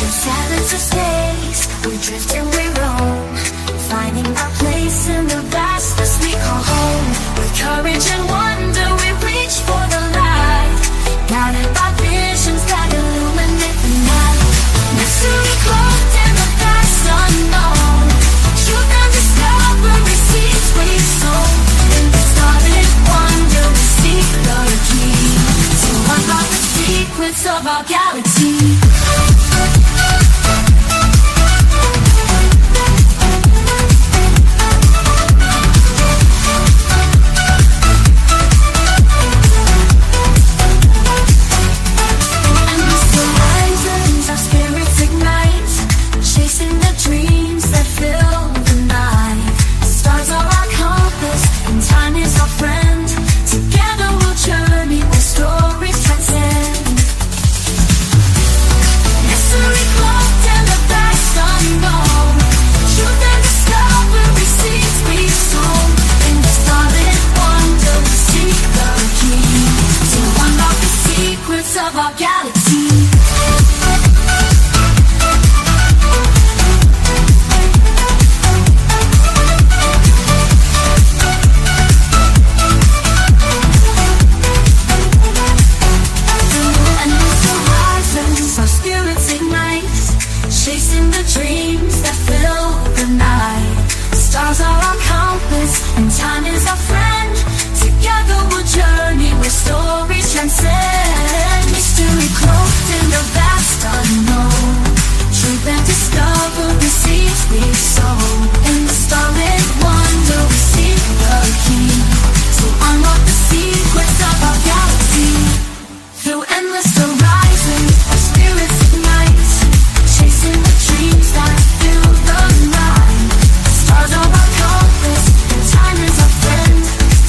Silence of space, we drift and we roam, finding our place in the vastness we call home. With courage and wonder we reach for the light, guided by visions that illuminate the night. Mystery cloaked in the vast unknown, truth and discovery seeds we sow. In the starlit wonder we seek the key to unlock the secrets of our galaxy. Of our galaxy. And with the horizons, our spirits ignite, chasing the dreams that fill the night. Stars are our compass, and time is our friend. Together we'll journey where stories transcend. Mystery cloaked in the vast unknown, truth and discovery seeds we sow. In the starlit wonder we seek the key to unlock the secrets of our galaxy. Through endless horizons, our spirits ignite, chasing the dreams that fill the night. Stars are our compass, and time is our friend.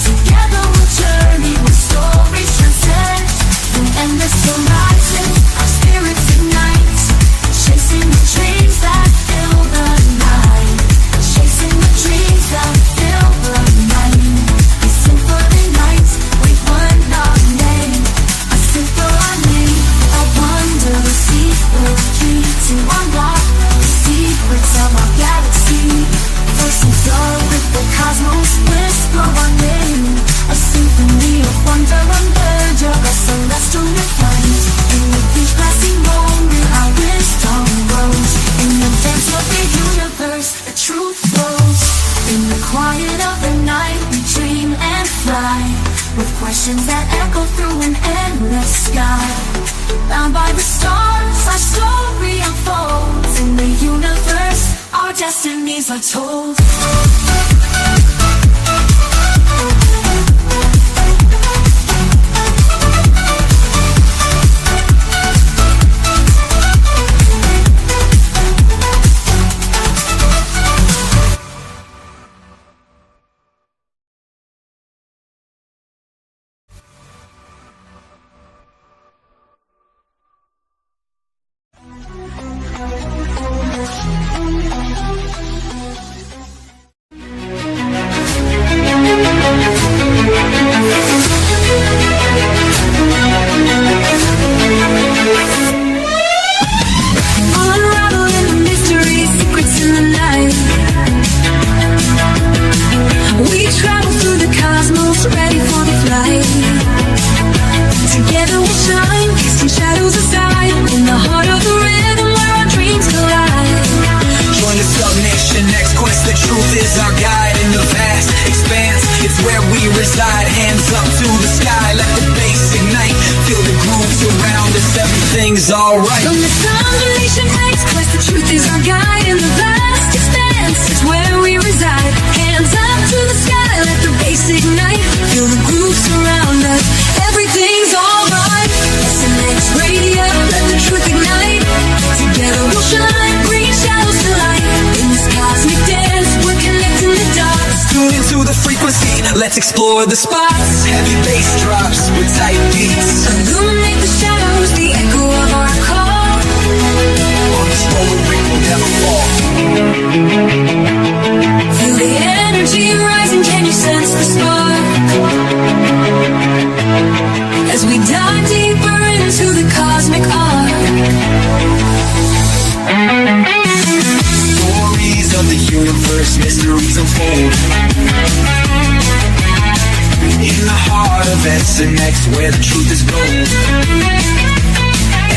Together we'll journey where stories transcend. Through endless horizons, our spirits ignite, chasing the dreams that fill the night. Chasing the dreams that fill the night. We sing for the nights we were not named. I sing for our name. I wonder the secret key to unlock the secrets of our galaxy. First in love with the cosmos, whisper our name. A symphony of wonder under a celestial refines. In the deep glassy moment, our wisdom grows. In the dance of the universe, the truth flows. In the quiet of the night, we dream and fly, with questions that echo through an endless sky. Bound by the stars, our story unfolds. In the universe, our destinies are told. Alright. From the foundation heights, quest the truth is our guide. In the vast expanse, it's where we reside. Hands up to the sky, let the bass ignite. Feel the groove surround us, everything's alright. SNX radio, let the truth ignite. Together we'll shine, bringing shadows to light. In this cosmic dance, we're connecting the dots. Tune into the frequency, let's explore the spots. Heavy bass drops with tight beats. Illuminate the shadows, the echo of our call. On this road we will never fall. Feel the energy rising, can you sense the spark? As we dive deeper into the cosmic arc. SNX, where the truth is gold.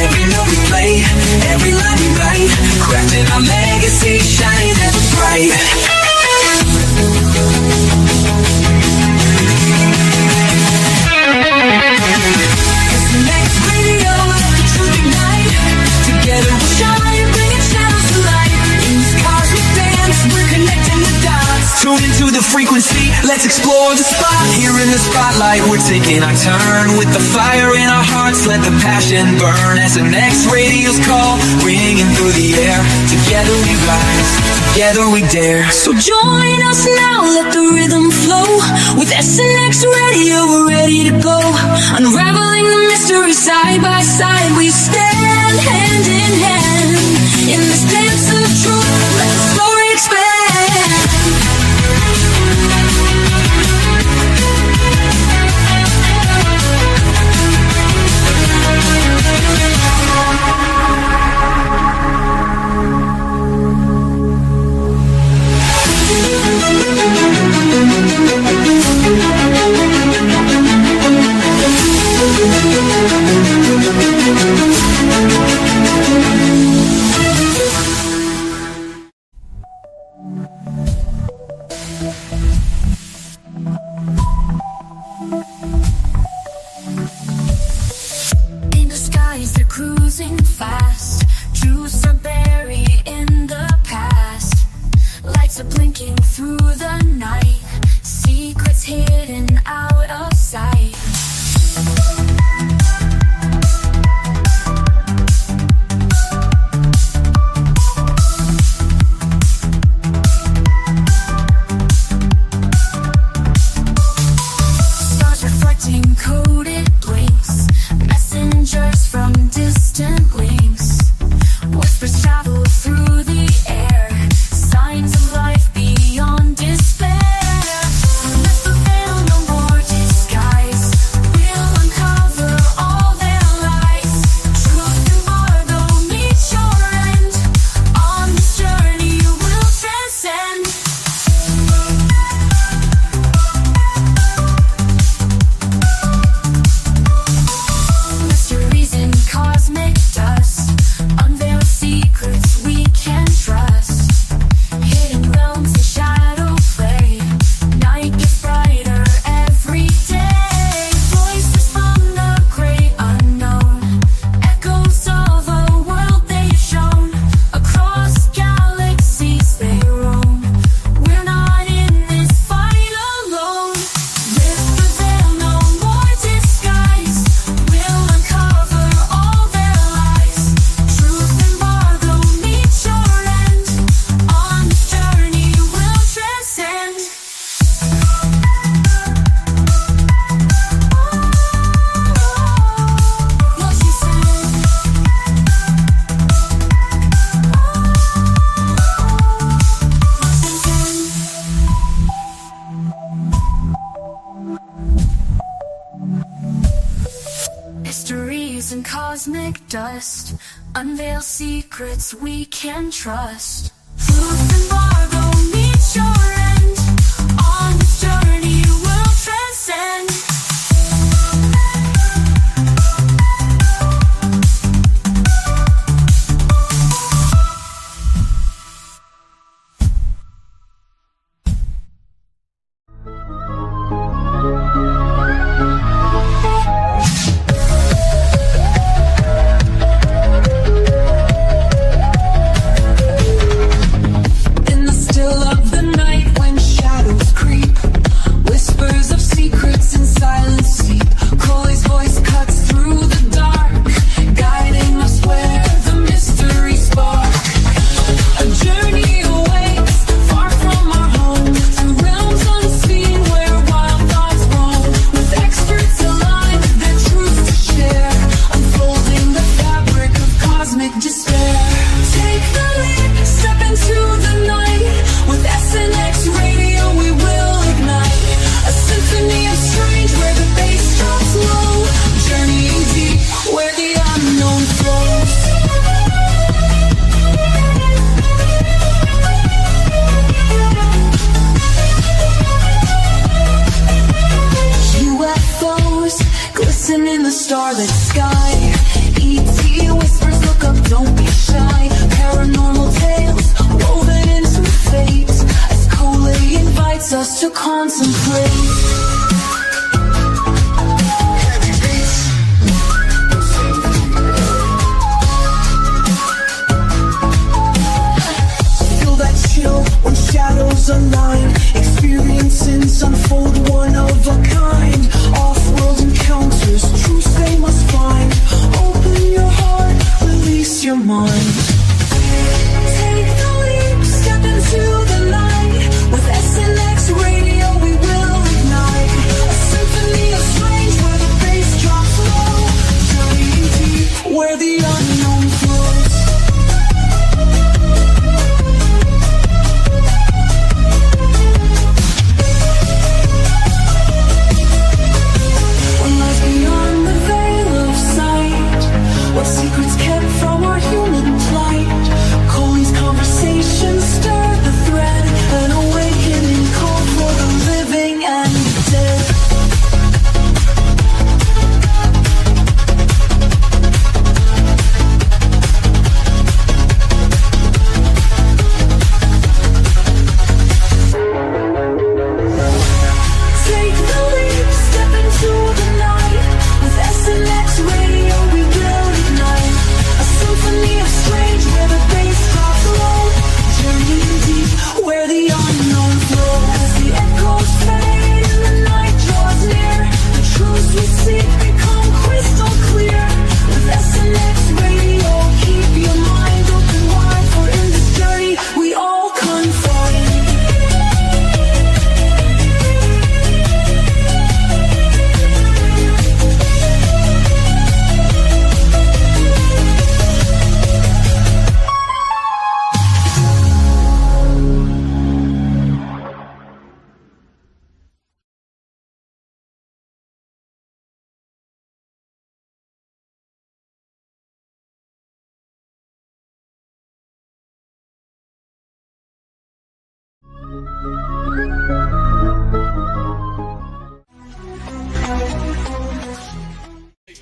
Every note we play, every line we write, crafting our legacy, shining ever bright. SNX radio, let the truth ignite. Together we'll shine, bringing shadows to light. In this cosmic dance, we're connecting the dots. Tune into the frequency, let's explore the spot. Here in the spotlight, we're taking our turn. With the fire in our hearts, let the passion burn. SNX radio's call, ringing through the air. Together we rise, together we dare. So join us now, let the rhythm flow. With SNX radio, we're ready to go. Unraveling the mystery side by side, we stand hand in hand. In this dance of truth, let the story expand. In the skies, they're cruising fast. Truths are buried in the past. Lights are blinking through the night. Secrets hidden out of sight. Stars reflecting coded blinks. Messengers from distant links. Whispers travel through the air. Signs of life beyond despair. Let the veil no more disguise. We'll uncover all their lies. Truth embargo meets your end. On this journey we'll transcend. Mysteries in cosmic dust. Unveil secrets we can trust. Hidden realms in shadow play. Night gets brighter every day. Voices from the great unknown. Echoes of a world they've shown. Across galaxies they roam. We're not in this fight alone. Lift the veil, no more disguise. We'll uncover all their lies. Truth embargo meets your end. On this journey we'll transcend. What you said. Mysteries and cosmic dust. Unveil secrets we can trust. Truth embargo meets your end. On this journey we'll transcend. In the still of the night, starlit sky. E.T. whispers, look up, don't be shy. Paranormal tales woven into fate as Coley invites us to contemplate. Feel that chill when shadows align. Experiences unfold, one of a kind. Off-world encounters, truths they must find. Open your heart, release your mind. Take the leap, step into the light. With SNX Radio we will ignite a symphony of strange where the bass drops low. Journeying deep where the unknown flows. What lies beyond the veil of sight? What secrets kept from our human plight? Coley's conversations stir the thread, an awakening call for the living and the dead. Take the leap, step into the night. With SNX Radio we will ignite a symphony of strange where the bass drops low. Journeying deep where the unknown flows. As the echoes fade and the night draws near, the truths we seek become crystal clear. With SNX Radio, keep your mind open wide, for in this journey we all confide.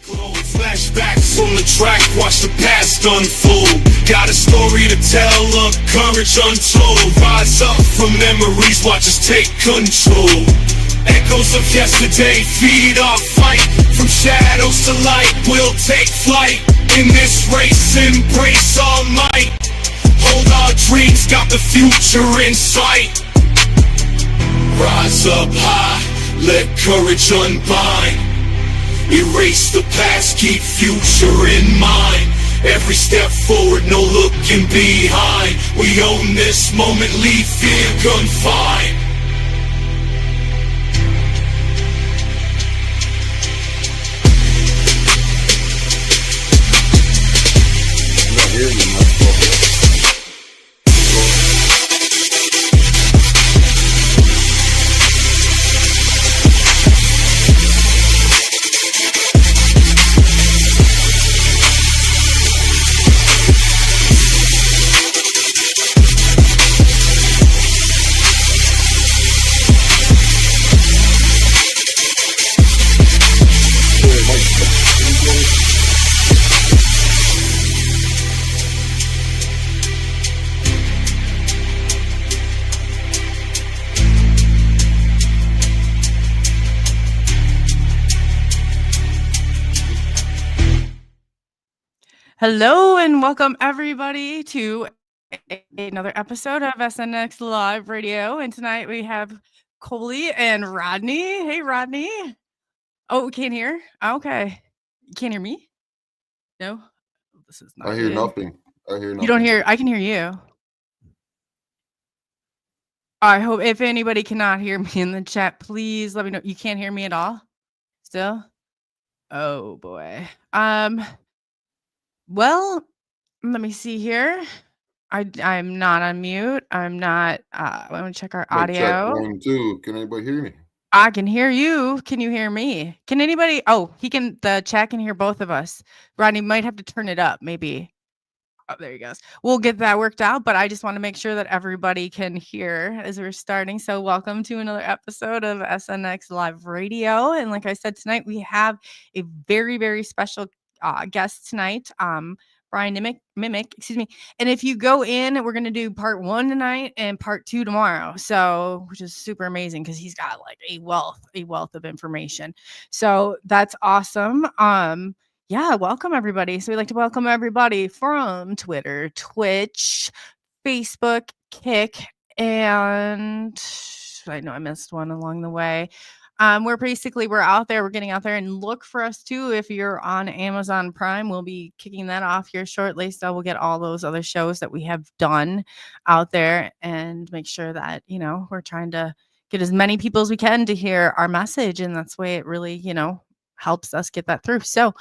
Glowing flashbacks on the track, watch the past unfold. Got a story to tell, a courage untold. Rise up from memories, watch us take control. Echoes of yesterday feed our fight. From shadows to light, we'll take flight. In this race, embrace our might. Hold our dreams, got the future in sight. Rise up high, let courage unbind. Erase the past, keep future in mind. Every step forward, no looking behind. We own this moment, leave fear confined. I'm not hearing you much, bro. Hello and welcome everybody to another episode of SNX Live Radio. And tonight we have Coley and Rodney. Hey, Rodney. Oh, we can't hear? Okay. You can't hear me? No? This is not I hear good. nothing. I hear nothing. You don't hear? I can hear you. I hope if anybody cannot hear me in the chat, please let me know. You can't hear me at all? Still? Oh, boy. Well, let me see here. I'm not on mute. I'm not. Let me check our Mic check audio. 1, 2. Can anybody hear me? I can hear you. Can you hear me? Can anybody? Oh, he can. The chat can hear both of us. Rodney might have to turn it up, maybe. Oh, there he goes. We'll get that worked out, but I just want to make sure that everybody can hear as we're starting. So welcome to another episode of SNX Live Radio. And like I said, tonight we have a very, very special guest tonight. Brian Mimic, excuse me. And if you go in, we're going to do part 1 tonight and part 2 tomorrow. So, which is super amazing because he's got like a wealth of information. So that's awesome. Yeah, welcome everybody. So we'd like to welcome everybody from Twitter, Twitch, Facebook, Kick, and I know I missed one along the way. We're out there, we're getting out there, and look for us too. If you're on Amazon Prime, we'll be kicking that off here shortly. So we'll get all those other shows that we have done out there and make sure that, we're trying to get as many people as we can to hear our message. And that's the way it really, helps us get that through. So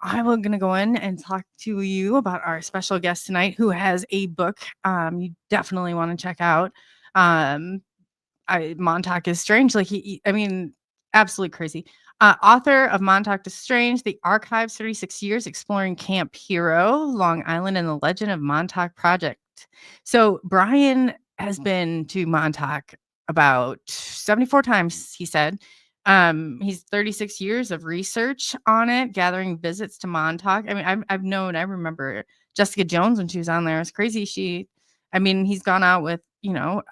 I'm going to go in and talk to you about our special guest tonight who has a book you definitely want to check out. Montauk is Strange. Absolutely crazy. Author of Montauk is Strange, The Archives 36 Years Exploring Camp Hero, Long Island, and the Legend of Montauk Project. So Brian has been to Montauk about 74 times, he said. He's 36 years of research on it, gathering visits to Montauk. I mean, I remember Jessica Jones when she was on there. It's crazy. He's gone out with,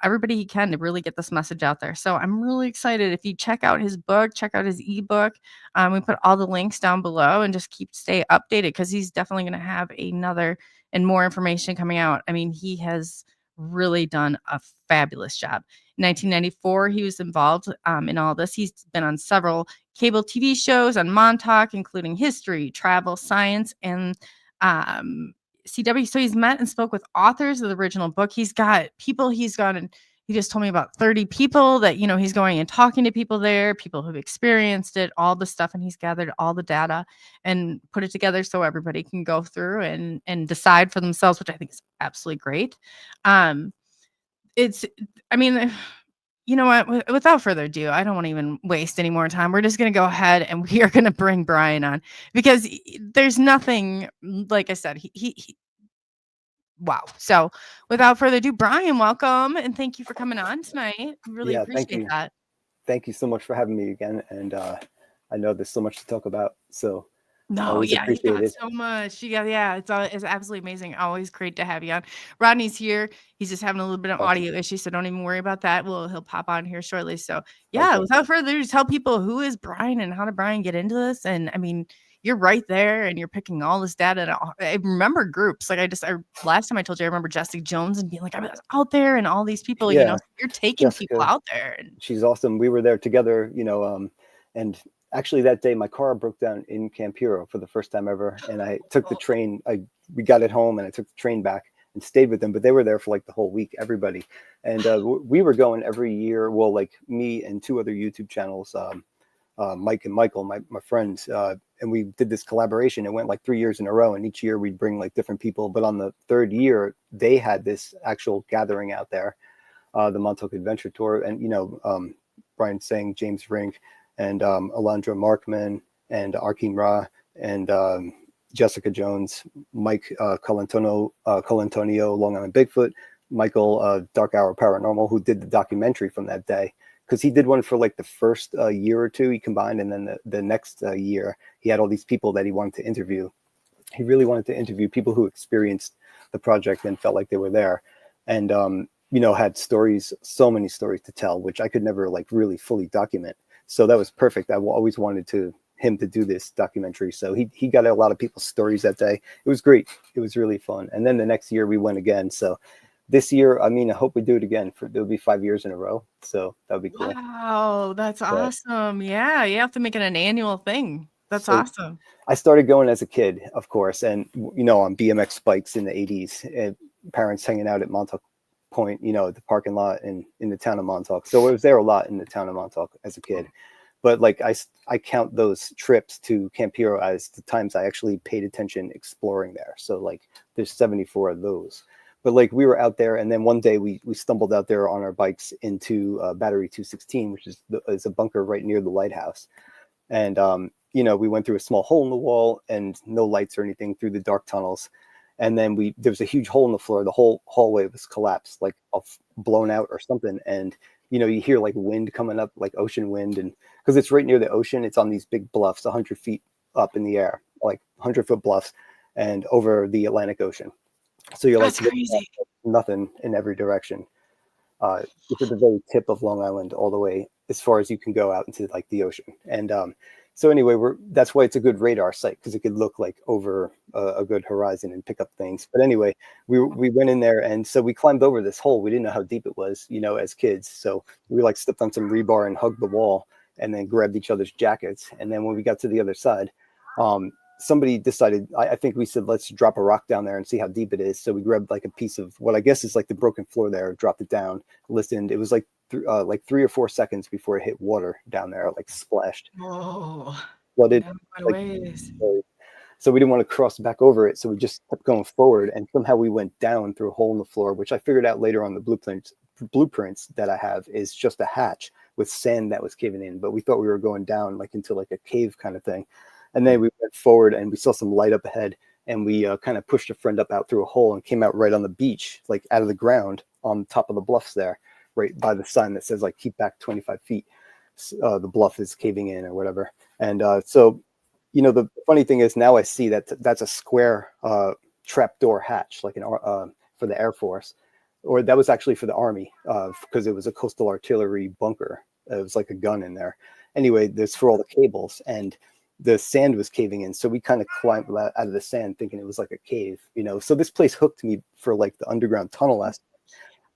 everybody he can to really get this message out there. So I'm really excited. If you check out his book, check out his ebook. We put all the links down below and just stay updated because he's definitely going to have another and more information coming out. I mean, he has really done a fabulous job. In 1994, he was involved in all this. He's been on several cable TV shows on Montauk, including history, travel, science, and CW. So he's met and spoke with authors of the original book. He's got people he's gone and he just told me about 30 people that, he's going and talking to people there, people who've experienced it, all the stuff. And he's gathered all the data and put it together so everybody can go through and decide for themselves, which I think is absolutely great. You know what? Without further ado, I don't want to even waste any more time. We're just going to go ahead and we are going to bring Brian on because there's nothing, like I said, wow. So without further ado, Brian, welcome. And thank you for coming on tonight. Really appreciate that. Thank you so much for having me again. And I know there's so much to talk about. So no, yeah, you got so much. It's absolutely amazing. Always great to have you on. Rodney's here. He's just having a little bit of audio issues, so don't even worry about that. He'll pop on here shortly. So without further ado, tell people who is Brian and how did Brian get into this? And I mean, you're right there and you're picking all this data. And I remember groups like last time I told you, I remember Jessica Jones and being like, I was out there and all these people, you're taking Jessica, people out there. And she's awesome. We were there together, and actually that day my car broke down in Camp Hero for the first time ever. And I took the train. We got it home and I took the train back and stayed with them, but they were there for like the whole week, everybody. And we were going every year. Well, like me and 2 other YouTube channels, Mike and Michael, my friends, and we did this collaboration. It went like 3 years in a row, and each year we'd bring like different people. But on the 3rd year, they had this actual gathering out there, the Montauk Adventure Tour, and Brian saying James Rink and Alondra Markman and Arkin Ra and Jessica Jones, Mike Colantonio, Long Island Bigfoot, Michael Dark Hour Paranormal, who did the documentary from that day. Because he did one for like the first year or 2 he combined, and then the next year he had all these people that he wanted to interview. He really wanted to interview people who experienced the project and felt like they were there, and had stories, so many stories to tell, which I could never like really fully document. So that was perfect. I always wanted him to do this documentary. So he got a lot of people's stories that day. It was great. It was really fun. And then the next year we went again. So this year, I hope we do it again. It'll be 5 years in a row. So that would be cool. Wow, that's awesome. Yeah, you have to make it an annual thing. That's awesome. I started going as a kid, of course, and on BMX bikes in the 80s, parents hanging out at Montauk Point, the parking lot in the town of Montauk. So I was there a lot in the town of Montauk as a kid. But like I count those trips to Camp Hero as the times I actually paid attention exploring there. So like there's 74 of those. But like we were out there, and then one day we stumbled out there on our bikes into Battery 216, which is a bunker right near the lighthouse. And we went through a small hole in the wall and no lights or anything through the dark tunnels. And then there was a huge hole in the floor. The whole hallway was collapsed, like blown out or something. And you hear like wind coming up, like ocean wind, and because it's right near the ocean, it's on these big bluffs, 100 feet up in the air, like 100-foot bluffs, and over the Atlantic Ocean. So you're like That's crazy. nothing in every direction. It's at the very tip of Long Island, all the way as far as you can go out into like the ocean. And so anyway, that's why it's a good radar site, because it could look like over a good horizon and pick up things. But anyway, we went in there, and so we climbed over this hole. We didn't know how deep it was, as kids. So we like stepped on some rebar and hugged the wall, and then grabbed each other's jackets. And then when we got to the other side, somebody decided, I think we said, let's drop a rock down there and see how deep it is. So we grabbed like a piece of what I guess is like the broken floor there, dropped it down, listened. It was like 3 or 4 seconds before it hit water down there, like splashed. Whoa. Flooded. Quite a Like, ways. so we didn't want to cross back over it. So we just kept going forward, and somehow we went down through a hole in the floor, which I figured out later on the blueprints that I have is just a hatch with sand that was caving in. But we thought we were going down like into like a cave kind of thing. And then we went forward, and we saw some light up ahead, and we kind of pushed a friend up out through a hole and came out right on the beach, like out of the ground on top of the bluffs there, right by the sign that says like keep back 25 feet. The bluff is caving in or whatever. And so, the funny thing is now I see that that's a square trapdoor hatch, like for the Air Force, or that was actually for the Army, because it was a coastal artillery bunker. It was like a gun in there. Anyway, there's for all the cables, and the sand was caving in. So we kind of climbed out of the sand thinking it was like a cave, So this place hooked me for like the underground tunnel aspect.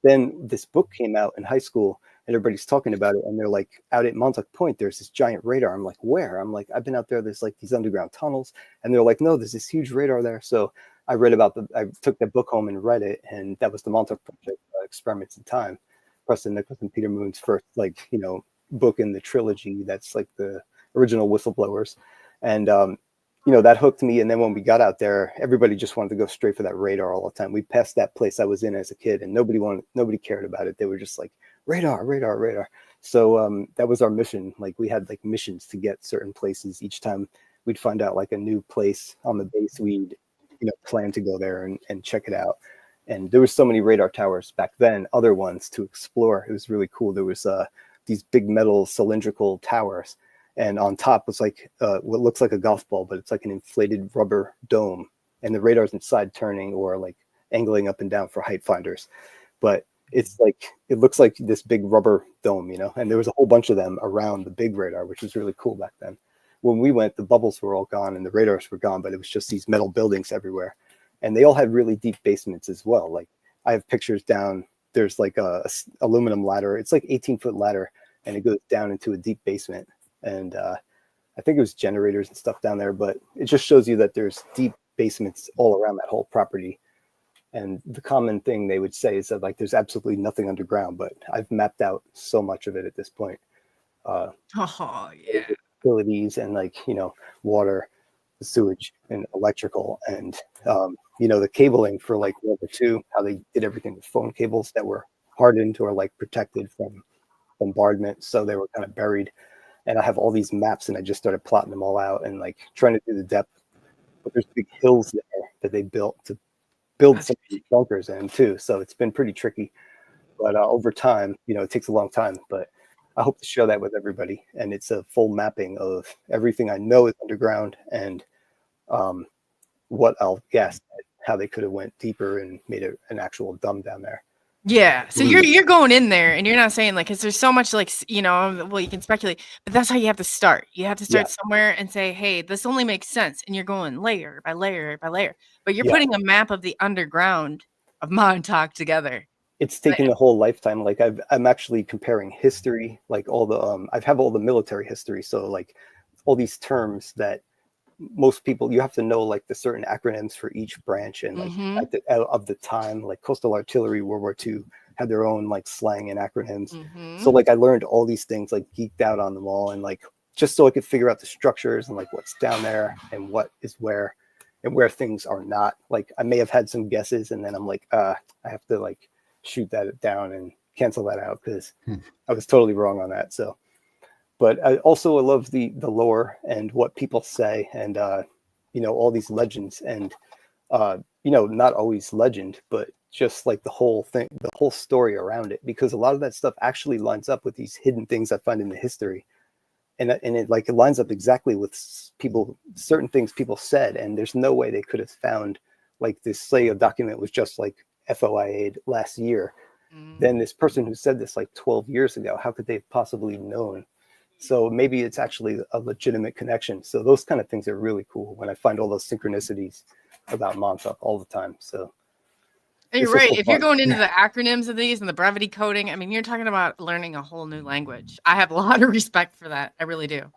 Then this book came out in high school, and everybody's talking about it. And they're like, out at Montauk Point, there's this giant radar. I'm like, where? I'm like, I've been out there. There's like these underground tunnels. And they're like, no, there's this huge radar there. So I took that book home and read it. And that was the Montauk Project, Experiments in Time. Preston Nicholas and Peter Moon's first, book in the trilogy. That's like the original Whistleblowers. And that hooked me. And then when we got out there, everybody just wanted to go straight for that radar all the time. We passed that place I was in as a kid, and nobody cared about it. They were just like, radar, radar, radar. So that was our mission. Like we had like missions to get certain places. Each time we'd find out like a new place on the base, we'd plan to go there and check it out. And there was so many radar towers back then, other ones to explore. It was really cool. There was these big metal cylindrical towers, and on top was like what looks like a golf ball, but it's like an inflated rubber dome, and the radar's inside turning or like angling up and down for height finders. But it's like, it looks like this big rubber dome, and there was a whole bunch of them around the big radar, which was really cool back then. When we went, the bubbles were all gone and the radars were gone, but it was just these metal buildings everywhere. And they all had really deep basements as well. Like I have pictures down, there's like a aluminum ladder. It's like 18-foot ladder, and it goes down into a deep basement. And I think it was generators and stuff down there, but it just shows you that there's deep basements all around that whole property. And the common thing they would say is that like there's absolutely nothing underground, but I've mapped out so much of it at this point. Oh yeah. Utilities and water, sewage, and electrical, and the cabling for like World War II, how they did everything with phone cables that were hardened or like protected from bombardment, so they were kind of buried. And I have all these maps, and I just started plotting them all out and like trying to do the depth. But there's big hills there that they built to build some bunkers in too. So it's been pretty tricky. But over time, it takes a long time. But I hope to show that with everybody. And it's a full mapping of everything I know is underground, and what I'll guess how they could have went deeper and made an actual dump down there. Yeah. So you're going in there, and you're not saying like, because there's so much like, well, you can speculate, but that's how you have to start. You have to start somewhere and say, hey, this only makes sense. And you're going layer by layer by layer, but you're putting a map of the underground of Montauk together. It's taken a whole lifetime. Like I'm actually comparing history, like all the, I have all the military history. So like all these terms that most people, you have to know like the certain acronyms for each branch, and like of the time, like coastal artillery, World War II had their own like slang and acronyms. So like I learned all these things, like geeked out on them all, and like just so I could figure out the structures and like what's down there and what is where and where things are not. Like I may have had some guesses, and then I'm like, I have to like shoot that down and cancel that out because I was totally wrong on that. So. But I love the lore and what people say, and all these legends, and not always legend, but just like the whole thing, the whole story around it, because a lot of that stuff actually lines up with these hidden things I find in the history. And it like it lines up exactly with certain things people said, and there's no way they could have found like this, say a document was just like FOIA'd last year. Then this person who said this like 12 years ago, how could they have possibly known? So maybe it's actually a legitimate connection. So those kind of things are really cool when I find all those synchronicities about Montauk all the time. So And you're it's just right. so If you're fun. going into the acronyms of these and the brevity coding, I mean, you're talking about learning a whole new language. I have a lot of respect for that. I really do.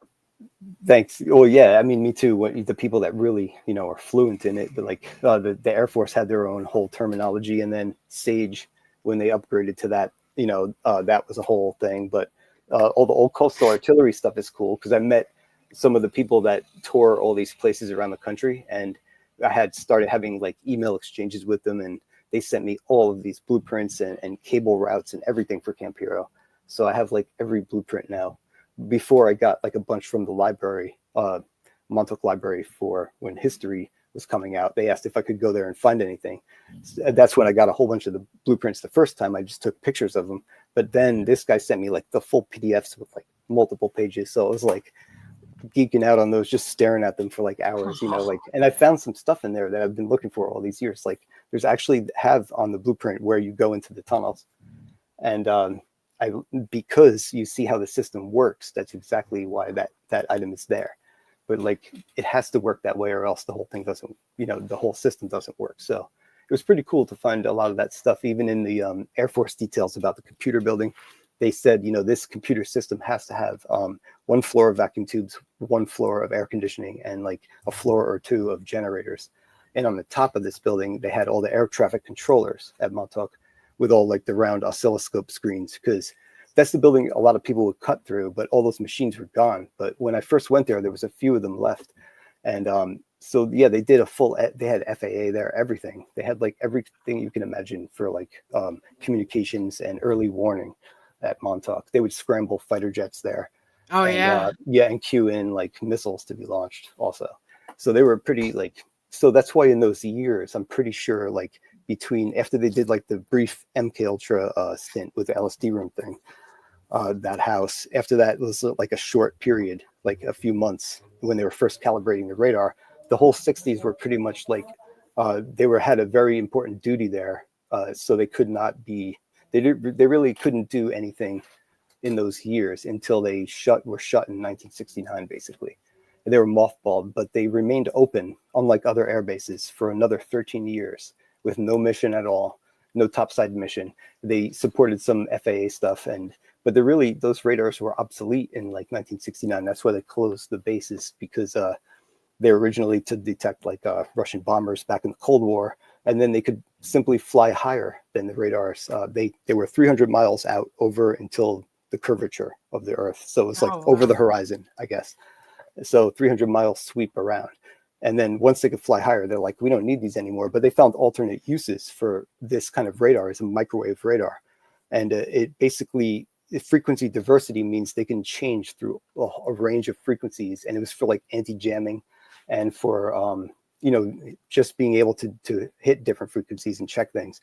Thanks. Well, yeah, I mean, me too. The people that really, are fluent in it, but like the Air Force had their own whole terminology, and then Sage, when they upgraded to that, that was a whole thing. But all the old coastal artillery stuff is cool because I met some of the people that tour all these places around the country, and I had started having like email exchanges with them, and they sent me all of these blueprints and cable routes and everything for Camp Hero. So I have like every blueprint now. Before I got like a bunch from the library, Montauk Library, for when history was coming out. They asked if I could go there and find anything. That's when I got a whole bunch of the blueprints the first time. I just took pictures of them. But then this guy sent me like the full PDFs with like multiple pages. So it was like geeking out on those, just staring at them for like hours, and I found some stuff in there that I've been looking for all these years. Like there's actually have on the blueprint where you go into the tunnels. And because you see how the system works, that's exactly why that item is there. But like it has to work that way, or else the whole thing doesn't, the whole system doesn't work. So it was pretty cool to find a lot of that stuff, even in the Air Force details about the computer building. They said, this computer system has to have one floor of vacuum tubes, one floor of air conditioning, and like a floor or two of generators. And on the top of this building, they had all the air traffic controllers at Montauk, with all like the round oscilloscope screens, because that's the building a lot of people would cut through, but all those machines were gone. But when I first went there was a few of them left. And so, yeah, they did they had FAA there, everything. They had like everything you can imagine for like communications and early warning at Montauk. They would scramble fighter jets there. Oh, And, and queue in like missiles to be launched also. So they were pretty so that's why in those years, I'm pretty sure like after they did like the brief MK Ultra stint with the LSD room thing, that house, after that was like a short period, like a few months when they were first calibrating the radar. The whole 60s were pretty much like they had a very important duty there. So they could not be, they really couldn't do anything in those years until they were shut in 1969, basically. They were mothballed, but they remained open, unlike other air bases, for another 13 years with no mission at all, no topside mission. They supported some FAA stuff, but those radars were obsolete in like 1969. That's why they closed the bases, because they were originally to detect like Russian bombers back in the Cold War, and then they could simply fly higher than the radars. They were 300 miles out over until the curvature of the Earth. So it's like over the horizon, I guess. So 300 miles sweep around. And then once they could fly higher, they're like, we don't need these anymore. But they found alternate uses for this kind of radar as a microwave radar. And it basically, frequency diversity means they can change through a range of frequencies. And it was for like anti-jamming and for, just being able to hit different frequencies and check things.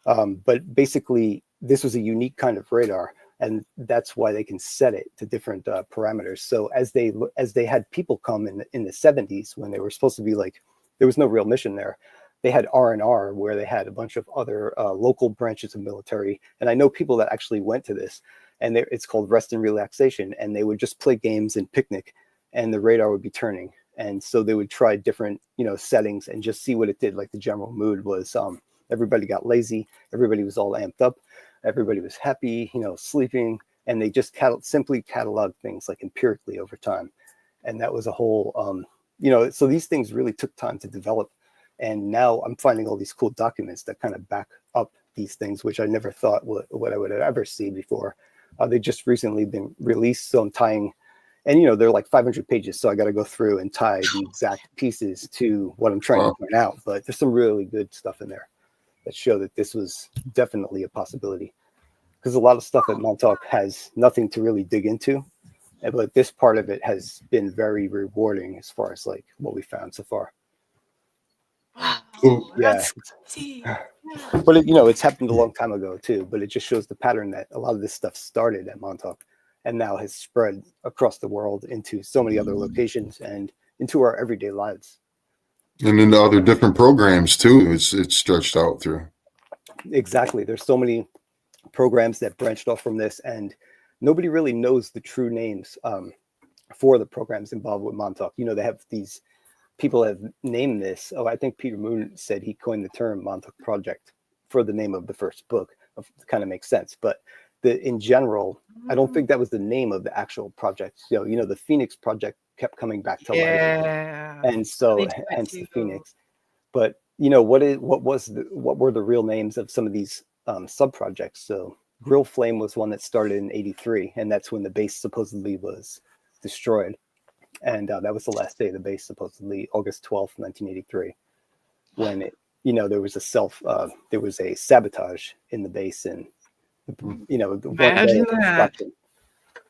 But basically, this was a unique kind of radar. And that's why they can set it to different parameters. So as they had people come in the 70s, when they were supposed to be like, there was no real mission there. They had R&R, where they had a bunch of other local branches of military. And I know people that actually went to this, and it's called rest and relaxation. And they would just play games and picnic, and the radar would be turning. And so they would try different, settings and just see what it did. Like the general mood was everybody got lazy. Everybody was all amped up. Everybody was happy, sleeping, and they just simply cataloged things like empirically over time. And that was a whole, so these things really took time to develop. And now I'm finding all these cool documents that kind of back up these things, which I never thought what I would ever see before. They just recently been released. So I'm tying, and they're like 500 pages. So I got to go through and tie the exact pieces to what I'm trying to point out. But there's some really good stuff in there that show that this was definitely a possibility, because a lot of stuff at Montauk has nothing to really dig into, but this part of it has been very rewarding as far as like what we found so far. Oh, Yeah, that's crazy. Yeah. but it's happened a long time ago too. But it just shows the pattern that a lot of this stuff started at Montauk, and now has spread across the world into so many other locations and into our everyday lives. And then the other different programs too. It's stretched out through. Exactly. There's so many programs that branched off from this, and nobody really knows the true names for the programs involved with Montauk. They have these people have named this. Oh, I think Peter Moon said he coined the term Montauk Project for the name of the first book. Kind of makes sense, but in general, I don't think that was the name of the actual project. The Phoenix Project kept coming back to life, Yeah. and so They do it hence the too. Phoenix. But what were the real names of some of these sub projects? So Grill Flame was one that started in '83, and that's when the base supposedly was destroyed. And that was the last day of the base, supposedly August 12th, 1983, when there was there was a sabotage in the base, and the one Imagine that.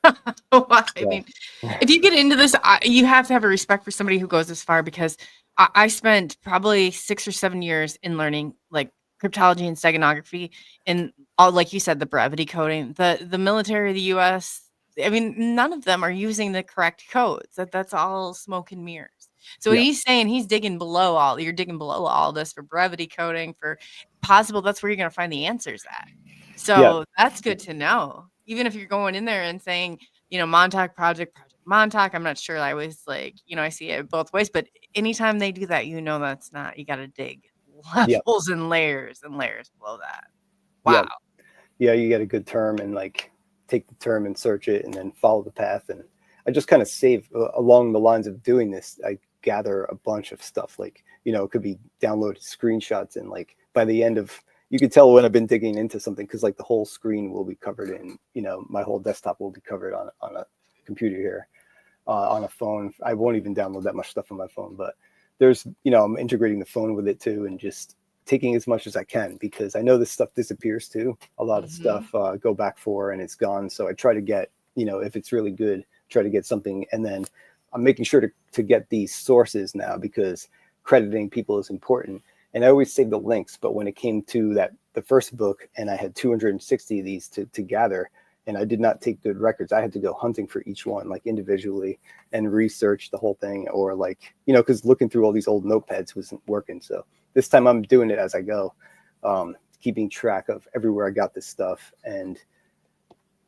I mean, if you get into this, you have to have a respect for somebody who goes this far, because I spent probably 6 or 7 years in learning like cryptology and steganography, and all, like you said, the brevity coding. The military, the U.S., I mean, none of them are using the correct codes. That's all smoke and mirrors. So what Yeah, he's saying, you're digging below all this for brevity coding, for possible. That's where you're going to find the answers at. yeah, So that's good to know. Even if you're going in there and saying, Montauk Project Montauk, I'm not sure. I always I see it both ways, but anytime they do that, that's not, you got to dig yeah, levels and layers below that. yeah, Wow. yeah. You get a good term and take the term and search it, and then follow the path. And I just kind of save along the lines of doing this. I gather a bunch of stuff, it could be downloaded screenshots, and by the end of, you can tell when I've been digging into something, because the whole screen will be covered in, my whole desktop will be covered on a computer here, on a phone. I won't even download that much stuff on my phone, but there's, I'm integrating the phone with it too, and just taking as much as I can, because I know this stuff disappears too. A lot of stuff go back for and it's gone. So I try to get, if it's really good, try to get something. And then I'm making sure to get these sources now, because crediting people is important. And I always save the links, but when it came to the first book, and I had 260 of these to gather, and I did not take good records, I had to go hunting for each one, individually, and research the whole thing, or because looking through all these old notepads wasn't working. So this time I'm doing it as I go, keeping track of everywhere I got this stuff. And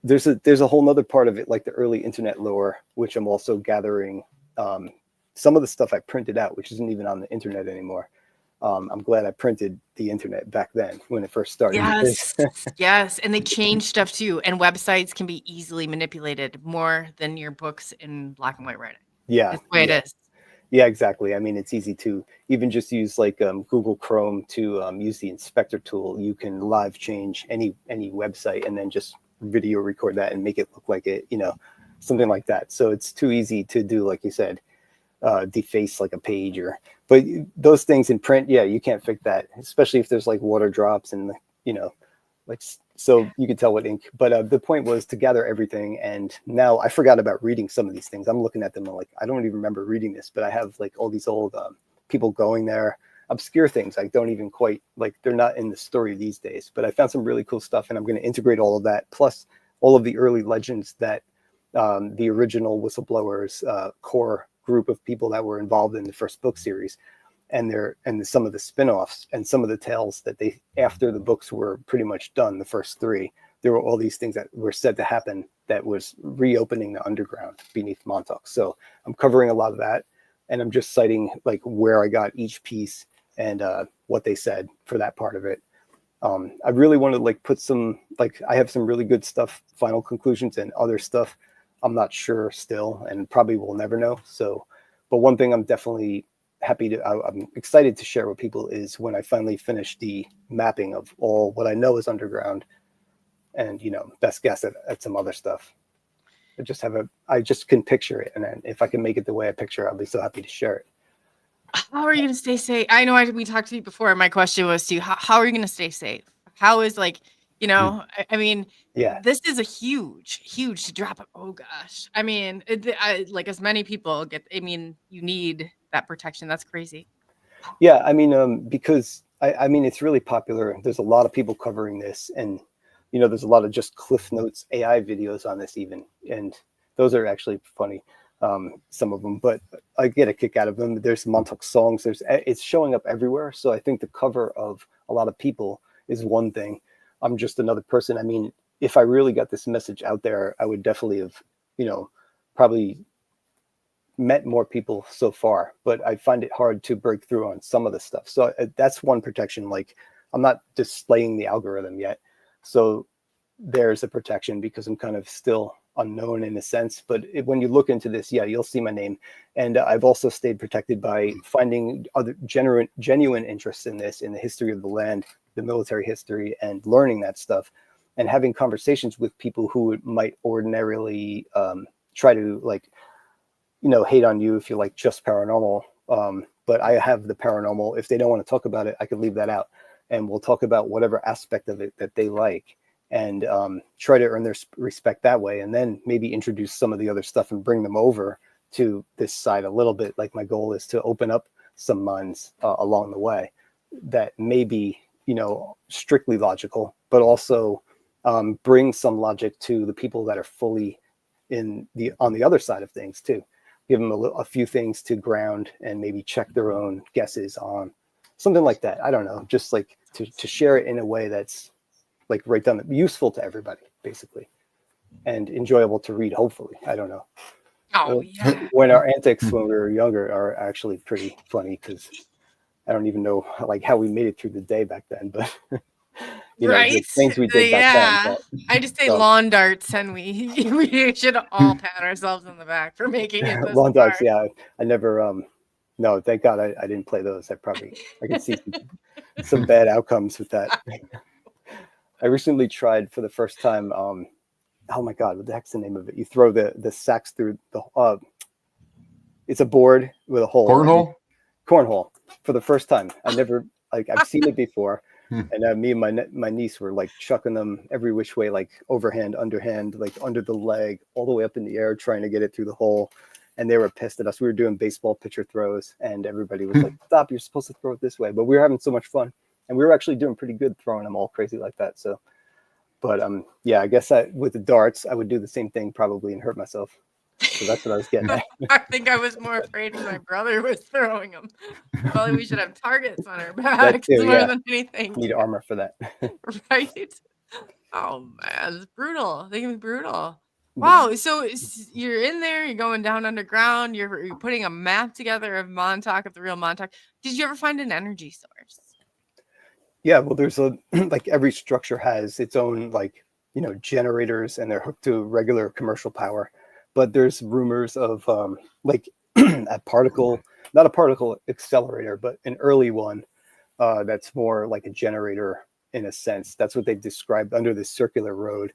there's a whole nother part of it, like the early internet lore, which I'm also gathering. Some of the stuff I printed out, which isn't even on the internet anymore. I'm glad I printed the internet back then when it first started. Yes. Yes. And they change stuff too. And websites can be easily manipulated more than your books in black and white writing. Yeah. That's the way it is. Yeah, exactly. I mean, it's easy to even just use Google Chrome to use the inspector tool. You can live change any website, and then just video record that and make it look like it, something like that. So it's too easy to do, like you said, deface a page, but those things in print, you can't fix that, especially if there's water drops and so you can tell what ink. But the point was to gather everything, and now I forgot about reading some of these things. I'm looking at them and I don't even remember reading this, but I have all these old people going there, obscure things I don't even quite they're not in the story these days, but I found some really cool stuff, and I'm going to integrate all of that, plus all of the early legends that the original whistleblowers core group of people that were involved in the first book series, and some of the spin-offs, and some of the tales that they, after the books were pretty much done, the first 3, there were all these things that were said to happen that was reopening the underground beneath Montauk. So I'm covering a lot of that, and I'm just citing where I got each piece and what they said for that part of it. I really want to put some, I have some really good stuff, final conclusions, and other stuff I'm not sure still, and probably will never know. So, but one thing I'm definitely I'm excited to share with people is when I finally finish the mapping of all what I know is underground, and best guess at some other stuff. I just can picture it, and then if I can make it the way I picture, I'll be so happy to share it. How are you going to stay safe? I know we talked to you before. My question was to you, how are you going to stay safe? How is I mean, Yeah. this is a huge drop. Oh gosh. I mean, as many people get, I mean, you need that protection. That's crazy. Yeah, I mean, because I mean, it's really popular. There's a lot of people covering this, and there's a lot of just Cliff Notes AI videos on this even, and those are actually funny, some of them. But I get a kick out of them. There's Montauk songs. It's showing up everywhere. So I think the cover of a lot of people is one thing. I'm just another person. I mean, if I really got this message out there, I would definitely have, probably met more people so far, but I find it hard to break through on some of the stuff. So that's one protection. Like, I'm not displaying the algorithm yet. So there's a protection because I'm kind of still unknown in a sense. But when you look into this, yeah, you'll see my name. And I've also stayed protected by finding other genuine interests in this, in the history of the land, the military history, and learning that stuff, and having conversations with people who might ordinarily try to hate on you if you like just paranormal. But I have the paranormal. If they don't want to talk about it, I could leave that out, and we'll talk about whatever aspect of it that they like, and try to earn their respect that way, and then maybe introduce some of the other stuff and bring them over to this side a little bit. Like, my goal is to open up some minds along the way that may be, strictly logical, but also bring some logic to the people that are fully on the other side of things too. Give them a few things to ground and maybe check their own guesses on, something like that. I don't know, just like to share it in a way that's like right down useful to everybody, basically, and enjoyable to read, hopefully. I don't know. Oh yeah. When our antics when we were younger are actually pretty funny, because I don't even know like how we made it through the day back then, but Right? the things we did back then. Yeah. I just say lawn darts, and we should all pat ourselves on the back for making it this Lawn darts, far. yeah. I never no, thank God I didn't play those. I could see some bad outcomes with that. I recently tried for the first time. Oh my God, what the heck's the name of it? You throw the sacks through the. It's a board with a hole. Cornhole? Cornhole for the first time. I never I've seen it before, and me and my niece were like chucking them every which way, like overhand, underhand, like under the leg, all the way up in the air, trying to get it through the hole. And they were pissed at us. We were doing baseball pitcher throws, and everybody was like, "Stop! You're supposed to throw it this way." But we were having so much fun, and we were actually doing pretty good throwing them all crazy like that. So, but yeah, I guess with the darts, I would do the same thing probably and hurt myself. So that's what I was getting at. I think I was more afraid when my brother was throwing them. Probably we should have targets on our backs too, more yeah. than anything. Need armor for that. Right? Oh man, it's brutal. They can be brutal. Wow. So you're in there, you're going down underground, you're putting a map together of Montauk, of the real Montauk. Did you ever find an energy source? Yeah, well, there's like every structure has its own generators, and they're hooked to regular commercial power. But there's rumors of like a particle, not a particle accelerator, but an early one that's more like a generator in a sense. That's what they've described under this circular road.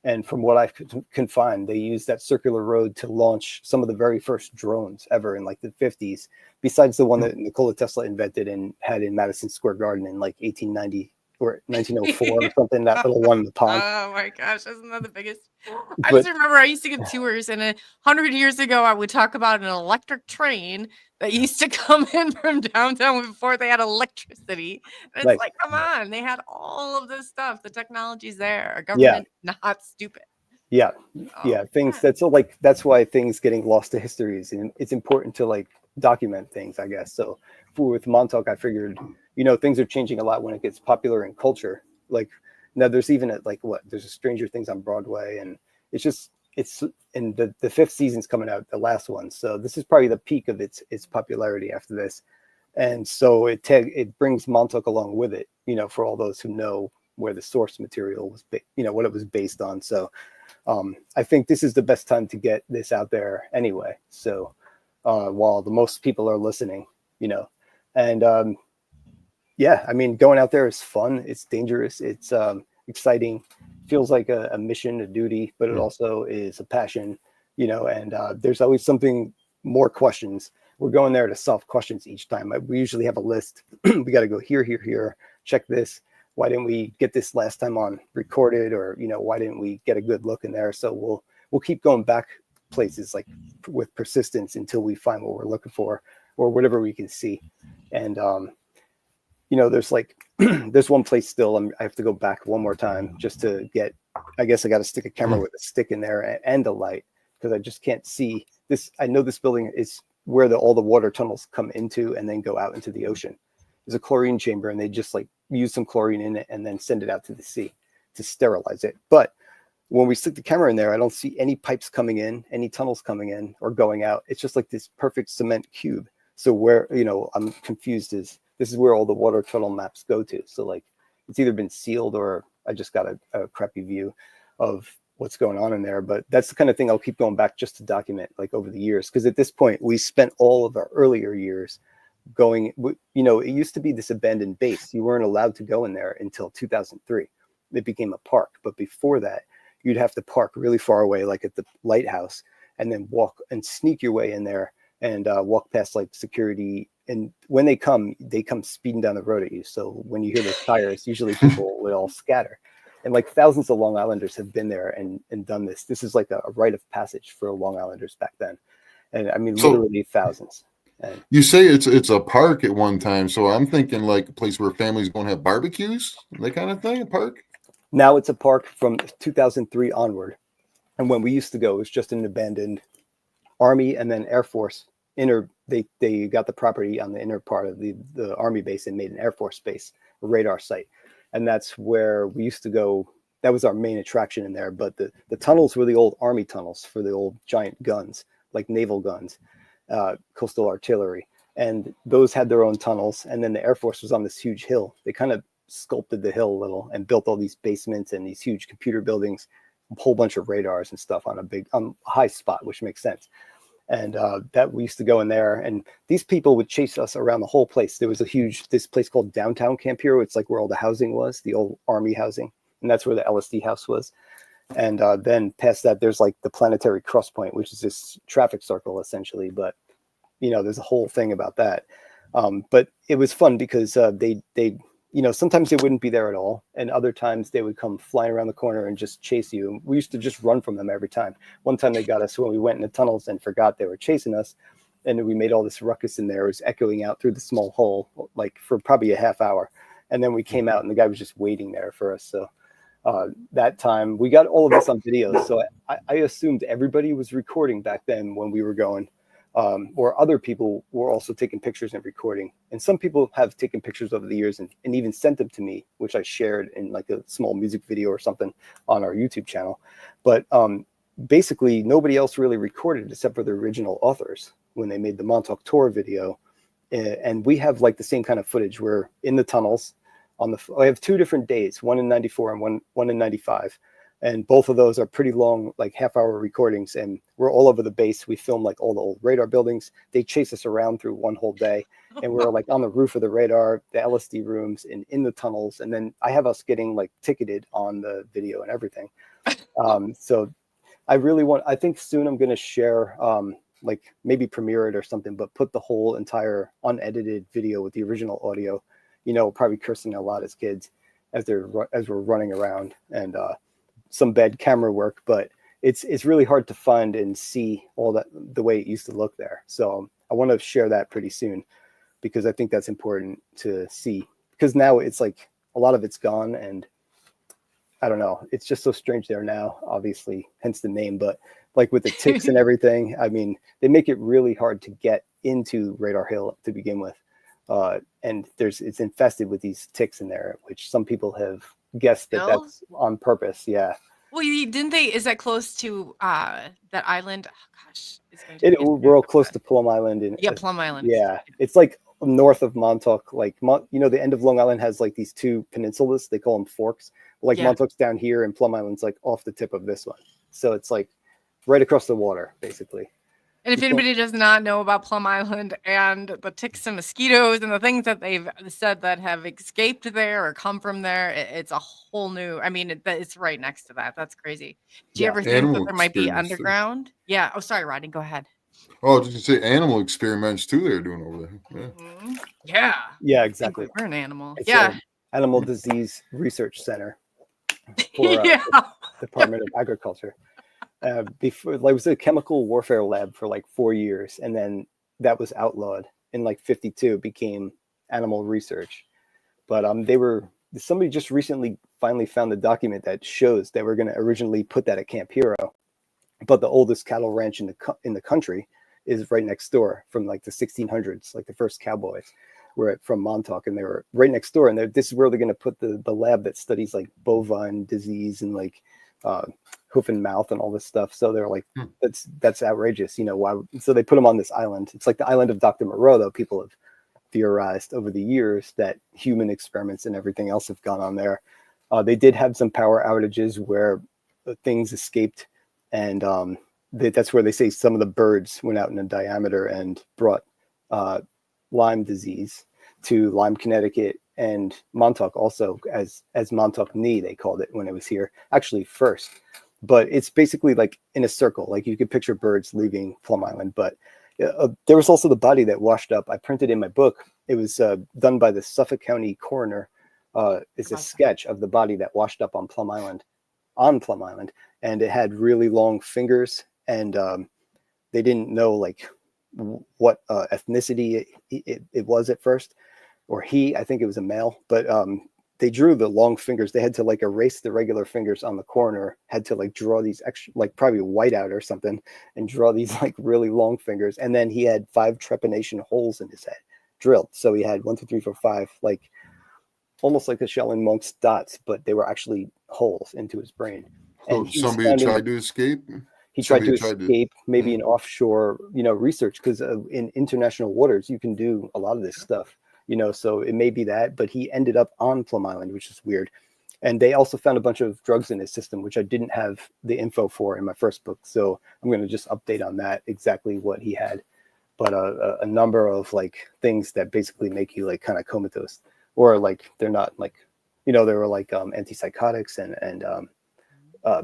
And from what I can find, they used that circular road to launch some of the very first drones ever in like the 50s, besides the one that Nikola Tesla invented and had in Madison Square Garden in like 1890 or 1904 or something, that little one in the pond. Oh my gosh, isn't that the biggest? I But just remember I used to give tours, and 100 years ago, I would talk about an electric train that used to come in from downtown before they had electricity. And it's nice. like, come on, they had all of this stuff. The technology's there. Our Yeah. government not stupid. Yeah. Oh, Yeah. Things that's why things getting lost to history is, it's important to like document things, I guess. So with Montauk, I figured, things are changing a lot when it gets popular in culture. Like now there's even there's a Stranger Things on Broadway, and it's and the fifth season's coming out, the last one. So this is probably the peak of its popularity after this. And so it brings Montauk along with it, for all those who know where the source material was, what it was based on. So I think this is the best time to get this out there anyway. So while the most people are listening, and yeah, I mean, going out there is fun. It's dangerous. It's exciting. Feels like a mission, a duty, but it also is a passion, and there's always more questions. We're going there to solve questions each time. We usually have a list. We got to go here, check this. Why didn't we get this last time on recorded? Or, why didn't we get a good look in there? So we'll keep going back places like with persistence until we find what we're looking for or whatever we can see. And you know, there's like there's one place still. I have to go back one more time just to get. I guess I got to stick a camera with a stick in there and a light because I just can't see this. I know this building is where all the water tunnels come into and then go out into the ocean. There's a chlorine chamber, and they just like use some chlorine in it and then send it out to the sea to sterilize it. But when we stick the camera in there, I don't see any pipes coming in, any tunnels coming in or going out. It's just like this perfect cement cube. So where, you know, I'm confused is this is where all the water tunnel maps go to. So like it's either been sealed or I just got a crappy view of what's going on in there. But that's the kind of thing I'll keep going back just to document like over the years. Because at this point, we spent all of our earlier years going, you know, it used to be this abandoned base. You weren't allowed to go in there until 2003. It became a park. But before that, you'd have to park really far away, like at the lighthouse, and then walk and sneak your way in there and walk past like security. And when they come speeding down the road at you. So when you hear those tires, usually people will all scatter. And like thousands of Long Islanders have been there and done this. This is like a rite of passage for Long Islanders back then. And I mean, literally thousands. And you say it's a park at one time. So I'm thinking like a place where families go and have barbecues, that kind of thing, a park. now it's a park from 2003 onward. And when we used to go, it was just an abandoned Army and then Air Force they got the property on the inner part of the Army base and made an Air Force base, a radar site. And that's where we used to go. That was our main attraction in there. But the tunnels were the old Army tunnels for the old giant guns, like naval guns, coastal artillery. And those had their own tunnels. And then the Air Force was on this huge hill. They kind of sculpted the hill a little and built all these basements and these huge computer buildings, a whole bunch of radars and stuff on a high spot, which makes sense. And that we used to go in there, and these people would chase us around the whole place. There was this place called downtown Camp Hero. It's like where all the housing was, the old Army housing, and that's where the LSD house was. And then past that, there's like the Planetary Cross Point, which is this traffic circle essentially. But you know, there's a whole thing about that. But it was fun because they sometimes they wouldn't be there at all, and other times they would come flying around the corner and just chase you. We used to just run from them every time. One time they got us when we went in the tunnels and forgot they were chasing us, and we made all this ruckus in there. It was echoing out through the small hole like for probably a half hour, and then we came out and the guy was just waiting there for us. So that time we got all of this on video. So I assumed everybody was recording back then when we were going. Or other people were also taking pictures and recording. And some people have taken pictures over the years and even sent them to me, which I shared in like a small music video or something on our YouTube channel. But basically, nobody else really recorded except for the original authors when they made the Montauk tour video. And we have like the same kind of footage. We're in the tunnels. I have 2 different days, one in 94 and one in 95. And both of those are pretty long, like half-hour recordings. And we're all over the base. We film like all the old radar buildings. They chase us around through one whole day. And we're like on the roof of the radar, the LSD rooms, and in the tunnels. And then I have us getting like ticketed on the video and everything. So I think soon I'm going to share, like maybe premiere it or something, but put the whole entire unedited video with the original audio, probably cursing a lot as kids as we're running around, and some bad camera work, but it's really hard to find and see all that the way it used to look there. So I want to share that pretty soon because I think that's important to see, because now it's like a lot of it's gone, and I don't know, it's just so strange there now, obviously, hence the name, but like with the ticks and everything, I mean, they make it really hard to get into Radar Hill to begin with. And it's infested with these ticks in there, which some people have guessed that's on purpose. Yeah. Well, didn't they? Is that close to that island? Oh, gosh, we're all close to Plum Island. Plum Island. Yeah, it's like north of Montauk. Like the end of Long Island has like these 2 peninsulas. They call them forks. Like Montauk's down here, and Plum Island's like off the tip of this one. So it's like right across the water, basically. And if anybody does not know about Plum Island and the ticks and mosquitoes and the things that they've said that have escaped there or come from there, it's a whole new, I mean, it's right next to that. That's crazy. Do you ever think that there might be underground? Too. Yeah. Oh, sorry, Rodney, go ahead. Oh, did you say animal experiments too they're doing over there? Yeah. Mm-hmm. Yeah. Yeah, exactly. We're an animal. It's an Animal Disease Research Center for the Department of Agriculture. Before, like, it was a chemical warfare lab for like 4 years, and then that was outlawed in like 52. It became animal research. But somebody just recently finally found the document that shows they were going to originally put that at Camp Hero, but the oldest cattle ranch in the country is right next door from like the 1600s, like the first cowboys were from Montauk, and they were right next door. And this is where they're going to put the lab that studies like bovine disease and like hoof and mouth and all this stuff. So they're like, that's outrageous. You know, why? So they put them on this island. It's like the island of Dr. Moreau, though. People have theorized over the years that human experiments and everything else have gone on there. They did have some power outages where things escaped, and that's where they say some of the birds went out in a diameter and brought Lyme disease to Lyme, Connecticut, and Montauk also as Montauk Knee, they called it when it was here, actually first. But it's basically like in a circle, like you could picture birds leaving Plum Island. But there was also the body that washed up. I printed in my book. It was done by the Suffolk County coroner. It's a sketch of the body that washed up on Plum Island, and it had really long fingers, and they didn't know like what ethnicity it was at first, or I think it was a male, but they drew the long fingers. They had to like erase the regular fingers on the coroner, had to like draw these extra, like probably whiteout or something, and draw these like really long fingers. And then he had 5 trepanation holes in his head drilled. So he had 1, 2, 3, 4, 5, like almost like the Shaolin monks dots, but they were actually holes into his brain. So And somebody tried to escape? He tried to escape, maybe in offshore, research, because in international waters, you can do a lot of this stuff, so it may be that, but he ended up on Plum Island, which is weird. And they also found a bunch of drugs in his system, which I didn't have the info for in my first book. So I'm going to just update on that, exactly what he had. But a number of like things that basically make you like kind of comatose, or like they're not like, they were like antipsychotics and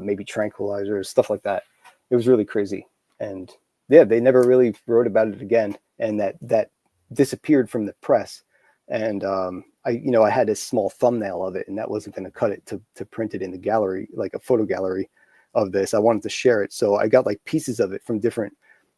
maybe tranquilizers, stuff like that. It was really crazy. And yeah, they never really wrote about it again. And that disappeared from the press. And I had a small thumbnail of it, and that wasn't going to cut it to print it in the gallery, like a photo gallery of this. I wanted to share it. So I got like pieces of it from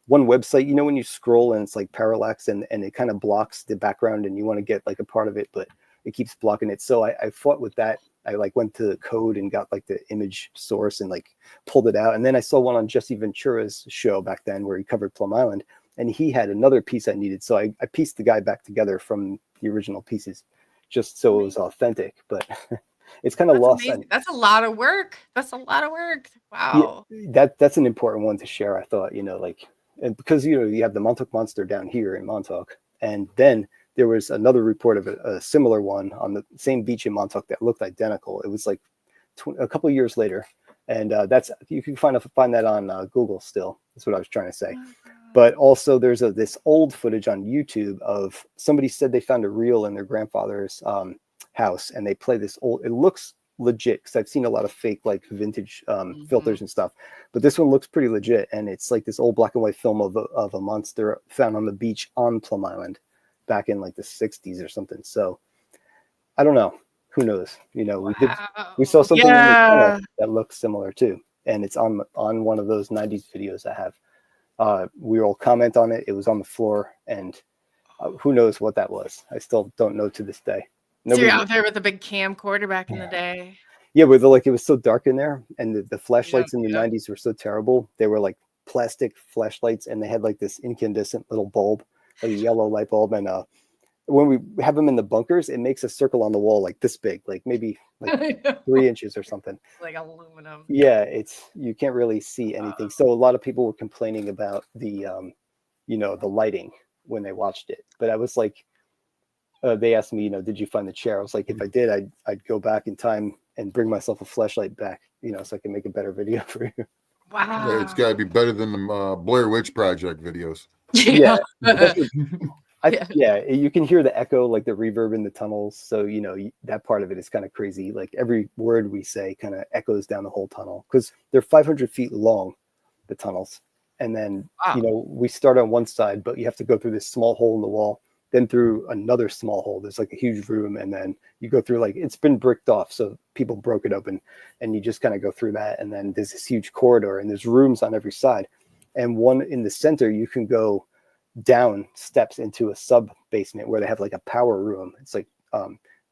one website, when you scroll and it's like parallax and it kind of blocks the background and you want to get like a part of it, but it keeps blocking it. So I fought with that. I like went to code and got like the image source and like pulled it out. And then I saw one on Jesse Ventura's show back then where he covered Plum Island, and he had another piece I needed. So I pieced the guy back together from the original pieces just so it was authentic, but it's kind of lost. That's a lot of work. Wow. Yeah, that's an important one to share. I thought, and because, you have the Montauk Monster down here in Montauk, and then there was another report of a similar one on the same beach in Montauk that looked identical. It was like a couple of years later. And you can find that on Google still. That's what I was trying to say. But also there's this old footage on YouTube of somebody said they found a reel in their grandfather's house, and they play this it looks legit, because I've seen a lot of fake like vintage filters and stuff, but this one looks pretty legit. And it's like this old black and white film of a monster found on the beach on Plum Island back in like the 60s or something. So I don't know, who knows, we saw something in the channel that looks similar too, and it's on one of those 90s videos I have. We all comment on it. It was on the floor, and who knows what that was. I still don't know to this day. So you're out there with a big camcorder back in the day. Yeah, with it was so dark in there, and the flashlights in the 90s were so terrible. They were like plastic flashlights, and they had like this incandescent little bulb, like a yellow light bulb. And when we have them in the bunkers, it makes a circle on the wall like this big, like maybe like 3 inches or something. Like aluminum. Yeah, you can't really see anything. So a lot of people were complaining about the the lighting when they watched it. But I was like, they asked me, did you find the chair? I was like, if I did, I'd go back in time and bring myself a flashlight back, so I can make a better video for you. Wow. Yeah, it's got to be better than the Blair Witch Project videos. Yeah. You can hear the echo, like the reverb in the tunnels. So, that part of it is kind of crazy. Like every word we say kind of echoes down the whole tunnel, because they're 500 feet long, the tunnels. And then, we start on one side, but you have to go through this small hole in the wall, then through another small hole. There's like a huge room. And then you go through, like, it's been bricked off. So people broke it open, and you just kind of go through that. And then there's this huge corridor, and there's rooms on every side. And one in the center, you can go down steps into a sub basement where they have like a power room. It's like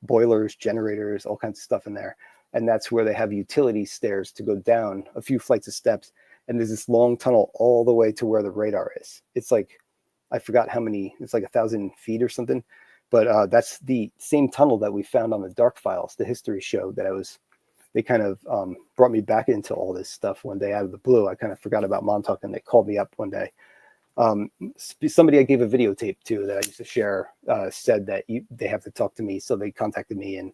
boilers, generators, all kinds of stuff in there. And that's where they have utility stairs to go down a few flights of steps. And there's this long tunnel all the way to where the radar is. It's like, I forgot how many, it's like 1,000 feet or something. But that's the same tunnel that we found on the Dark Files, the history show they kind of brought me back into all this stuff one day out of the blue. I kind of forgot about Montauk and they called me up one day. Somebody I gave a videotape to that I used to share said that they have to talk to me. So they contacted me, and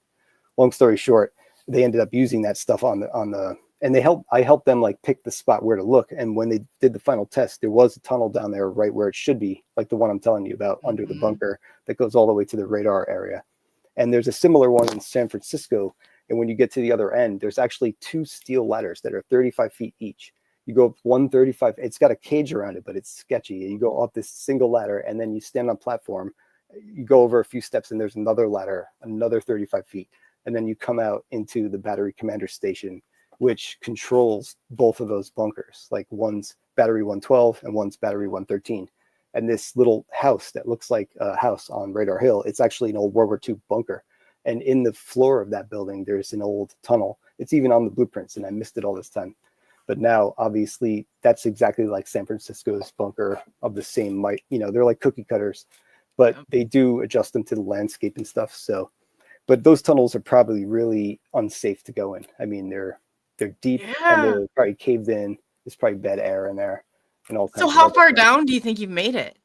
long story short, they ended up using that stuff on the and I helped them like pick the spot where to look. And when they did the final test, there was a tunnel down there right where it should be, like the one I'm telling you about under the bunker that goes all the way to the radar area. And there's a similar one in San Francisco. And when you get to the other end, there's actually 2 steel ladders that are 35 feet each. You go up 135, it's got a cage around it, but it's sketchy. You go up this single ladder and then you stand on platform. You go over a few steps and there's another ladder, another 35 feet. And then you come out into the battery commander station, which controls both of those bunkers. Like one's battery 112 and one's battery 113. And this little house that looks like a house on Radar Hill, it's actually an old World War II bunker. And in the floor of that building, there's an old tunnel. It's even on the blueprints, and I missed it all this time. But now, obviously, that's exactly like San Francisco's bunker of the same might. You know, they're like cookie cutters, but they do adjust them to the landscape and stuff. So, but those tunnels are probably really unsafe to go in. I mean, they're deep and they're probably caved in. There's probably bad air in there and all kinds. So how far down do you think you've made it?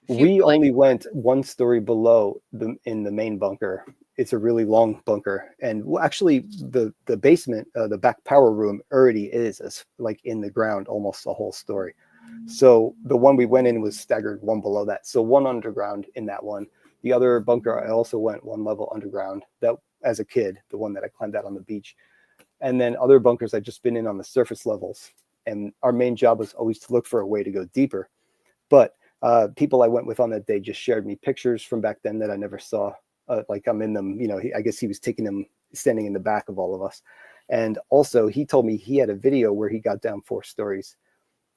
We only went 1 story below in the main bunker. It's a really long bunker, and actually the basement, the back power room already is like in the ground, almost a whole story. So the one we went in was staggered 1 below that. So 1 underground in that one. The other bunker, I also went 1 level underground. That as a kid, the one that I climbed out on the beach, and then other bunkers I've just been in on the surface levels. And our main job was always to look for a way to go deeper, but people I went with on that day just shared me pictures from back then that I never saw. Like I'm in them, you know, I guess he was taking them standing in the back of all of us. And also he told me he had a video where he got down 4 stories.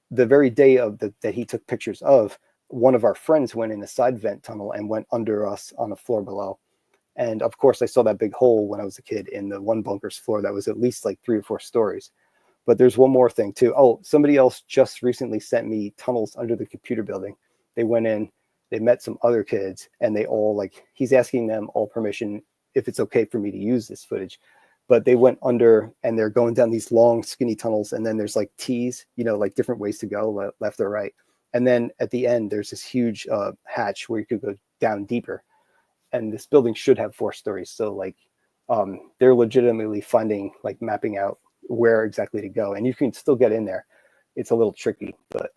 The very day of that he took pictures of, one of our friends went in a side vent tunnel and went under us on a floor below. And of course I saw that big hole when I was a kid in the one bunker's floor that was at least like 3 or 4 stories. But there's one more thing too. Oh, somebody else just recently sent me tunnels under the computer building. They went in, they met some other kids, and they all like, he's asking them all permission if it's okay for me to use this footage. But they went under and they're going down these long skinny tunnels. And then there's like T's, you know, like different ways to go, left or right. And then at the end, there's this huge hatch where you could go down deeper. And this building should have 4 stories. So like they're legitimately finding, like mapping out where exactly to go. And you can still get in there. It's a little tricky, but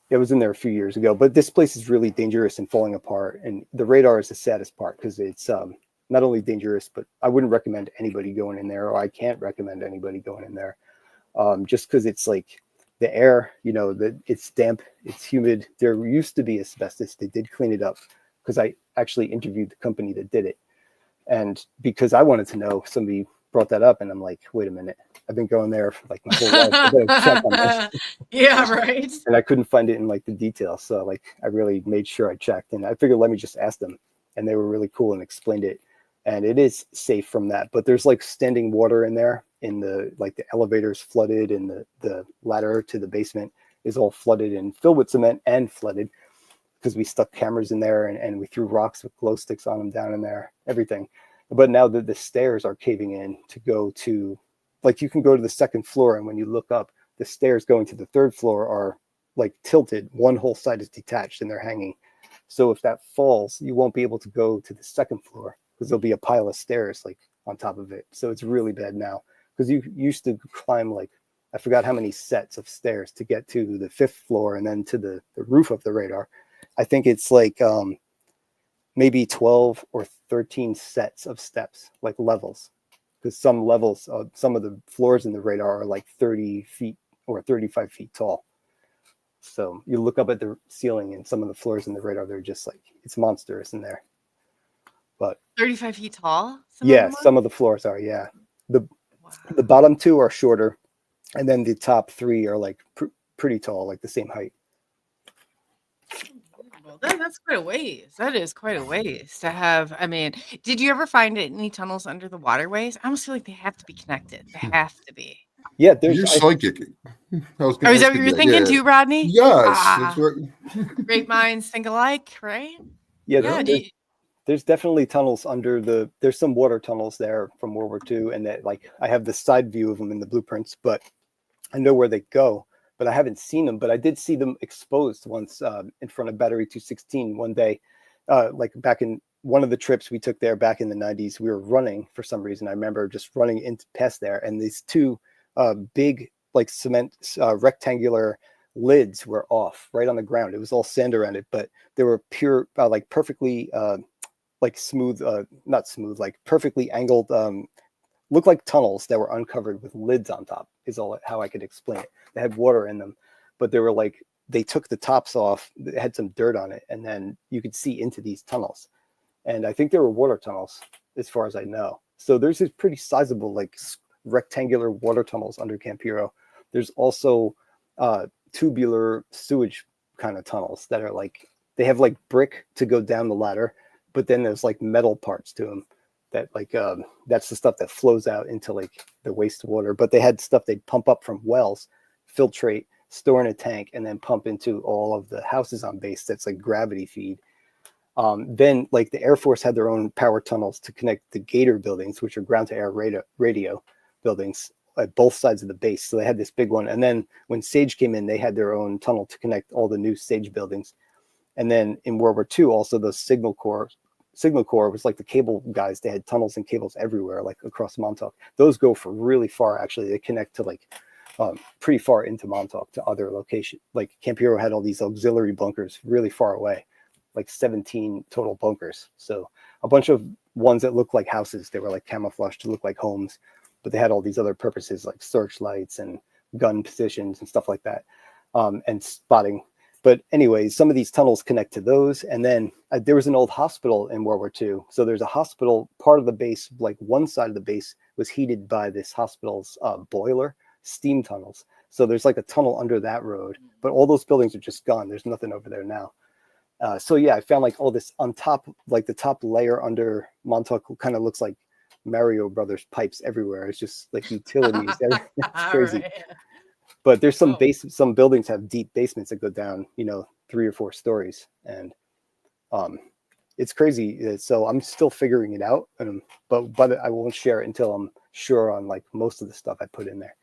it was in there a few years ago. But this place is really dangerous and falling apart. And the radar is the saddest part because it's not only dangerous, but I wouldn't recommend anybody going in there, or I can't recommend anybody going in there just because it's like the air, you know, it's damp, it's humid. There used to be asbestos. They did clean it up because I actually interviewed the company that did it. And because I wanted to know, somebody brought that up and I'm like, wait a minute, I've been going there for like my whole life. I better check on this. Yeah, right. And I couldn't find it in like the details. So like I really made sure I checked, and I figured let me just ask them. And they were really cool and explained it. And it is safe from that. But there's like standing water in there, in the like the elevator's flooded, and the ladder to the basement is all flooded and filled with cement and flooded because we stuck cameras in there and we threw rocks with glow sticks on them down in there, everything. But now the stairs are caving in to go to, like you can go to the 2nd floor, and when you look up, the stairs going to the 3rd floor are like tilted. One whole side is detached and they're hanging. So if that falls, you won't be able to go to the 2nd floor because there'll be a pile of stairs like on top of it. So it's really bad now because you used to climb like, I forgot how many sets of stairs to get to the 5th floor and then to the roof of the radar. I think it's like maybe 12 or 13 sets of steps, like levels, because some levels, some of the floors in the radar are like 30 feet or 35 feet tall. So you look up at the ceiling and some of the floors in the radar, they're just like, it's monstrous in there. But 35 feet tall? Some of the floors are, yeah. The bottom 2 are shorter, and then the top 3 are like pretty tall, like the same height. Well, that's quite a ways. That is quite a ways to have. I mean, did you ever find any tunnels under the waterways? I almost feel like they have to be connected. They have to be. Yeah, there's You're psychic. I was Oh, going to is that ask what you you're that. thinking Yeah. too, Rodney? Yes, that's Ah, right. great minds think alike, right? yeah, Yeah. there's definitely tunnels under there's some water tunnels there from World War II, and that like I have the side view of them in the blueprints, but I know where they go, but I haven't seen them. But I did see them exposed once in front of Battery 216 one day, like back in one of the trips we took there back in the 90s. We were running for some reason. I remember just running into past there, and these two big like cement rectangular lids were off right on the ground. It was all sand around it, but they were pure, like perfectly like smooth, not smooth, like perfectly angled, looked like tunnels that were uncovered with lids on top is all how I could explain it. They had water in them, but they were like, they took the tops off, it had some dirt on it, and then you could see into these tunnels. And I think there were water tunnels as far as I know. So there's this pretty sizable, like rectangular water tunnels under Camp Hero. There's also tubular sewage kind of tunnels that are like, they have like brick to go down the ladder, but then there's like metal parts to them that like that's the stuff that flows out into like the wastewater. But they had stuff they'd pump up from wells, filtrate, store in a tank, and then pump into all of the houses on base. That's like gravity feed. Then like the Air Force had their own power tunnels to connect the Gator buildings, which are ground to air radio buildings at both sides of the base. So they had this big one. And then when Sage came in, they had their own tunnel to connect all the new Sage buildings. And then in World War II, also the Signal Corps was like the cable guys. They had tunnels and cables everywhere, like across Montauk. Those go for really far, actually. They connect to like pretty far into Montauk to other locations. Like Camp Hero had all these auxiliary bunkers really far away, like 17 total bunkers. So a bunch of ones that looked like houses. They were like camouflaged to look like homes, but they had all these other purposes like searchlights and gun positions and stuff like that, and spotting. But anyway, some of these tunnels connect to those. And then there was an old hospital in World War II. So there's a hospital, part of the base, like one side of the base was heated by this hospital's boiler, steam tunnels. So there's like a tunnel under that road, but all those buildings are just gone. There's nothing over there now. So yeah, I found like all this on top, like the top layer under Montauk kind of looks like Mario Brothers pipes everywhere. It's just like utilities. It's crazy. Right. But there's some buildings have deep basements that go down, 3 or 4 stories, and it's crazy. So I'm still figuring it out, but I won't share it until I'm sure on like most of the stuff I put in there.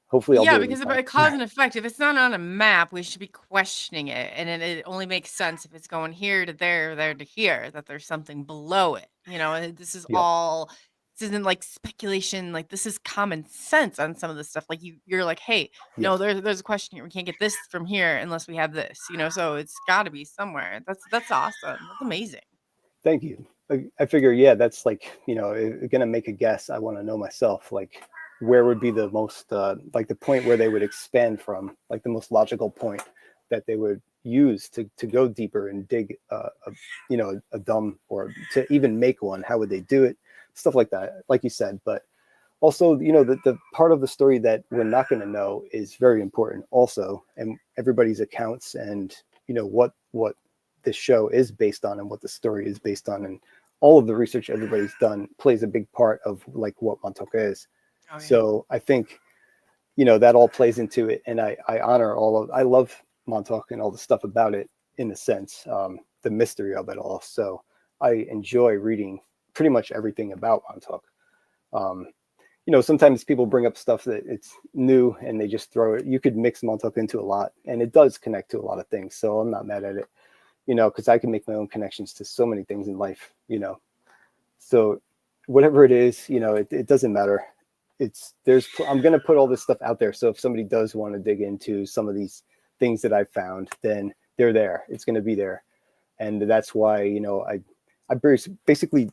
Hopefully I'll do it in Because time. by cause and effect, if it's not on a map, we should be questioning it. And it only makes sense if it's going here to there, there to here, that there's something below it. This is Yep. this isn't like speculation. Like this is common sense on some of this stuff. Like you're like, hey, no, there's a question here. We can't get this from here unless we have this, so it's got to be somewhere. That's awesome. That's amazing. Thank you. I figure, yeah, that's like, gonna make a guess. I want to know myself, like where would be the most, like the point where they would expand from, like the most logical point that they would use to go deeper and dig, a dome, or to even make one. How would they do it? Stuff like that, like you said. But also, the part of the story that we're not going to know is very important also, and everybody's accounts and, what this show is based on and what the story is based on, and all of the research everybody's done plays a big part of like what Montauk is. Oh, yeah. So I think, that all plays into it. And I honor I love Montauk and all the stuff about it, in a sense, the mystery of it all. So I enjoy reading pretty much everything about Montauk. Sometimes people bring up stuff that it's new and they just throw it. You could mix Montauk into a lot, and it does connect to a lot of things. So I'm not mad at it, because I can make my own connections to so many things in life, So whatever it is, it doesn't matter. I'm going to put all this stuff out there. So if somebody does want to dig into some of these things that I found, then they're there. It's going to be there. And that's why, I basically,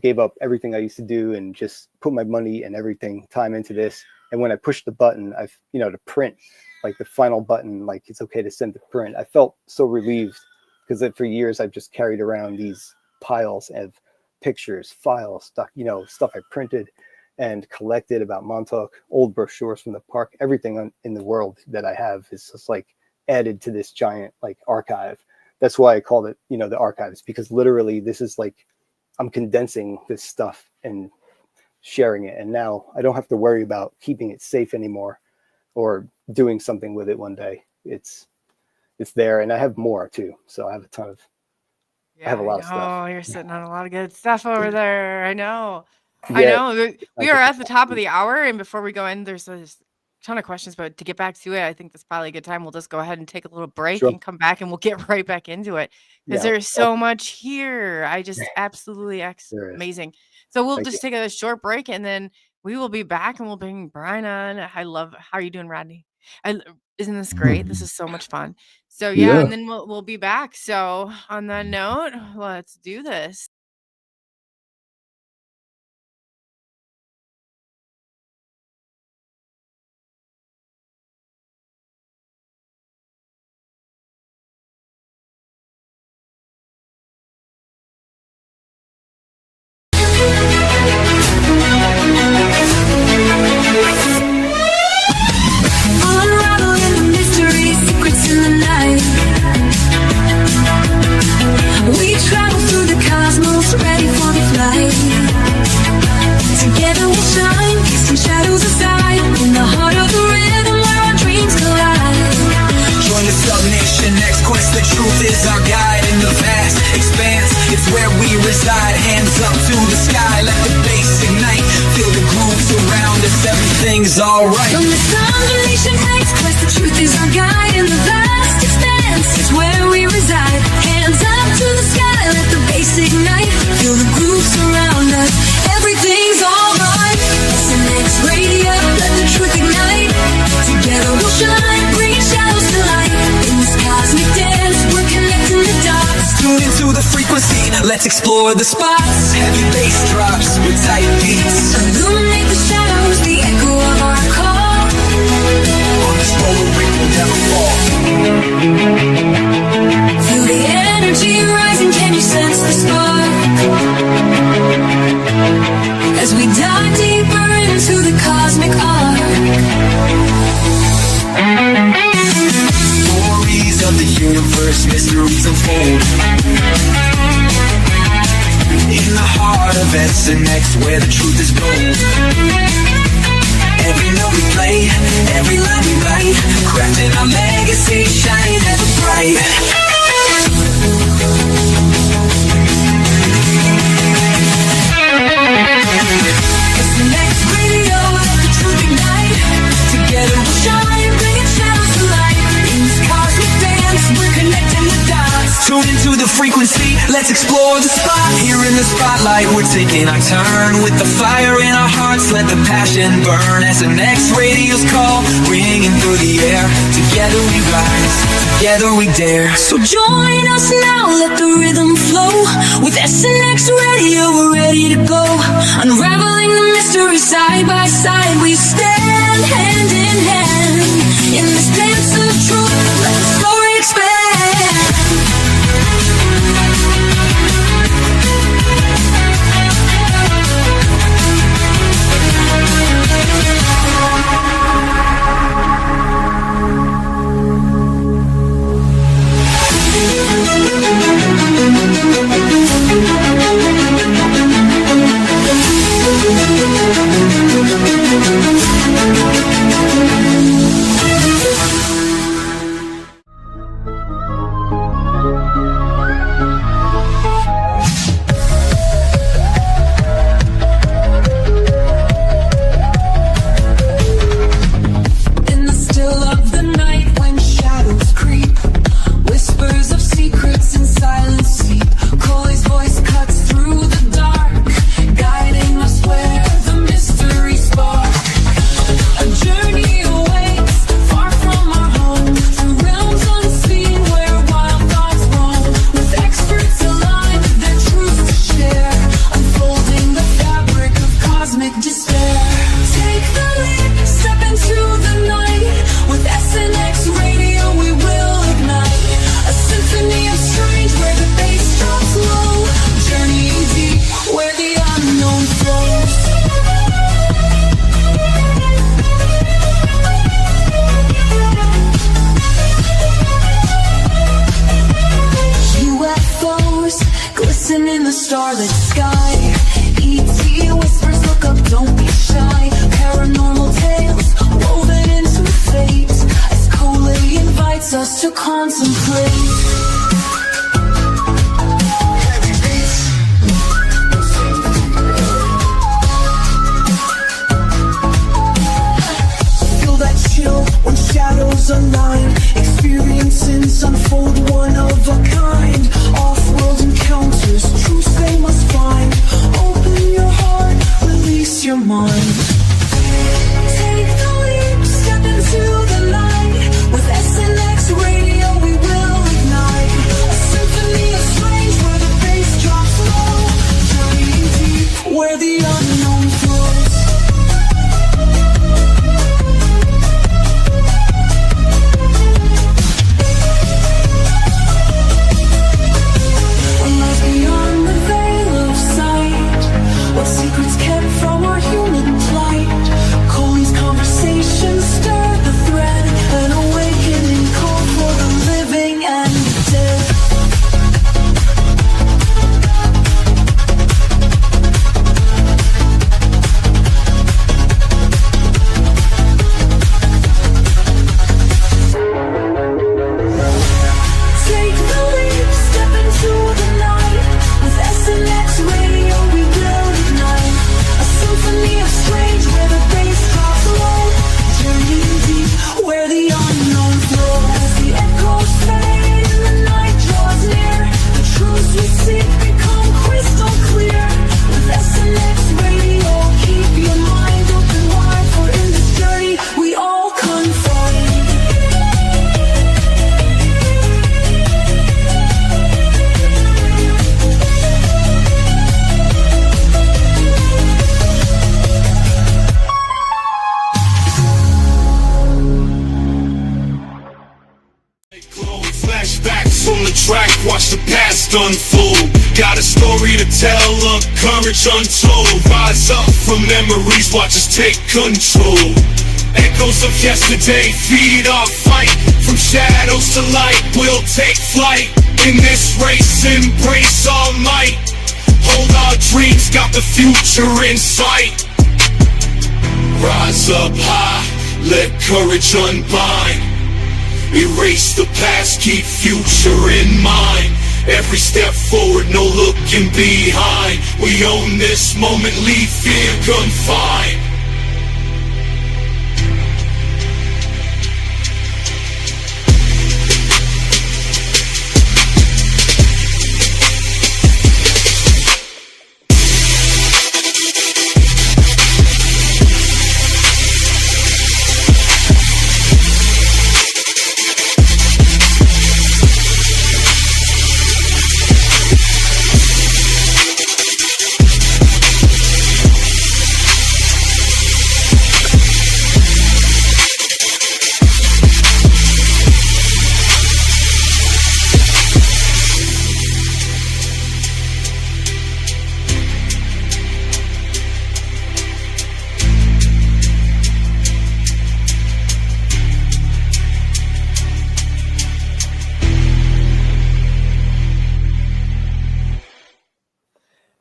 gave up everything I used to do and just put my money and everything, time into this. And when I pushed the button, to print, like the final button, like it's okay to send to print, I felt so relieved, because for years I've just carried around these piles of pictures, files, stuff I printed and collected about Montauk, old brochures from the park. Everything in the world that I have is just like added to this giant like archive that's why I called it, the archives, because literally this is like, I'm condensing this stuff and sharing it. And now I don't have to worry about keeping it safe anymore or doing something with it one day. It's there, and I have more too. So I have a ton of, I have a lot of stuff. Oh, you're sitting on a lot of good stuff over there. I know. I Yeah, know. We are at the top of the hour, and before we go in, there's a ton of questions, but to get back to it, I think that's probably a good time. We'll just go ahead and take a little break Sure. and come back, and we'll get right back into it because Yeah. there's so much here. I just absolutely There is. amazing. So we'll Thank just take a short break, and then we will be back, and we'll bring Brian on. I love how are you doing, Rodney? Isn't this great? This is so much fun. So yeah, Yeah. and then we'll be back. So on that note, let's do this. Unraveling the mystery, secrets in the night. We travel through the cosmos, ready for the flight. Together we'll shine, casting shadows aside, in the heart of the rhythm where our dreams collide. Join the Subnation X quest, the truth is our guide in the vast expanse. It's where we reside, hands up to the sky, let the bass ignite. Feel the grooves around us, everything's alright. From the Subnation X quest, the truth is our guide in the vast expanse. It's where we reside, hands up to the sky, let the bass ignite. Feel the grooves around us, everything's alright. SNX Radio, let the truth ignite. Together we'll shine, bringing shadows to light. In this cosmic dance, we're connecting the dots. Tune into the frequency, let's explore the spots. Heavy bass drops with tight beats. Illuminate the shadows, the echo of our call. On this roller ring will never fall. Feel the energy rising, can you sense the spark? As we dive deeper into the cosmic arc. Stories of the universe, mysteries unfold. In the heart of SNX, where the truth is gold. Every note we play, every line we write, crafting our legacy, shining ever bright. SNX Radio, let the truth ignite. Together we'll shine, bringing shadows to light. In this cosmic dance, we're connecting the dots. Tune into the frequency, let's explore the spot. Here in the spotlight, we're taking our turn. With the fire in our hearts, let the passion burn. SNX Radio's call, ringing through the air. Together we rise, together we dare. So join us now, let the rhythm flow. With SNX Radio, we're ready to go. Unraveling the mystery side by side, we stand hand in hand. In this dance of truth, let the story expand. past unfold. Got a story to tell, a courage untold. Rise up from memories, watch us take control. Echoes of yesterday feed our fight. From shadows to light, we'll take flight. In this race, embrace our might. Hold our dreams, got the future in sight. Rise up high, let courage unbind. Erase the past, keep future in mind. Every step forward, no looking behind. We own this moment, leave fear confined.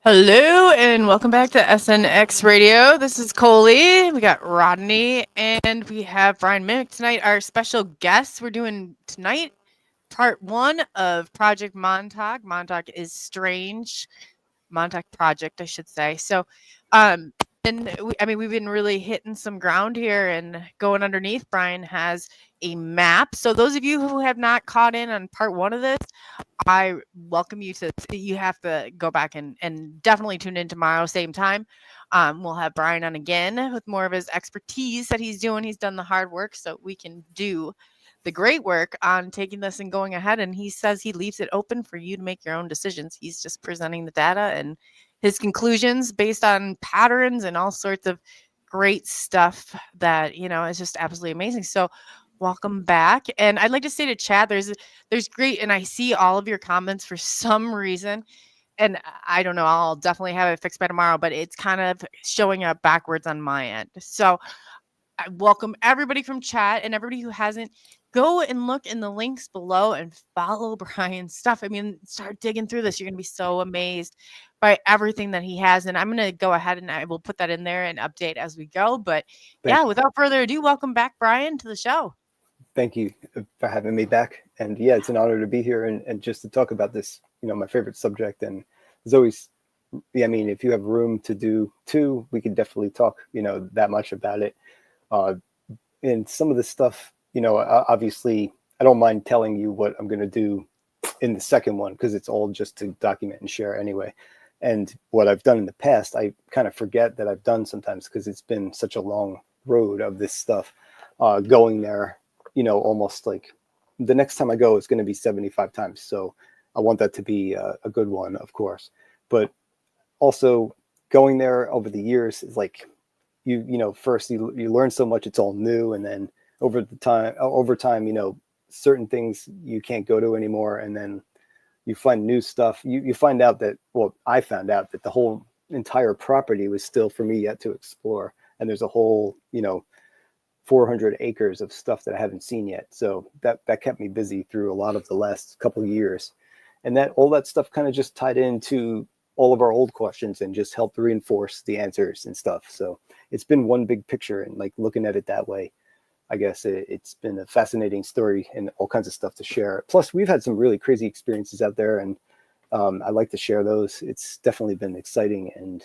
Hello and welcome back to SNX Radio. This is Coley. We got Rodney and we have Brian Minnick tonight. Our special guest. We're doing tonight part 1 of Project Montauk. Montauk is strange. Montauk Project, I should say. So, we've been really hitting some ground here and going underneath. Brian has a map. So those of you who have not caught in on part 1 of this, I welcome you to. You have to go back and definitely tune in tomorrow, same time. We'll have Brian on again with more of his expertise that he's doing. He's done the hard work, so we can do the great work on taking this and going ahead. And he says he leaves it open for you to make your own decisions. He's just presenting the data and his conclusions based on patterns and all sorts of great stuff that, is just absolutely amazing. So welcome back. And I'd like to say to chat, there's great, and I see all of your comments for some reason. And I don't know, I'll definitely have it fixed by tomorrow, but it's kind of showing up backwards on my end. So I welcome everybody from chat and everybody who hasn't. Go and look in the links below and follow Brian's stuff. I mean, start digging through this. You're going to be so amazed by everything that he has. And I'm going to go ahead and I will put that in there and update as we go. But without further ado, welcome back, Brian, to the show. Thank you for having me back. And yeah, it's an honor to be here and just to talk about this, my favorite subject. And there's always, if you have room to do 2, we could definitely talk, that much about it. And some of the stuff, obviously, I don't mind telling you what I'm going to do in the second one because it's all just to document and share anyway. And what I've done in the past, I kind of forget that I've done sometimes because it's been such a long road of this stuff. Going there, almost like the next time I go, it's going to be 75 times. So I want that to be a good one, of course. But also going there over the years is like, first you learn so much, it's all new. And then over time, certain things you can't go to anymore. And then you find new stuff. You find out that, I found out that the whole entire property was still for me yet to explore. And there's a whole, 400 acres of stuff that I haven't seen yet. So that kept me busy through a lot of the last couple of years. And all that stuff kind of just tied into all of our old questions and just helped reinforce the answers and stuff. So it's been one big picture, and like looking at it that way, I guess it's been a fascinating story and all kinds of stuff to share. Plus, we've had some really crazy experiences out there, and I like to share those. It's definitely been exciting, and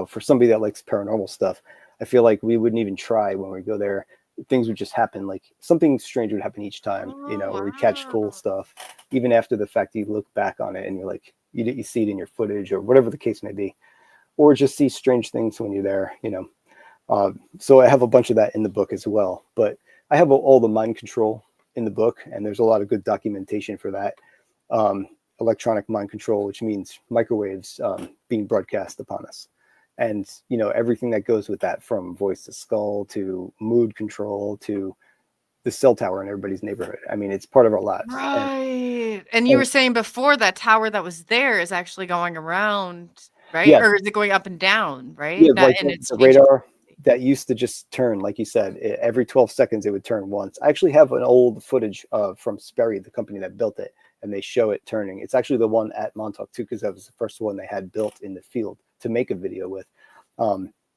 for somebody that likes paranormal stuff, I feel like we wouldn't even try when we go there. Things would just happen. Like something strange would happen each time, or we catch cool stuff. Even after the fact, you look back on it and you're like, you see it in your footage or whatever the case may be, or just see strange things when you're there, So I have a bunch of that in the book as well, but I have all the mind control in the book, and there's a lot of good documentation for that. Electronic mind control, which means microwaves being broadcast upon us. And, everything that goes with that, from voice to skull to mood control to the cell tower in everybody's neighborhood. I mean, it's part of our lives. Right. And you were saying before that tower that was there is actually going around, right? Yeah. Or is it going up and down, right? Yeah, Not, like and it's the changing. radar that used to just turn, like you said, every 12 seconds it would turn once. I actually have an old footage from Sperry, the company that built it, and they show it turning. It's actually the one at Montauk too, because that was the first one they had built in the field to make a video with,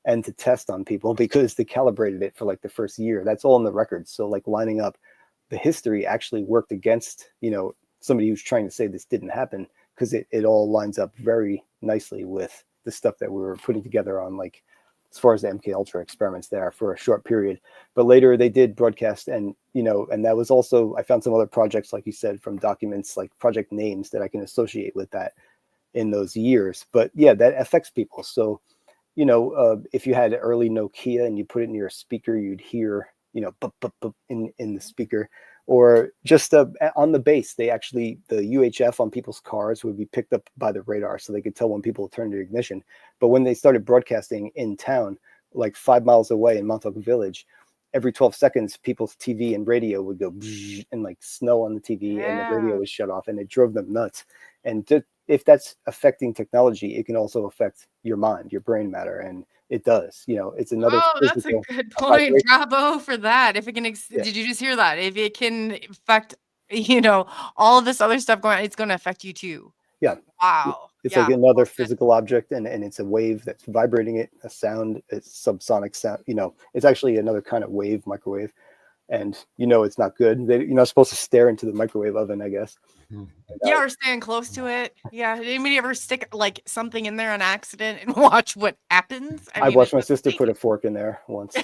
and to test on people because they calibrated it for like the first year. That's all in the records. So like lining up the history actually worked against, somebody who's trying to say this didn't happen, because it all lines up very nicely with the stuff that we were putting together on, like, as far as the MK Ultra experiments there for a short period. But later they did broadcast, and and that was also, I found some other projects, like you said, from documents, like project names that I can associate with that in those years. But yeah, that affects people. So if you had early Nokia and you put it near a speaker, you'd hear bup, bup, bup in the speaker. Or just on the base, the UHF on people's cars would be picked up by the radar, so they could tell when people turned their ignition. But when they started broadcasting in town, like 5 miles away in Montauk Village, every 12 seconds, people's TV and radio would go and like snow on the TV, and the radio was shut off, and it drove them nuts. And if that's affecting technology, it can also affect your mind, your brain matter, and it does. It's another. Oh, that's a good point. Bravo for that. If it can, did you just hear that? If it can affect, all of this other stuff going on, it's going to affect you too. Yeah. Wow. It's like another physical object, and it's a wave that's vibrating it, a sound, it's subsonic sound. It's actually another kind of wave, microwave, and it's not good. You're not supposed to stare into the microwave oven, I guess. Yeah, or stand close to it. Yeah. Did anybody ever stick like something in there on accident and watch what happens? I watched my sister put a fork in there once.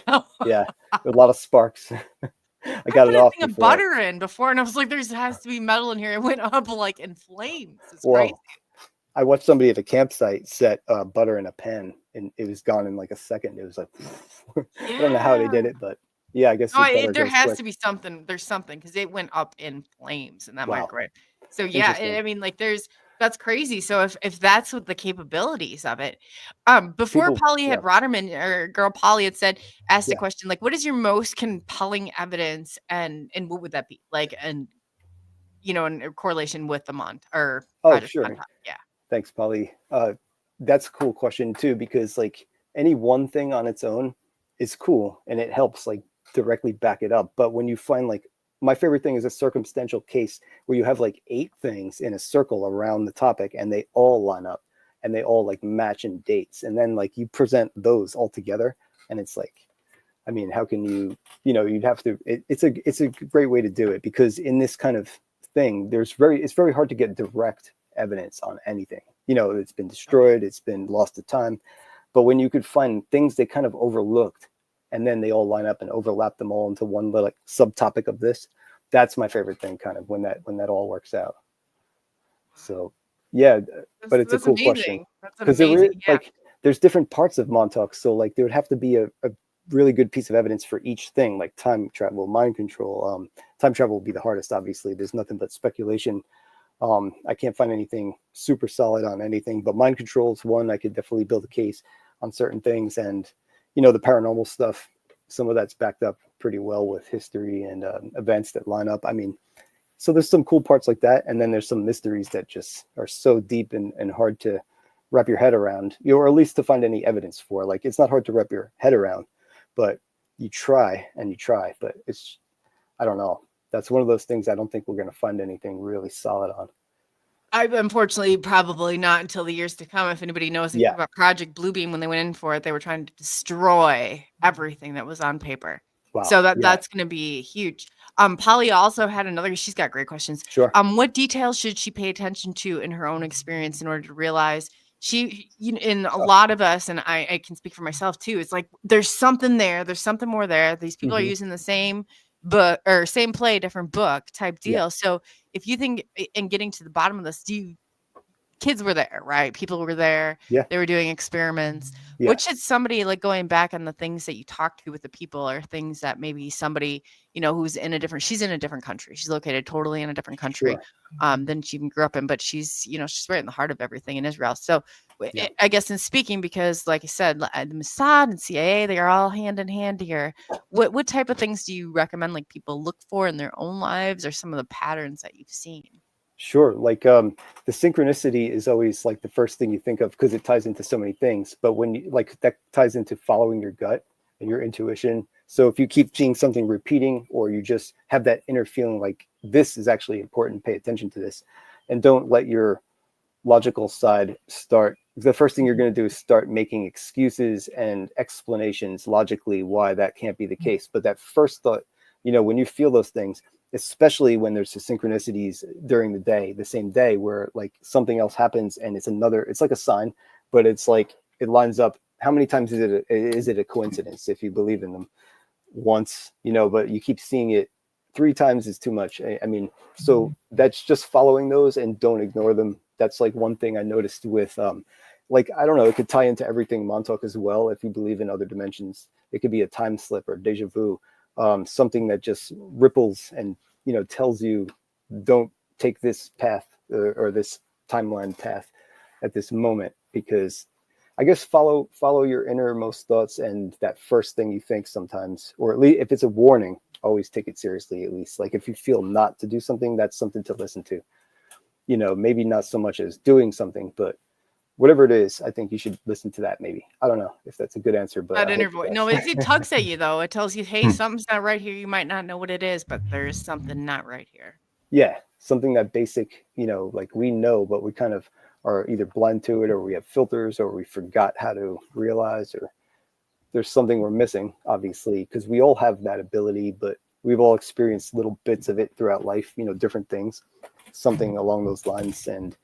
Yeah, a lot of sparks. I got it off. I put a thing of butter in before, and I was like, "There has to be metal in here." It went up like in flames. It's crazy. I watched somebody at a campsite set butter in a pan, and it was gone in like a second. It was like, I don't know how they did it, but yeah, I guess there has to be something. There's something, because it went up in flames in that microwave. So yeah, I mean, like that's crazy. So if that's what the capabilities of it, before Polly had Roderman, or girl Polly had asked a question like, what is your most compelling evidence, and what would that be like, and in correlation with the Project sure. Montauk? Yeah. Thanks, Polly. That's a cool question too, because like any one thing on its own is cool and it helps like directly back it up. But when you find, like, my favorite thing is a circumstantial case where you have like 8 things in a circle around the topic, and they all line up and they all like match in dates, and then like you present those all together, and it's like, I mean, how can you'd have to, it's a great way to do it, because in this kind of thing, it's very hard to get direct evidence on anything. It's been destroyed, it's been lost to time. But when you could find things they kind of overlooked, and then they all line up and overlap them all into one little, like, subtopic of this, that's my favorite thing, kind of, when that all works out. So yeah, but it's a cool question, because there's different parts of Montauk. So like there would have to be a really good piece of evidence for each thing, like time travel, mind control. Time travel will be the hardest, obviously. There's nothing but speculation. I can't find anything super solid on anything, but mind control is one. I could definitely build a case on certain things, and the paranormal stuff, some of that's backed up pretty well with history and events that line up. I mean, so there's some cool parts like that, and then there's some mysteries that just are so deep and hard to wrap your head around, or at least to find any evidence for. Like, it's not hard to wrap your head around, but you try, but it's, I don't know. That's one of those things I don't think we're going to find anything really solid on. Unfortunately, probably not until the years to come. If anybody knows anything about Project Bluebeam, when they went in for it, they were trying to destroy everything that was on paper. Wow. So that's going to be huge. Polly also had another. She's got great questions. Sure. What details should she pay attention to in her own experience in order to realize in a lot of us, and I can speak for myself too, it's like there's something there. There's something more there. These people are using the same book or same play, different book type deal. Yeah. So if you think in getting to the bottom of this, kids were there, right? People were there. Yeah. They were doing experiments. Yeah. What should somebody, like, going back on the things that you talked to with the people, or things that maybe somebody, who's she's in a different country. She's located totally in a different country than she even grew up in, but she's right in the heart of everything in Israel. So Yeah. I guess in speaking, because like I said, the Mossad and CIA, they are all hand in hand here. What type of things do you recommend like people look for in their own lives, or some of the patterns that you've seen? Sure. Like the synchronicity is always like the first thing you think of because it ties into so many things. But when you like that ties into following your gut and your intuition. So if you keep seeing something repeating, or you just have that inner feeling like this is actually important, pay attention to this, and don't let your logical side start. The first thing you're going to do is start making excuses and explanations logically why that can't be the case. But that first thought, when you feel those things, especially when there's the synchronicities during the day, the same day where like something else happens and it's like a sign, but it's like it lines up. How many times is it a coincidence if you believe in them? Once, but you keep seeing it 3 times is too much. I mean, so that's just following those and don't ignore them. That's like one thing I noticed with, like, I don't know, it could tie into everything Montauk as well. If you believe in other dimensions, it could be a time slip or deja vu, something that just ripples and, tells you don't take this path or this timeline path at this moment, because I guess follow your innermost thoughts and that first thing you think sometimes, or at least if it's a warning, always take it seriously. At least like if you feel not to do something, that's something to listen to. Maybe not so much as doing something, but whatever it is, I think you should listen to that. Maybe, I don't know if that's a good answer, but That inner voice. No, it tugs at you though. It tells you, hey, Hmm. something's not right here. You might not know what it is, but there's something not right here. Yeah, something that basic, like we know, but we kind of are either blind to it, or we have filters, or we forgot how to realize, or there's something we're missing, obviously, because we all have that ability, but we've all experienced little bits of it throughout life, different things, something along those lines. And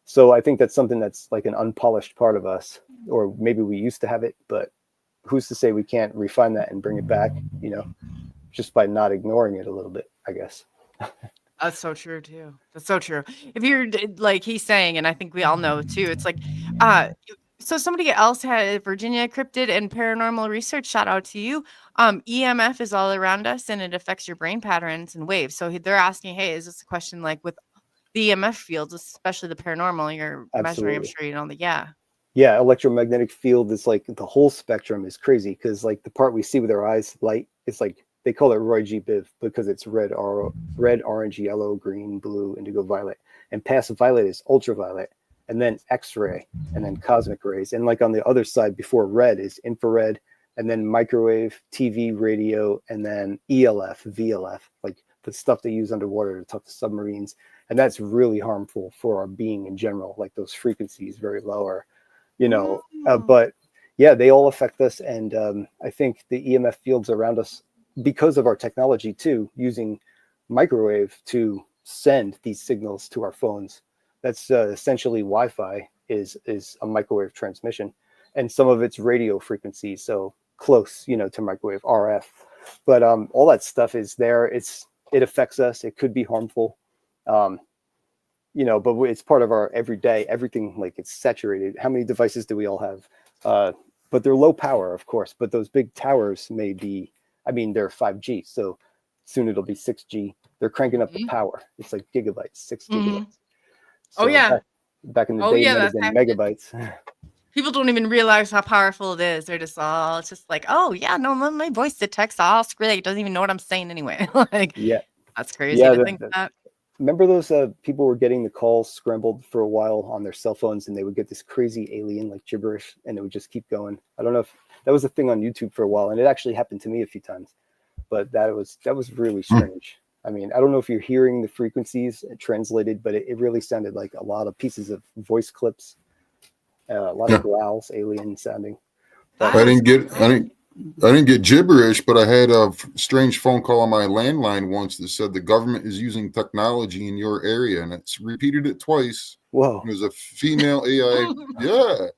so I think that's something that's like an unpolished part of us, or maybe we used to have it, but who's to say we can't refine that and bring it back, just by not ignoring it a little bit, I guess. That's so true too. That's so true. If you're like he's saying, and I think we all know too, it's like, uh, so somebody else had Virginia cryptid and paranormal research. Shout out to you. EMF is all around us, and it affects your brain patterns and waves. So they're asking, hey, is this a question like with the EMF fields, especially the paranormal? You're measuring. I'm Absolutely. sure you know that. Yeah. Yeah, electromagnetic field is like the whole spectrum is crazy, because like the part we see with our eyes, light, it's like they call it Roy G. Biv because it's red, orange, yellow, green, blue, indigo, violet, and past violet is ultraviolet, and then X-ray, and then cosmic rays, and like on the other side before red is infrared, and then microwave, TV, radio, and then ELF, VLF, like the stuff they use underwater to talk to submarines, and that's really harmful for our being in general. Like those frequencies very lower. But yeah, they all affect us. And I think the EMF fields around us, because of our technology too, using microwave to send these signals to our phones, that's essentially Wi-Fi is a microwave transmission, and some of it's radio frequencies, so close, to microwave RF. But all that stuff is there. It affects us. It could be harmful. But it's part of our everyday, everything, like it's saturated. How many devices do we all have? But they're low power, of course, but those big towers may be, they're 5G. So soon it'll be 6G. They're cranking up the power. It's like gigabytes, 6 gigabytes. Oh So yeah. back in the Oh day, yeah. it might have That's been happening. megabytes. People don't even realize how powerful it is. They're just all, it's just like, oh yeah, no, my voice detects all screw. It doesn't even know what I'm saying anyway. Like, Yeah. that's crazy Yeah. to think that. Remember those people were getting the calls scrambled for a while on their cell phones, and they would get this crazy alien like gibberish, and it would just keep going. I don't know if that was a thing on YouTube for a while, and it actually happened to me a few times, but that was really strange. I don't know if you're hearing the frequencies translated, but it really sounded like a lot of pieces of voice clips, a lot of growls, alien sounding. That I is didn't get gibberish, but I had a strange phone call on my landline once that said the government is using technology in your area, and it's repeated it twice. Whoa. It was a female AI. Yeah.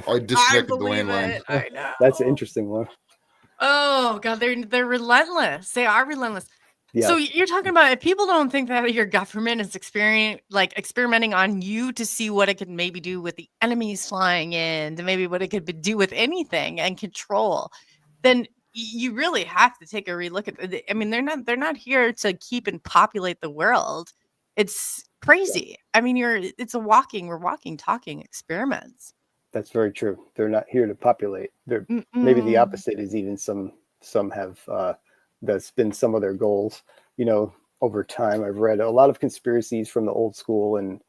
I I disconnected the believe landline. it. I know. That's an interesting one. Oh god, they're relentless. They are relentless. Yeah. So you're talking about, if people don't think that your government is experimenting on you to see what it could maybe do with the enemies flying in, to maybe what it could do with anything and control, then you really have to take a relook at it. They're not here to keep and populate the world. It's crazy. I mean, we're walking, talking experiments. That's very true. They're not here to populate. They're maybe the Mm-mm. opposite is even some have that's been some of their goals. Over time, I've read a lot of conspiracies from the old school, and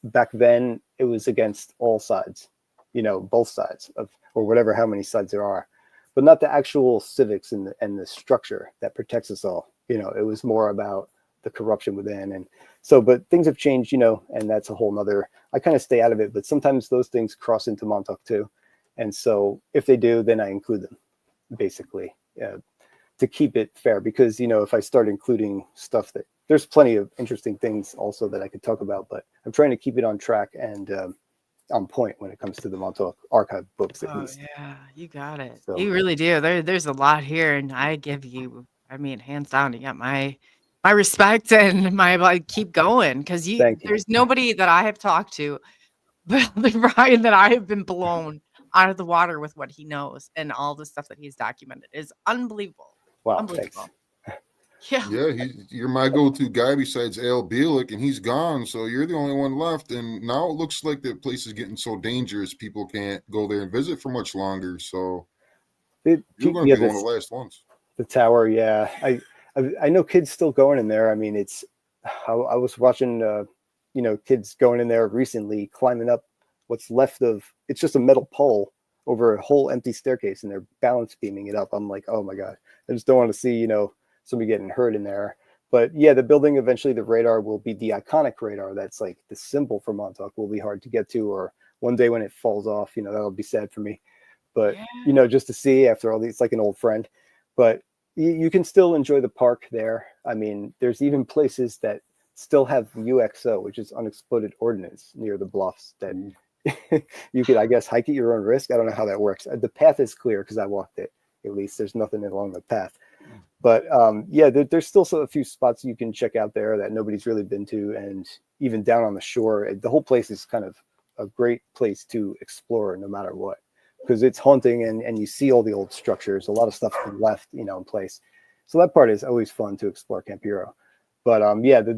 back then it was against all sides, both sides of or whatever how many sides there are, but not the actual civics and the structure that protects us all. It was more about the corruption within, and so but things have changed, and that's a whole nother. I kind of stay out of it, but sometimes those things cross into Montauk too, and so if they do, then I include them basically. To keep it fair, because if I start including stuff that there's plenty of interesting things also that I could talk about, but I'm trying to keep it on track and on point when it comes to the Montauk archive books at least. Yeah, you got it. So You really do. There's a lot here, and I give you, I mean, hands down, you got my respect and my like keep going, because thank you. there's nobody that I have talked to but Ryan that I have been blown out of the water with what he knows and all the stuff that he's documented is unbelievable. Wow, Unbelievable. thanks. Yeah. Yeah, you're my go-to guy besides Al Bielek, and he's gone, so you're the only one left. And now it looks like the place is getting so dangerous, people can't go there and visit for much longer. So you're going to be one of the last ones. The tower, yeah. I know kids still going in there. I mean, I was watching, kids going in there recently, climbing up what's left of. It's just a metal pole over a whole empty staircase, and they're balance beaming it up. I'm like, oh my god, I just don't want to see somebody getting hurt in there. But yeah, the building eventually, the radar will be the iconic radar. That's like the symbol for Montauk. Will be hard to get to, or one day when it falls off, that'll be sad for me. But just to see after all these, it's like an old friend. But you can still enjoy the park there. I mean, there's even places that still have UXO, which is unexploded ordnance, near the bluffs that you could, I guess, hike at your own risk. I don't know how that works. The path is clear because I walked it. At least there's nothing along the path. But there's still a few spots you can check out there that nobody's really been to, and even down on the shore, the whole place is kind of a great place to explore no matter what, because it's haunting and you see all the old structures. A lot of stuff's been left, in place. So that part is always fun to explore Camp Hero. But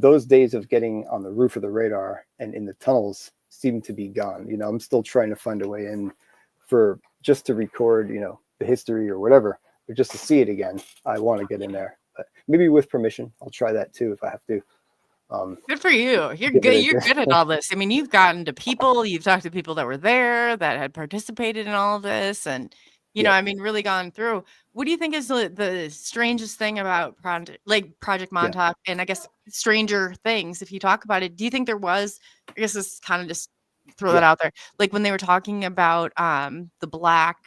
those days of getting on the roof of the radar and in the tunnels seem to be gone. I'm still trying to find a way in for just to record, the history or whatever, or just to see it again. I want to get in there, but maybe with permission, I'll try that too if I have to. Good for you. You're good. You're good at all this. I mean, you've gotten to people, you've talked to people that were there that had participated in all of this, and I mean, really gone through. What do you think is the strangest thing about Project Montauk, and I guess Stranger Things, if you talk about it? Do you think there was, I guess this kind of just throw that out there, like when they were talking about the black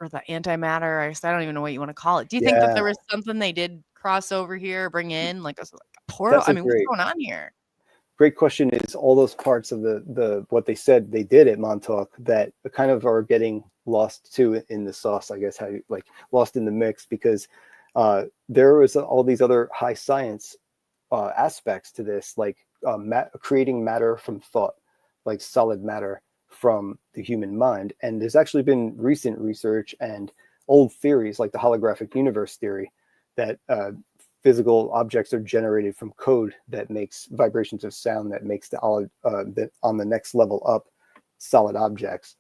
or the antimatter, I don't even know what you want to call it. Do you think that there was something they did cross over here, bring in like a portal? I mean, what's going on here? Great question. Is all those parts of the what they said they did at Montauk that kind of are getting lost too in the sauce, I guess, lost in the mix, because there was all these other high science aspects to this, like creating matter from thought, like solid matter from the human mind. And there's actually been recent research and old theories like the holographic universe theory that physical objects are generated from code that makes vibrations of sound that makes on the next level up solid objects.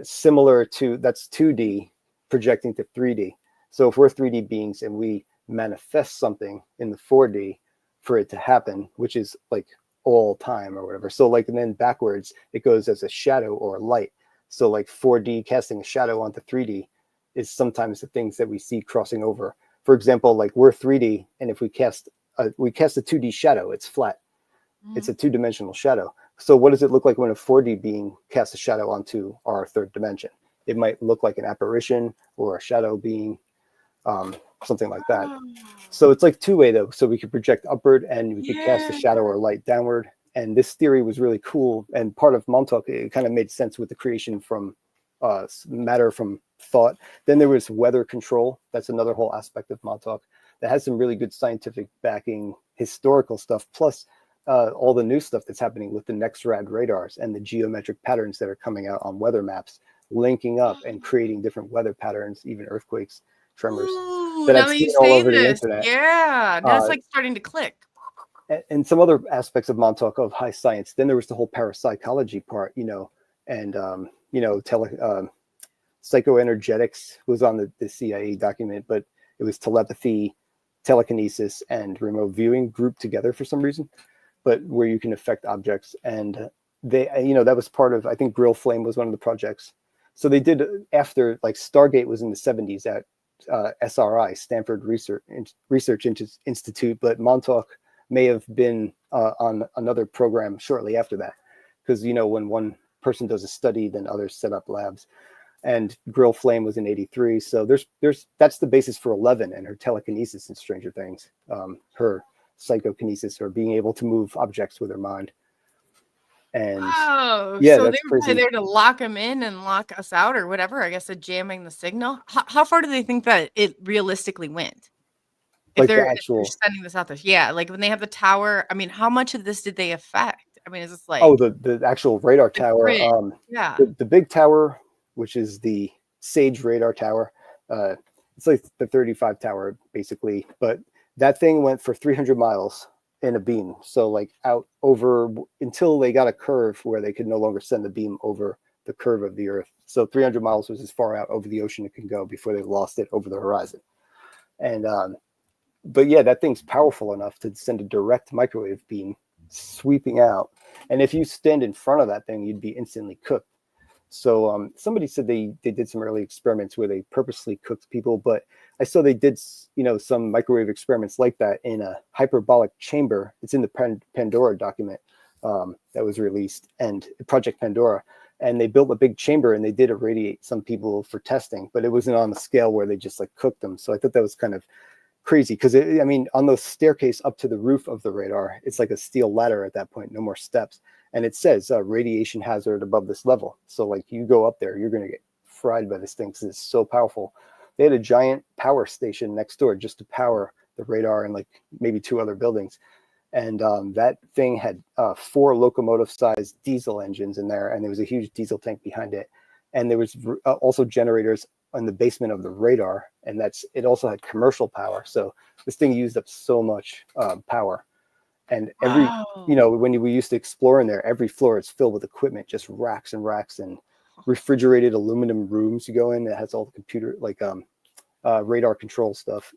Similar to, that's 2D projecting to 3D. So if we're 3D beings and we manifest something in the 4D for it to happen, which is like all time or whatever. So and then backwards, it goes as a shadow or a light. So 4D casting a shadow onto 3D is sometimes the things that we see crossing over. For example, we're 3D, and if we cast a 2D shadow, it's flat. It's a two-dimensional shadow. So what does it look like when a 4D being casts a shadow onto our third dimension? It might look like an apparition or a shadow being, something like that. So it's two-way though. So we could project upward and we could cast a shadow or light downward. And this theory was really cool. And part of Montauk, it kind of made sense with the creation from matter from thought. Then there was weather control. That's another whole aspect of Montauk that has some really good scientific backing, historical stuff, plus all the new stuff that's happening with the NexRad radars and the geometric patterns that are coming out on weather maps, linking up and creating different weather patterns, even earthquakes, tremors. Ooh, that now I've that seen you all say over the this, internet. now it's starting to click. and some other aspects of Montauk of high science. Then there was the whole parapsychology part, and psychoenergetics was on the CIA document, but it was telepathy, telekinesis, and remote viewing grouped together for some reason, but where you can affect objects. And that was part of, I think Grill Flame was one of the projects. So they did, after, like, Stargate was in the 70s at SRI, Stanford Research Institute, but Montauk may have been on another program shortly after that, because when one person does a study, then others set up labs. And Grill Flame was in 83. So that's the basis for 11 and her telekinesis in Stranger Things, her psychokinesis, or being able to move objects with her mind. And so that's they were crazy. there to lock them in and lock us out, or whatever. I guess jamming the signal. How far do they think that it realistically went? If they're sending this out there, yeah, like when they have the tower. I mean, how much of this did they affect? I mean, is this like the actual radar tower? Yeah, the big tower, which is the Sage radar tower. It's like the 35 tower basically, but that thing went for 300 miles in a beam. So like out over until they got a curve where they could no longer send the beam over the curve of the Earth. So 300 miles was as far out over the ocean it could go before they lost it over the horizon. And but yeah, that thing's powerful enough to send a direct microwave beam sweeping out. And if you stand in front of that thing, you'd be instantly cooked. So somebody said they did some early experiments where they purposely cooked people, but I saw they did, some microwave experiments like that in a hyperbolic chamber. It's in the Pandora document that was released, and Project Pandora. And they built a big chamber and they did irradiate some people for testing, but it wasn't on the scale where they just like cooked them. So I thought that was kind of crazy because on the staircase up to the roof of the radar, it's like a steel ladder at that point, no more steps. And it says radiation hazard above this level. So like you go up there, you're going to get fried by this thing because it's so powerful. They had a giant power station next door just to power the radar and like maybe 2 other buildings. And that thing had 4 locomotive-sized diesel engines in there, and there was a huge diesel tank behind it. And there was also generators in the basement of the radar, and it also had commercial power. So this thing used up so much power. And every, when we used to explore in there, every floor is filled with equipment, just racks and racks and refrigerated aluminum rooms you go in. It has all the computer, like radar control stuff.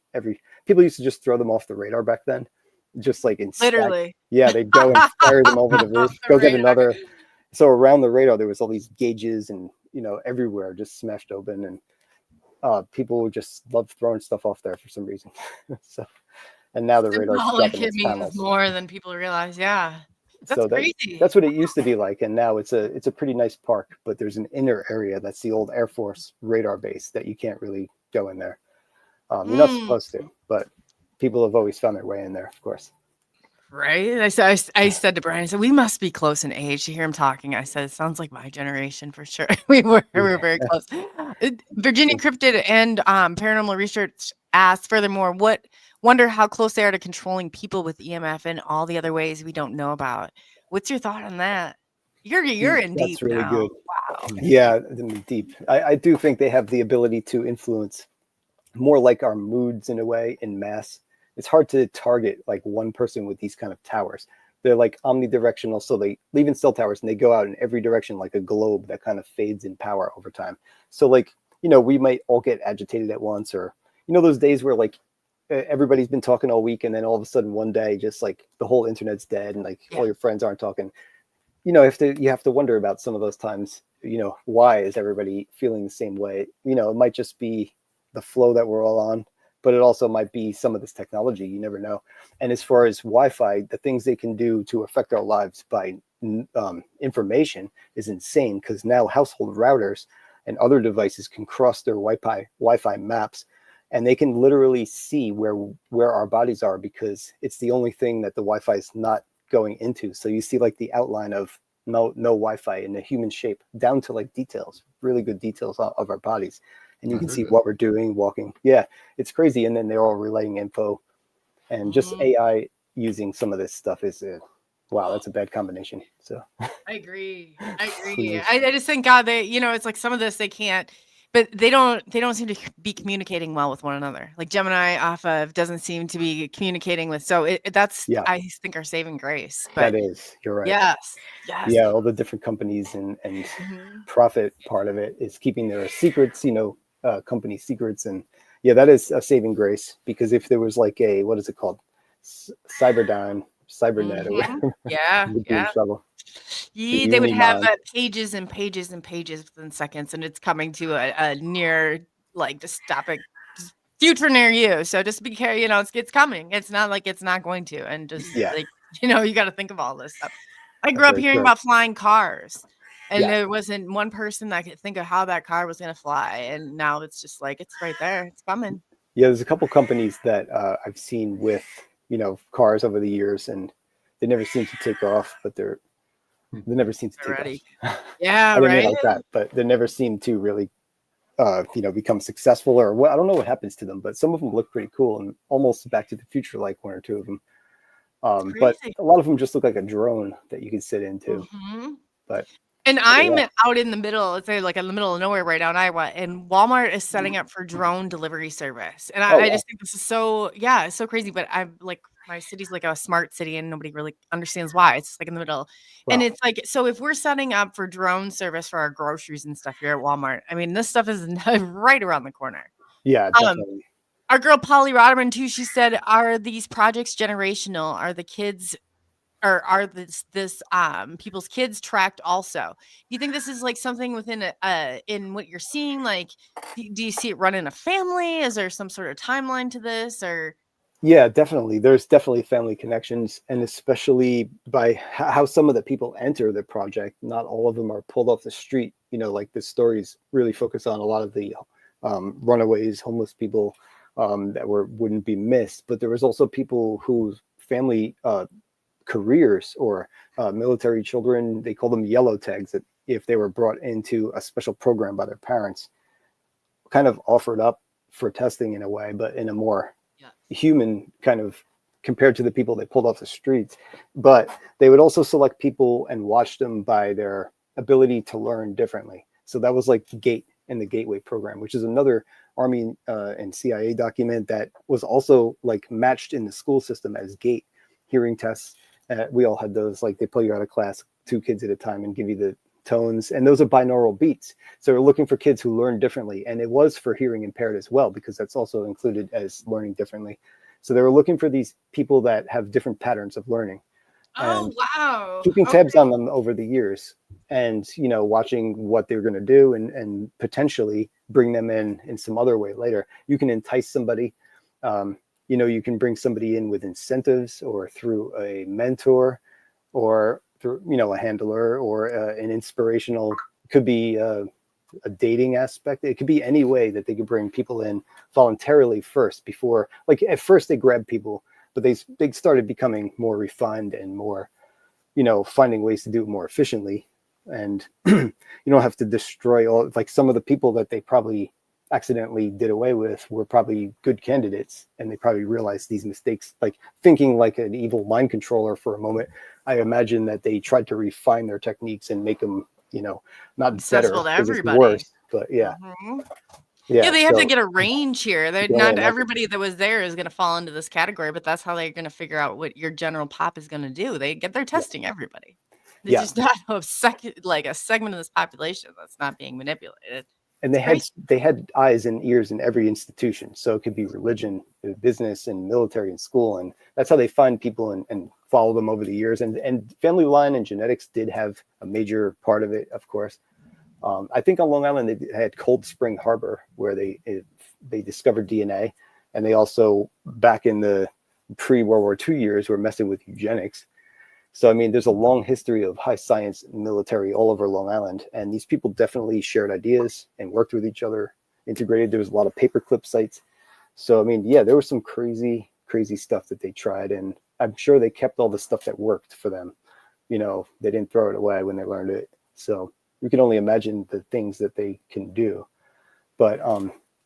People used to just throw them off the radar back then, just like in literally. Yeah, they'd go and fire them over the roof, go get another. So around the radar, there was all these gauges and, everywhere just smashed open. And people just love throwing stuff off there for some reason. So. And now the radar's dropping its panels. More than people realize. Yeah, that's crazy. That's what it used to be like, and now it's a pretty nice park. But there's an inner area that's the old Air Force radar base that you can't really go in there. You're not supposed to, but people have always found their way in there, of course. Right. I said to Brian, I said, we must be close in age. To hear him talking, I said, it sounds like my generation for sure. we were very close. Virginia Cryptid and Paranormal Research asked, furthermore, wonder how close they are to controlling people with EMF and all the other ways we don't know about. What's your thought on that? You're in deep. That's really now. good. Wow. Yeah, deep. I do think they have the ability to influence more like our moods in a way in mass. It's hard to target like one person with these kind of towers. They're like omnidirectional, so they leave in cell towers and they go out in every direction like a globe that kind of fades in power over time. So like, we might all get agitated at once, or those days where like everybody's been talking all week and then all of a sudden one day just like the whole internet's dead and like all your friends aren't talking. You have to wonder about some of those times, why is everybody feeling the same way? It might just be the flow that we're all on, but it also might be some of this technology. You never know. And as far as Wi-Fi, the things they can do to affect our lives by information is insane, because now household routers and other devices can cross their Wi-Fi maps, and they can literally see where our bodies are, because it's the only thing that the Wi-Fi is not going into. So you see like the outline of no Wi-Fi in a human shape down to like details, really good details of our bodies. And you can see what we're doing, walking. Yeah, it's crazy. And then they're all relaying info, and just AI using some of this stuff is wow, that's a bad combination. So I agree. I just think, God, they, it's like some of this they can't but they don't seem to be communicating well with one another. Like Gemini off of doesn't seem to be communicating with. So that's Yeah, I think our saving grace. that But is. You're right. yes. Yeah, all the different companies and Mhm. profit part of it is keeping their secrets, company secrets. And yeah, that is a saving grace, because if there was like a, what is it called? Cyberdyne, Cybernet or Mhm. whatever, Yeah, would be in yeah. trouble. But you They would only have mod. pages and pages and pages within seconds, and it's coming to a near like dystopic future near you. So just be careful, it's coming. It's not like it's not going to, and just Yeah, like you got to think of all this stuff. I that's grew up very hearing true. about flying cars, and Yeah. there wasn't one person that could think of how that car was going to fly, and now it's just like it's right there. It's coming. Yeah, there's a couple companies that I've seen with, cars over the years, and they never seem to take off, but they never seem to take Already. off. Yeah, I didn't mean right. it like that, but they never seem to really, become successful, or what. I don't know what happens to them, but some of them look pretty cool and almost Back to the Future, like one or two of them. It's But crazy. a lot of them just look like a drone that you can sit into. Mhm. But And yeah, I'm out in the middle, let's say like in the middle of nowhere right now in Iowa, and Walmart is setting up for drone delivery service. And oh I wow, just think this is it's so crazy. But I'm like, my city's like a smart city and nobody really understands why. It's just like in the middle. And wow, it's like, so if we're setting up for drone service for our groceries and stuff here at Walmart, I mean, this stuff is right around the corner. yeah, Um, definitely. our girl Polly Roderman too, she said, are these projects generational? Are the kids or are people's kids tracked also? Do you think this is like something within in what you're seeing? Like, do you see it run in a family? Is there some sort of timeline to this? Or Yeah, definitely. There's definitely family connections, and especially by how some of the people enter the project. Not all of them are pulled off the street. Like the stories really focus on a lot of the runaways, homeless people that wouldn't be missed. But there was also people whose family careers or military children, they call them yellow tags, that if they were brought into a special program by their parents, kind of offered up for testing in a way, but in a more human kind of, compared to the people they pulled off the streets. But they would also select people and watch them by their ability to learn differently. So that was like the GATE and the Gateway program, which is another Army and CIA document that was also like matched in the school system as GATE hearing tests. We all had those, like they pull you out of class, 2 kids at a time, and give you the tones, and those are binaural beats. So we're looking for kids who learn differently, and it was for hearing impaired as well, because that's also included as learning differently. So they were looking for these people that have different patterns of learning, oh and wow, keeping okay, tabs on them over the years, and watching what they're going to do, and potentially bring them in some other way later. You can entice somebody. You can bring somebody in with incentives, or through a mentor, or through a handler, or an inspirational. Could be a dating aspect. It could be any way that they could bring people in voluntarily first, before, like at first they grabbed people, but they started becoming more refined and more, finding ways to do it more efficiently. And you don't have to destroy all, like some of the people that they probably accidentally did away with were probably good candidates, and they probably realized these mistakes, like thinking like an evil mind controller for a moment. I imagine that they tried to refine their techniques and make them, not better, accessible to because it's everybody. worse, but yeah. Mhm. Yeah, Yeah, they have to so get a range here. you They're can only not imagine. everybody that was there is going to fall into this category, but that's how they're going to figure out what your general pop is going to do. They get their Yeah, testing everybody. There's yeah. just not a segment of this population that's not being manipulated. And It's crazy. they had eyes and ears in every institution, so it could be religion, business, and military, and school, and that's how they find people and follow them over the years. And family line and genetics did have a major part of it, of course. I think on Long Island they had Cold Spring Harbor, where they discovered DNA, and they also, back in the pre-World War II years, were messing with eugenics. So, I mean, there's a long history of high science and military all over Long Island, and these people definitely shared ideas and worked with each other, integrated. There was a lot of paperclip sites. So, I mean, yeah, there was some crazy, crazy stuff that they tried, and I'm sure they kept all the stuff that worked for them. They didn't throw it away when they learned it. So we can only imagine the things that they can do. But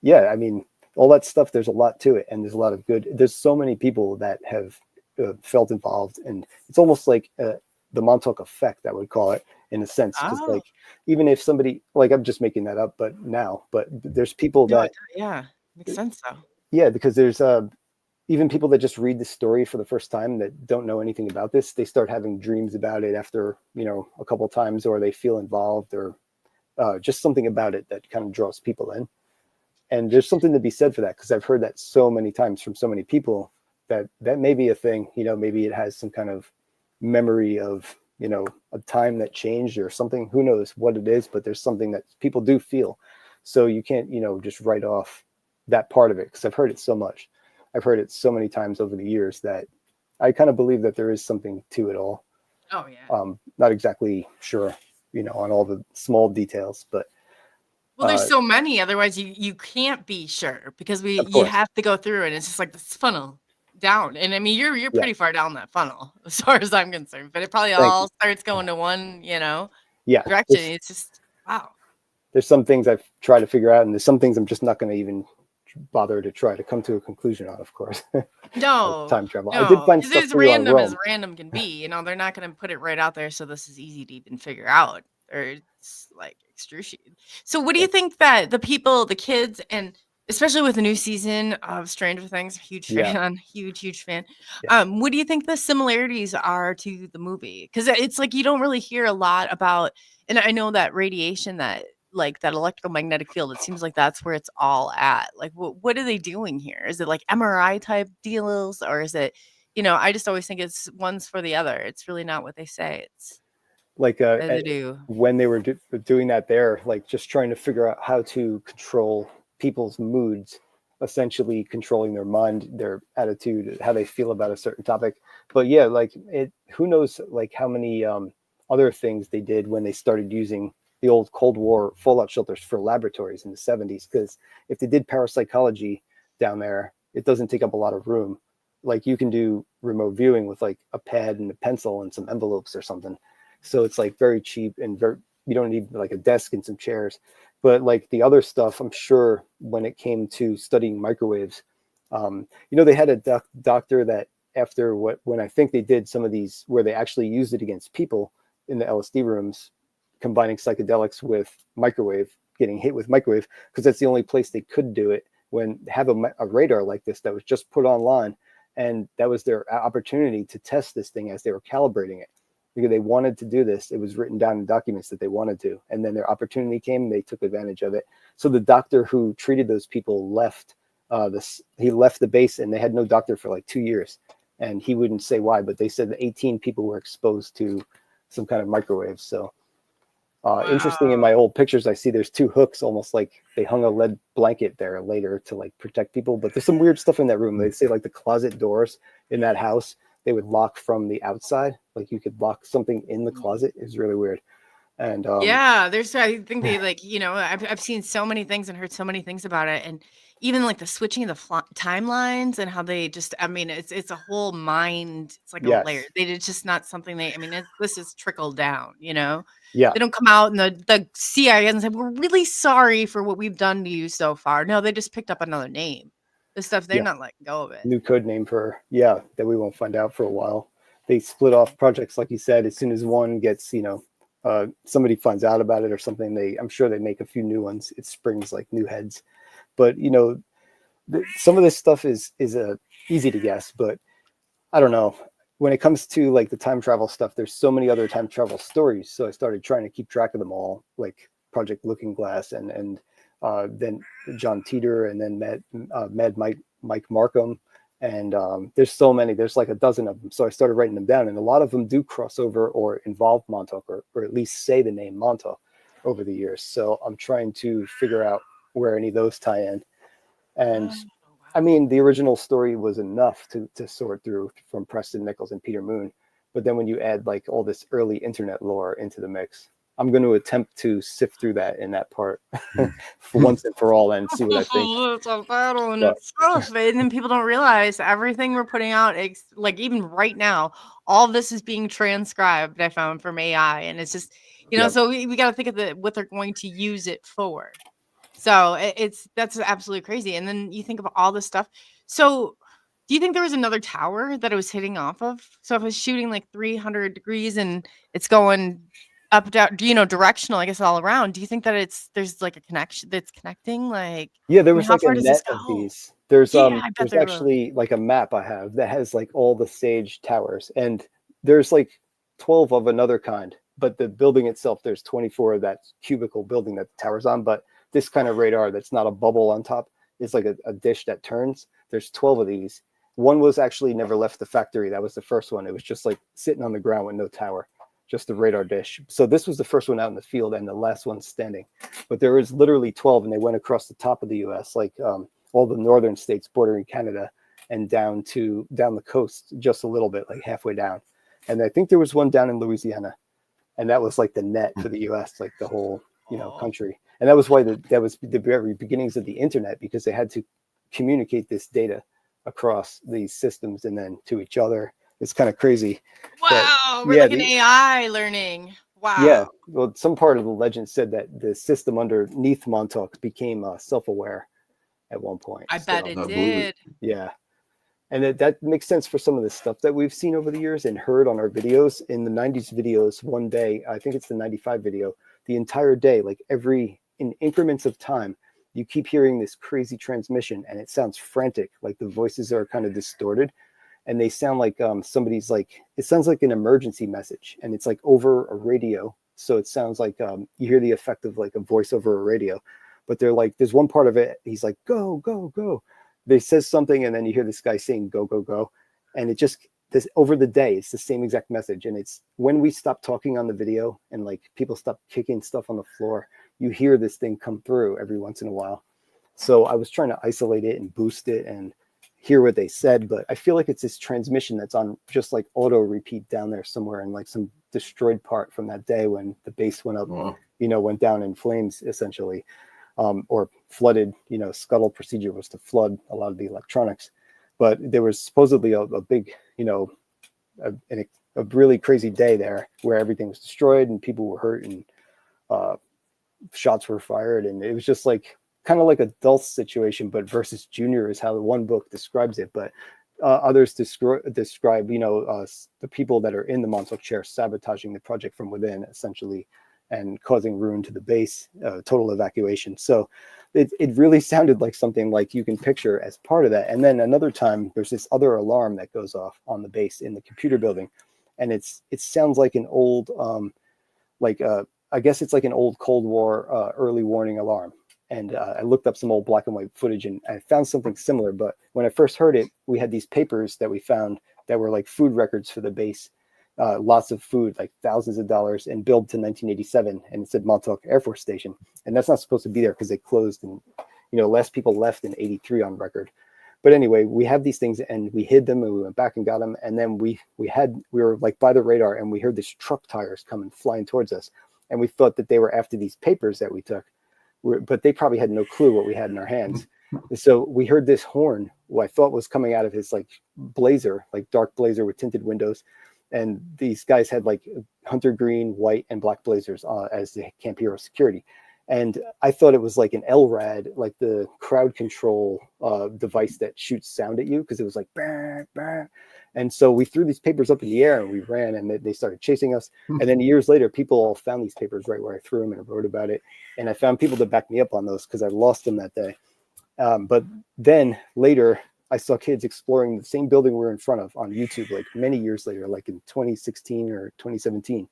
yeah, I mean, all that stuff, there's a lot to it, and there's a lot of good. There's so many people that have felt involved, and it's almost like the Montauk effect, I would call it, in a sense, because Oh, like even if somebody, like, I'm just making that up, but there's people no, that, yeah, makes sense though. yeah, because there's even people that just read the story for the first time that don't know anything about this, they start having dreams about it after, a couple of times, or they feel involved, or just something about it that kind of draws people in. And there's something to be said for that, because I've heard that so many times from so many people that may be a thing. Maybe it has some kind of memory of, a time that changed or something. Who knows what it is, but there's something that people do feel. So you can't, just write off that part of it, because I've heard it so much. I've heard it so many times over the years that I kind of believe that there is something to it all. Oh yeah. Not exactly sure, on all the small details, but Well, there's so many. Otherwise, you can't be sure, because of you course, have to go through it. It's just like this funnel down, and I mean you're yeah. pretty far down that funnel as far as I'm concerned. But it probably Thank you. all starts going to one, Yeah, direction. It's just wow. there's some things I've tried to figure out, and there's some things I'm just not going to even bother to try to come to a conclusion on, of course. Like No, time travel. I did no, find it's stuff as for you on random as Rome. random can be. They're not going to put it right out there, so this is easy to even figure out, or it's like excruciating. So, what do you think that the people, the kids, and especially with the new season of Stranger Things, huge Yeah, fan, huge fan. yeah, What do you think the similarities are to the movie? Because it's like you don't really hear a lot about, and I know that radiation, that like that electromagnetic field, it seems like that's where it's all at. Like, what are they doing here? Is it like MRI type deals, or is it, I just always think it's one's for the other. It's really not what they say. It's like what they do. when they were doing that there, like just trying to figure out how to control people's moods, essentially controlling their mind, their attitude, how they feel about a certain topic. But yeah, like who knows like how many other things they did when they started using the old Cold War fallout shelters for laboratories in the 70s. Because if they did parapsychology down there, it doesn't take up a lot of room. Like you can do remote viewing with like a pad and a pencil and some envelopes or something. So it's like very cheap, and you don't need like a desk and some chairs. But like the other stuff, I'm sure when it came to studying microwaves, they had a doctor that after when I think they did some of these where they actually used it against people in the LSD rooms, combining psychedelics with microwave, getting hit with microwave, because that's the only place they could do it, when have a radar like this that was just put online. And that was their opportunity to test this thing as they were calibrating it, because they wanted to do this. It was written down in documents that they wanted to, and then their opportunity came and they took advantage of it. So the doctor who treated those people left he left the base, and they had no doctor for like 2 years, and he wouldn't say why, but they said that 18 people were exposed to some kind of microwave. So interesting, in Wow. my old pictures I see there's two hooks, almost like they hung a lead blanket there later to like protect people. But there's some weird stuff in that room. They say like the closet doors in that house, they would lock from the outside, like you could lock something in the closet. Is really weird. And Yeah, I think they like, I've seen so many things and heard so many things about it, and even like the switching of the timelines, and how they just, I mean, it's a whole mind, it's like a layer. yes, It's just not something I mean, this is trickled down, yeah, They don't come out and the CIA and say, "We're really sorry for what we've done to you so far." No, they just picked up another name. This stuff, they're yeah, not letting go of it. new code name for, yeah, that we won't find out for a while. They split off projects, like you said. As soon as one gets, somebody finds out about it or something, I'm sure they make a few new ones. It springs like new heads. But some of this stuff is easy to guess, but I don't know. When it comes to like the time travel stuff, there's so many other time travel stories. So I started trying to keep track of them all, like Project Looking Glass, and then John Teeter, and then Mad Mike Markham, and there's so many. There's like a dozen of them. So I started writing them down, and a lot of them do cross over or involve Montauk, or at least say the name Montauk over the years. So I'm trying to figure out where any of those tie in. And Oh, I wow. mean, the original story was enough to sort through from Preston Nichols and Peter Moon. But then when you add like all this early internet lore into the mix, I'm going to attempt to sift through that in that part for once and for all, and see what I think. It's a battle in But itself, and then people don't realize everything we're putting out, like even right now, all this is being transcribed. I found from AI, and it's just, yeah, so we got to think of what they're going to use it for. So that's absolutely crazy. And then you think of all this stuff. So do you think there was another tower that it was hitting off of? So if it's shooting like 300 degrees and it's going up, down, directional, I guess, all around. Do you think that there's like a connection that's connecting? Like, Yeah, there I mean, was how like a far does this net of go? these. There's Yeah, I bet there's there will. actually like a map I have that has like all the Sage towers, and there's like 12 of another kind. But the building itself, there's 24 of that cubical building that the tower's on. But this kind of radar that's not a bubble on top, it's like a dish that turns. There's 12 of these. One was actually never left the factory. That was the first one. It was just like sitting on the ground with no tower, just the radar dish. So this was the first one out in the field and the last one standing. But there was literally 12, and they went across the top of the U.S., like all the northern states bordering Canada, and down the coast just a little bit, like halfway down. And I think there was one down in Louisiana, and that was like the net for the U.S., like the whole country. And that was why that was the very beginnings of the internet, because they had to communicate this data across these systems and then to each other. It's kind of crazy. Wow, we're like an AI learning. Wow. Yeah, well, some part of the legend said that the system underneath Montauk became self-aware at one point. I bet it I believe did. it. Yeah, and that makes sense for some of the stuff that we've seen over the years and heard on our videos. In the 90s videos, one day, I think it's the 95 video, the entire day, like in increments of time, you keep hearing this crazy transmission, and it sounds frantic, like the voices are kind of distorted, and they sound like somebody's like, it sounds like an emergency message, and it's like over a radio. So it sounds like you hear the effect of like a voice over a radio, but they're like, there's one part of it, he's like, go, go, go. They says something, and then you hear this guy saying, go, go, go. And it just, this over the day, it's the same exact message. And it's when we stop talking on the video and like people stop kicking stuff on the floor, you hear this thing come through every once in a while. So I was trying to isolate it and boost it and hear what they said, but I feel like it's this transmission that's on just like auto repeat down there somewhere in like some destroyed part from that day when the base went up, went down in flames essentially, or flooded. Scuttle procedure was to flood a lot of the electronics, but there was supposedly a big, a really crazy day there where everything was destroyed and people were hurt and shots were fired, and it was just like kind of like a Dulce situation, but versus Junior is how the one book describes it. But others describe, the people that are in the Montauk chair sabotaging the project from within, essentially, and causing ruin to the base, total evacuation. So it really sounded like something like you can picture as part of that. And then another time, there's this other alarm that goes off on the base in the computer building, and it sounds like an old, I guess it's like an old Cold War early warning alarm. And I looked up some old black and white footage, and I found something similar. But when I first heard it, we had these papers that we found that were like food records for the base, lots of food, like thousands of dollars, and billed to 1987. And it said Montauk Air Force Station. And that's not supposed to be there because they closed, and less people left in 83 on record. But anyway, we have these things, and we hid them, and we went back and got them. And then we were like by the radar, and we heard these truck tires coming flying towards us. And we thought that they were after these papers that we took. But they probably had no clue what we had in our hands. So we heard this horn, what I thought was coming out of his like blazer, like dark blazer with tinted windows. And these guys had like hunter green, white, and black blazers as the Camp Hero security. And I thought it was like an LRAD, like the crowd control device that shoots sound at you, because it was like, bah, bah. And so we threw these papers up in the air and we ran, and they started chasing us. And then years later, people all found these papers right where I threw them, and I wrote about it. And I found people to back me up on those because I lost them that day. But then later, I saw kids exploring the same building we're in front of on YouTube, like many years later, like in 2016 or 2017.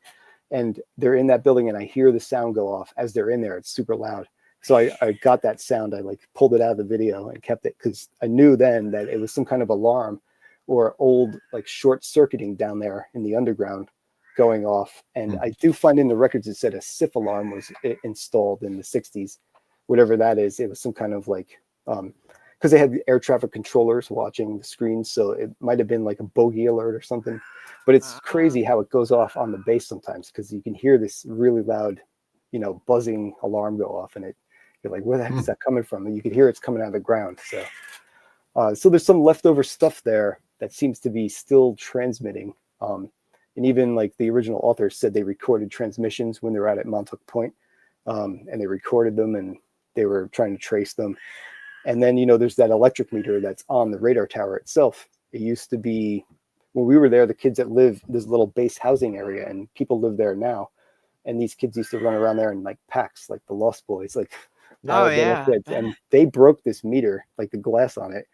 And they're in that building, and I hear the sound go off as they're in there. It's super loud. So I got that sound. I like pulled it out of the video and kept it, because I knew then that it was some kind of alarm or old like short circuiting down there in the underground going off. And I do find in the records it said a SIF alarm was installed in the 60s, whatever that is. It was some kind of like, because they had air traffic controllers watching the screens, so it might have been like a bogey alert or something. But it's crazy how it goes off on the base sometimes, because you can hear this really loud, buzzing alarm go off, and you're like, where the heck is that coming from? And you can hear it's coming out of the ground. So there's some leftover stuff there that seems to be still transmitting. And even like the original authors said they recorded transmissions when they were out at Montauk Point, and they recorded them, and they were trying to trace them. And then, there's that electric meter that's on the radar tower itself. It used to be, when we were there, the kids that live this little base housing area, and people live there now, and these kids used to run around there in like packs, like the Lost Boys, like Oh little yeah. kids. And they broke this meter, like the glass on it.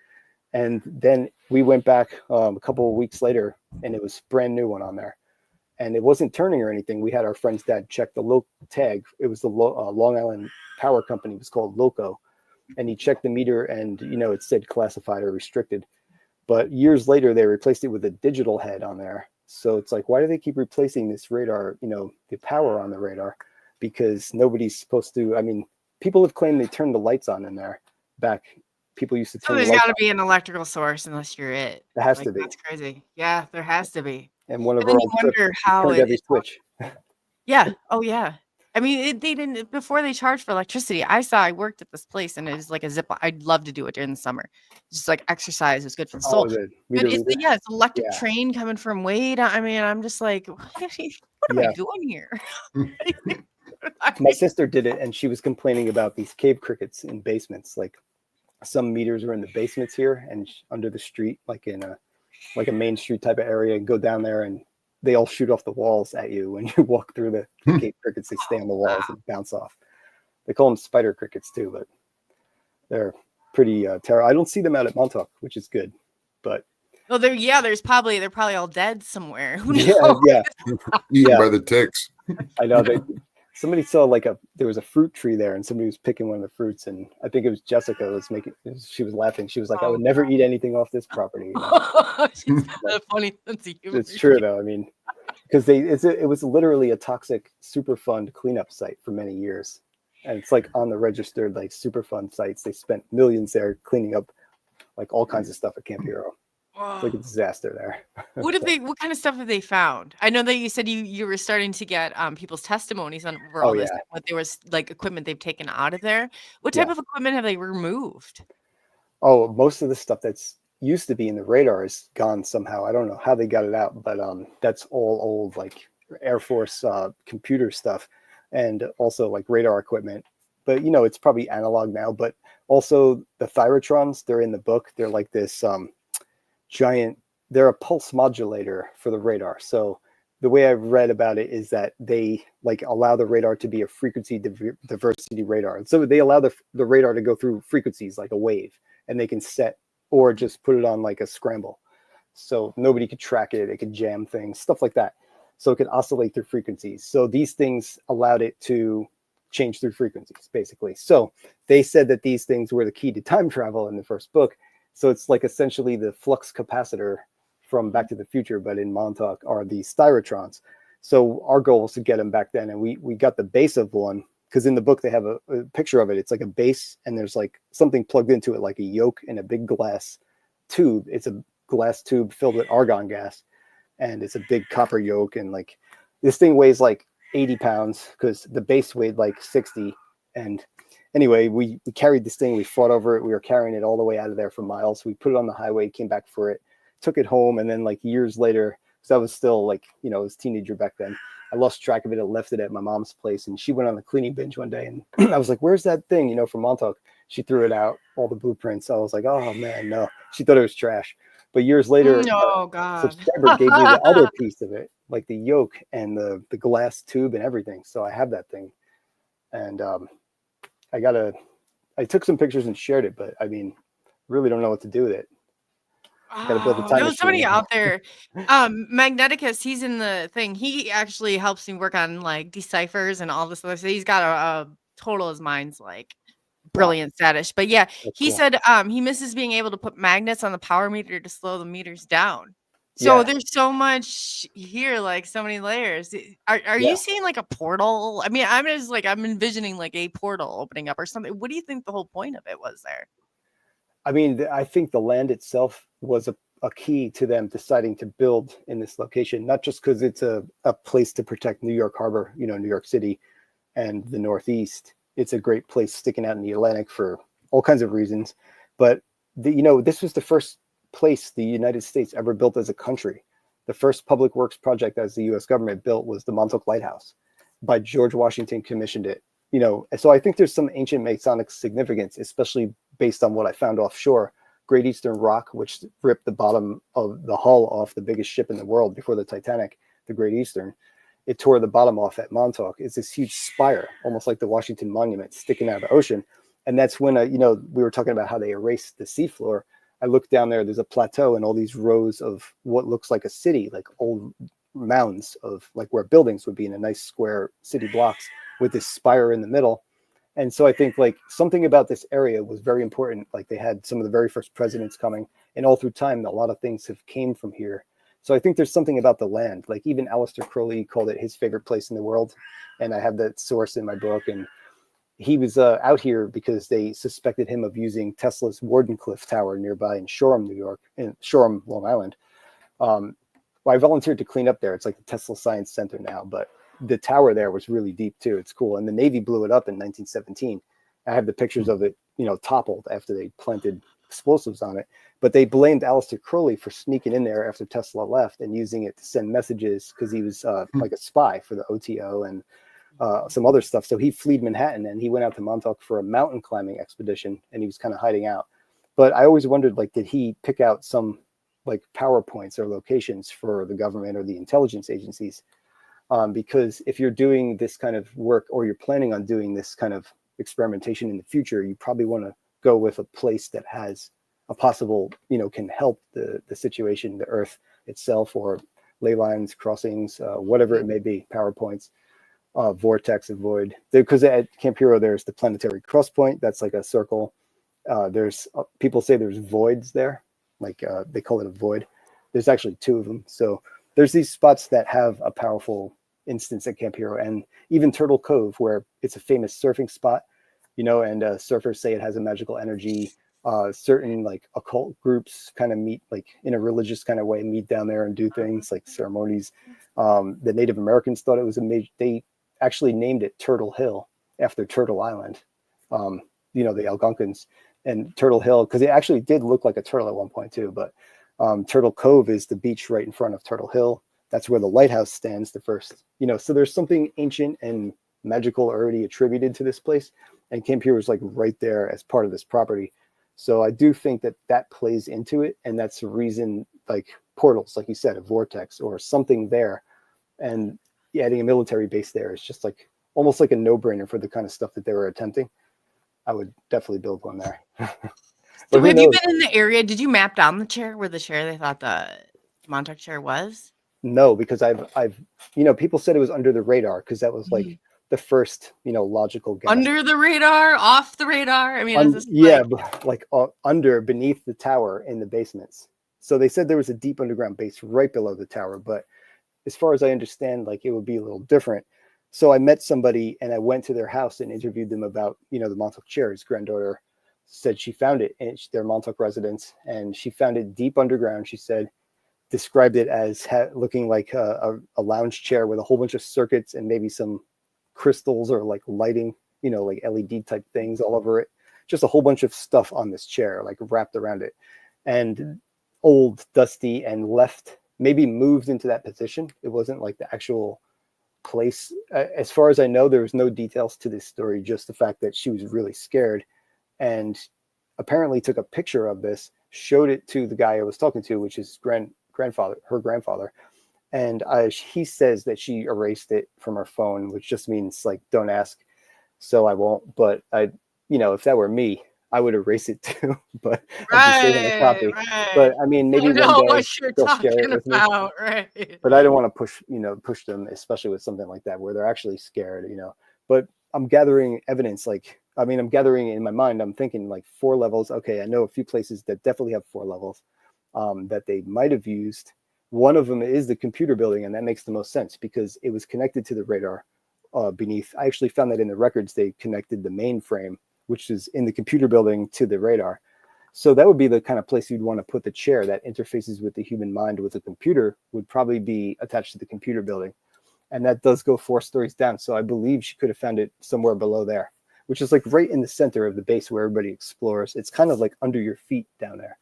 And then we went back a couple of weeks later, and it was brand new one on there, and it wasn't turning or anything. We had our friend's dad check the local tag. It was the Long Island Power Company. It was called Loco, and he checked the meter, and it said classified or restricted. But years later, they replaced it with a digital head on there. So it's like, why do they keep replacing this radar? The power on the radar, because nobody's supposed to. I mean, people have claimed they turned the lights on in there back. People used to So turn. there's the lights got to on. be an electrical source unless you're it. It has Like, to be. that's crazy. Yeah, there has to be. And one of And our then old you trips, wonder we how turned every switch. Yeah. Oh, yeah. I mean, they didn't before they charged for electricity. I worked at this place, and it was like a zip line. I'd love to do it during the summer. Just like exercise is good for the soul. The But meter it's reader. it's electric Yeah. train coming from way down. I mean, I'm just like, what am I Yeah. doing here? My sister did it, and she was complaining about these cave crickets in basements. Like some meters are in the basements here and under the street, like in a Main Street type of area, and go down there, and they all shoot off the walls at you when you walk through the cave crickets. They stay on the walls and bounce off. They call them spider crickets too, but they're pretty terrible. I don't see them out at Montauk, which is good, but well, they're probably all dead somewhere. Who knows? yeah, Eaten by the ticks. I know. Somebody saw there was a fruit tree there, and somebody was picking one of the fruits, and I think it was Jessica she was laughing. She was like, I would never eat anything off this property. She's got a funny sense of humor. It's true though. I mean, because it was literally a toxic Superfund cleanup site for many years, and it's like on the registered like Superfund sites. They spent millions there cleaning up like all kinds of stuff at Camp Hero. It's like a disaster there. What kind of stuff have they found? I know that you said you were starting to get people's testimonies on all this, what there was like equipment they've taken out of there. What type of equipment have they removed? Oh, most of the stuff that's used to be in the radar is gone somehow. I don't know how they got it out, but that's all old like Air Force computer stuff, and also like radar equipment. But it's probably analog now. But also the Thyratrons, they're in the book. They're like this giant. They're a pulse modulator for the radar. So the way I've read about it is that they like allow the radar to be a frequency diversity radar. And so they allow the radar to go through frequencies like a wave, and they can set or just put it on like a scramble. So nobody could track it. It could jam things, stuff like that. So it could oscillate through frequencies. So these things allowed it to change through frequencies, basically. So they said that these things were the key to time travel in the first book. So it's like essentially the flux capacitor from Back to the Future, but in Montauk are these styrotrons. So our goal was to get them back then. And we got the base of one, because in the book they have a picture of it. It's like a base, and there's like something plugged into it, like a yoke in a big glass tube. It's a glass tube filled with argon gas, and it's a big copper yoke. And like this thing weighs like 80 pounds because the base weighed like 60. And anyway, we carried this thing. We fought over it. We were carrying it all the way out of there for miles. We put it on the highway, came back for it, took it home. And then like years later, because I was still like, I was a teenager back then, I lost track of it. I left it at my mom's place, and she went on a cleaning binge one day. And I was like, where's that thing, from Montauk? She threw it out, all the blueprints. I was like, oh man, no. She thought it was trash. But years later, God. subscriber gave me the other piece of it, like the yoke and the glass tube and everything. So I have that thing. And I took some pictures and shared it, but I mean, really don't know what to do with it. Gotta build a time There was machine. somebody out there, Magneticus, he's in the thing. He actually helps me work on like deciphers and all this other stuff. He's got a total, his mind's like brilliant status. But yeah, That's he cool. said he misses being able to put magnets on the power meter to slow the meters down. So there's so much here, like so many layers. Are you seeing like a portal? I mean, I'm envisioning like a portal opening up or something. What do you think the whole point of it was there? I mean, I think the land itself was a key to them deciding to build in this location, not just because it's a place to protect New York Harbor, New York City and the Northeast. It's a great place sticking out in the Atlantic for all kinds of reasons. But, this was the first place the United States ever built as a country. The first public works project as the U.S. government built was the Montauk Lighthouse. By George Washington commissioned it. So I think there's some ancient Masonic significance, especially based on what I found offshore. Great Eastern Rock, which ripped the bottom of the hull off the biggest ship in the world before the Titanic, the Great Eastern. it tore the bottom off at Montauk. It's this huge spire, almost like the Washington Monument sticking out of the ocean. And that's when, we were talking about how they erased the seafloor. I looked down there, there's a plateau and all these rows of what looks like a city, like old mounds of like where buildings would be in a nice square city blocks with this spire in the middle. And so I think like something about this area was very important. Like they had some of the very first presidents coming, and all through time, a lot of things have came from here. So I think there's something about the land. Like even Aleister Crowley called it his favorite place in the world. And I have that source in my book. And he was out here because they suspected him of using Tesla's Wardenclyffe Tower nearby in Shoreham, New York, in Shoreham, Long Island. Well, I volunteered to clean up there. It's like the Tesla Science Center now, but the tower there was really deep too. It's cool. And the Navy blew it up in 1917. I have the pictures of it, toppled after they planted explosives on it. But they blamed Aleister Crowley for sneaking in there after Tesla left and using it to send messages because he was like a spy for the OTO and some other stuff. So he fled Manhattan and he went out to Montauk for a mountain climbing expedition, and he was kind of hiding out. But I always wondered, like, did he pick out some like PowerPoints or locations for the government or the intelligence agencies? Because if you're doing this kind of work or you're planning on doing this kind of experimentation in the future, you probably want to go with a place that has a possible, can help the situation, the Earth itself, or ley lines, crossings, whatever it may be, PowerPoints, vortex, and void. Because at Camp Hero, there's the planetary cross point. That's like a circle. There's people say there's voids there, like they call it a void. There's actually two of them. So there's these spots that have a powerful instance at Camp Hero, and even Turtle Cove, where it's a famous surfing spot, and surfers say it has a magical energy. Certain like occult groups kind of meet, like in a religious kind of way, meet down there and do things like ceremonies. The Native Americans thought it was they actually named it Turtle Hill after Turtle Island, the Algonquins, and Turtle Hill, because it actually did look like a turtle at one point too. But Turtle Cove is the beach right in front of Turtle Hill. That's where the lighthouse stands, the first, so there's something ancient and magical already attributed to this place. And Camp Hero is like right there as part of this property. So I do think that plays into it. And that's the reason, like portals, like you said, a vortex or something there. And adding a military base there is just like almost like a no-brainer for the kind of stuff that they were attempting. I would definitely build one there. So have you been in the area? Did you map down the chair where the chair they thought the Montauk chair was? No, because I've people said it was under the radar because that was like the first, logical guess. Under the radar, off the radar. I mean, beneath the tower in the basements. So they said there was a deep underground base right below the tower, but as far as I understand, like it would be a little different. So I met somebody and I went to their house and interviewed them about, the Montauk chair. His granddaughter said she found it, and they're Montauk residents, and she found it deep underground. She said, described it as looking like a lounge chair with a whole bunch of circuits and maybe some crystals or like lighting, like LED type things all over it. Just a whole bunch of stuff on this chair, like wrapped around it, and old, dusty, and left, maybe moved into that position. It wasn't like the actual place. As far as I know, there was no details to this story, just the fact that she was really scared and apparently took a picture of this, showed it to the guy I was talking to, which is her grandfather. And he says that she erased it from her phone, which just means like, don't ask. So I won't, but if that were me, I would erase it too, but I'm just saving a copy. Right. But I mean, maybe one day they'll share it with me. Right. But I don't want to push them, especially with something like that where they're actually scared, But I'm gathering evidence. I'm gathering in my mind. I'm thinking like 4 levels. Okay, I know a few places that definitely have 4 levels that they might have used. One of them is the computer building, and that makes the most sense because it was connected to the radar beneath. I actually found that in the records they connected the mainframe, which is in the computer building, to the radar. So that would be the kind of place you'd want to put the chair that interfaces with the human mind with a computer, would probably be attached to the computer building. And that does go 4 stories down. So I believe she could have found it somewhere below there, which is like right in the center of the base where everybody explores. It's kind of like under your feet down there.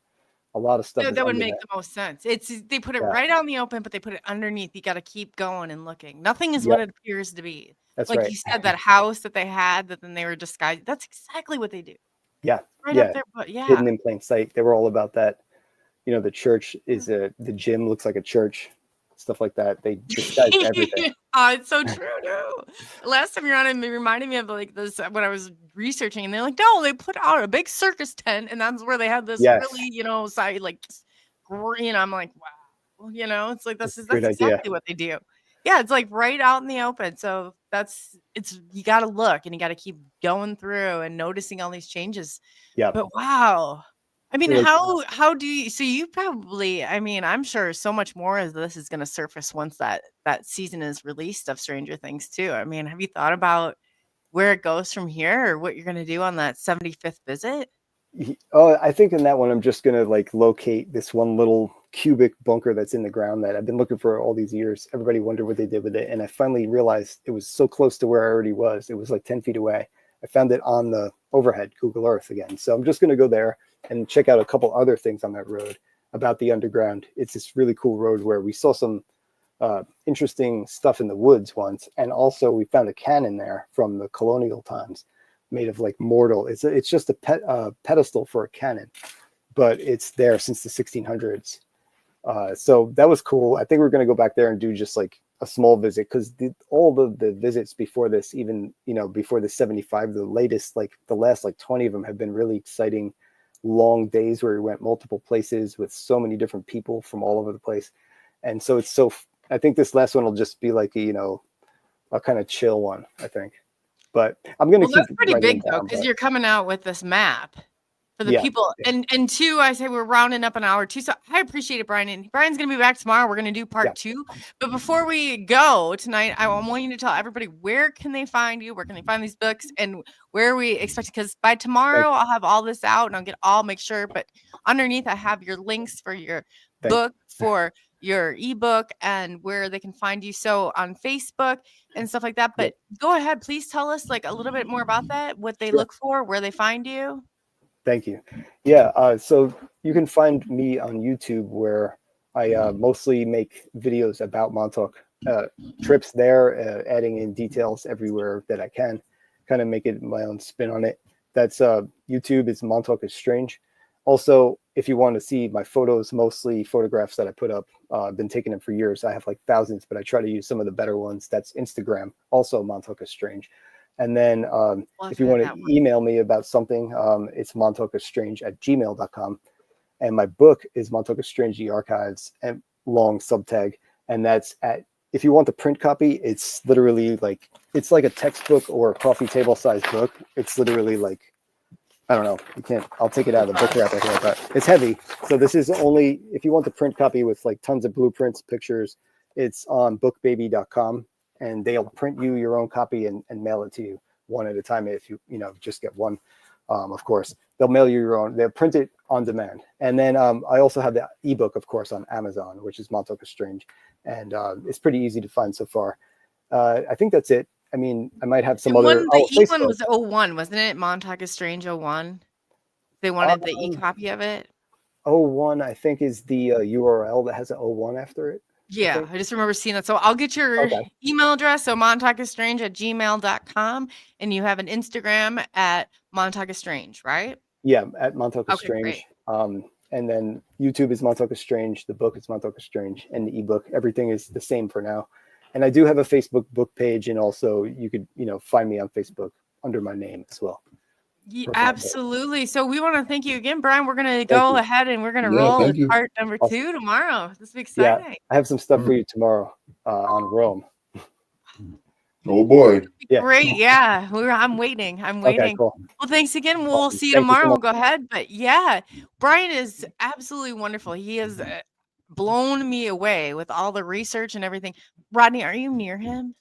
A lot of stuff. That would make the most sense. They put it right out in the open, but they put it underneath. You got to keep going and looking. Nothing is what it appears to be. That's like right. You said, that house that they had that then they were disguised. That's exactly what they do. Yeah. Right up there, but hidden in plain sight. They were all about that. The church is the gym looks like a church. stuff like that. They disguise everything. Oh, it's so true. No. Last time you're on it reminded me of like this when I was researching, and they're like, no, they put out a big circus tent, and that's where they had this Yes. really, side like green. I'm like, wow, it's like that's Great idea. exactly what they do. Yeah, it's like right out in the open. So you got to look and you got to keep going through and noticing all these changes. Yeah. But wow. I mean, Like, how do you, so you probably, I mean, I'm sure so much more of this is going to surface once that season is released of Stranger Things too. I mean, have you thought about where it goes from here or what you're going to do on that 75th visit? I think in that one, I'm just going to like locate this one little cubic bunker that's in the ground that I've been looking for all these years. Everybody wondered what they did with it. And I finally realized it was so close to where I already was. It was like 10 feet away. I found it on the overhead Google Earth again. So I'm just going to go there and check out a couple other things on that road about the underground. It's this really cool road where we saw some interesting stuff in the woods once. And also we found a cannon there from the colonial times made of like mortar. It's just a pedestal for a cannon, but it's there since the 1600s. So that was cool. I think we're going to go back there and do just like a small visit because all the visits before this, even, before the 75, the latest, like the last like 20 of them have been really exciting long days where we went multiple places with so many different people from all over the place. And so I think this last one will just be like, a kind of chill one, I think. But I'm going to keep that's pretty big though, because you're coming out with this map for the people. And two, I say we're rounding up an hour too. So I appreciate it, Brian. And Brian's going to be back tomorrow. We're going to do part 2. But before we go tonight, I want you to tell everybody, where can they find you? Where can they find these books? And where we expect, because by tomorrow I'll have all this out and I'll make sure. But underneath I have your links for your book, for your ebook, and where they can find you. So on Facebook and stuff like that. But go ahead, please tell us like a little bit more about that, what they look for, where they find you. Thank you. Yeah. So you can find me on YouTube where I mostly make videos about Montauk trips there, adding in details everywhere that I can, kind of make it my own spin on it. That's YouTube is Montauk is Strange. Also, if you want to see my photos, mostly photographs that I put up, I've been taking them for years. I have like thousands, but I try to use some of the better ones. That's Instagram, also Montauk is Strange. And then if you want to email me about something, it's montaukusstrange@gmail.com. And my book is Montauk is Strange, the Archives, and long subtag. And that's if you want the print copy, it's literally like, it's like a textbook or a coffee table sized book. It's literally like, I don't know. I'll take it out of the book wrapper here, but it's heavy. So this is only, if you want the print copy with like tons of blueprints, pictures, it's on bookbaby.com and they'll print you your own copy and mail it to you one at a time. If you, just get one, of course, they'll mail you your own, they'll print it on demand. And then I also have the ebook, of course, on Amazon, which is Montauk is Strange. And it's pretty easy to find so far. I think that's it. I mean, I might have some other. The e-one was 01, wasn't it? Montauk is Strange 01. They wanted the e-copy of it. 01, I think, is the URL that has an 01 after it. Yeah, I just remember seeing that. So I'll get your email address. So montaukusstrange@gmail.com. And you have an Instagram at Montauk is Strange, right? Yeah, at Montauk is Strange. And then YouTube is Montauk is Strange. The book is Montauk is Strange. And the ebook, everything is the same for now. And I do have a Facebook book page. And also you could, find me on Facebook under my name as well. Yeah, absolutely. So we want to thank you again, Brian. We're going to go ahead and we're going to roll with part number 2 tomorrow. This will be exciting. Yeah, I have some stuff for you tomorrow on Rome. Oh boy. Yeah. Great. Yeah. I'm waiting. Okay, cool. Well, thanks again. We'll see you tomorrow. We'll go ahead. But yeah, Brian is absolutely wonderful. He has blown me away with all the research and everything. Rodney, are you near him?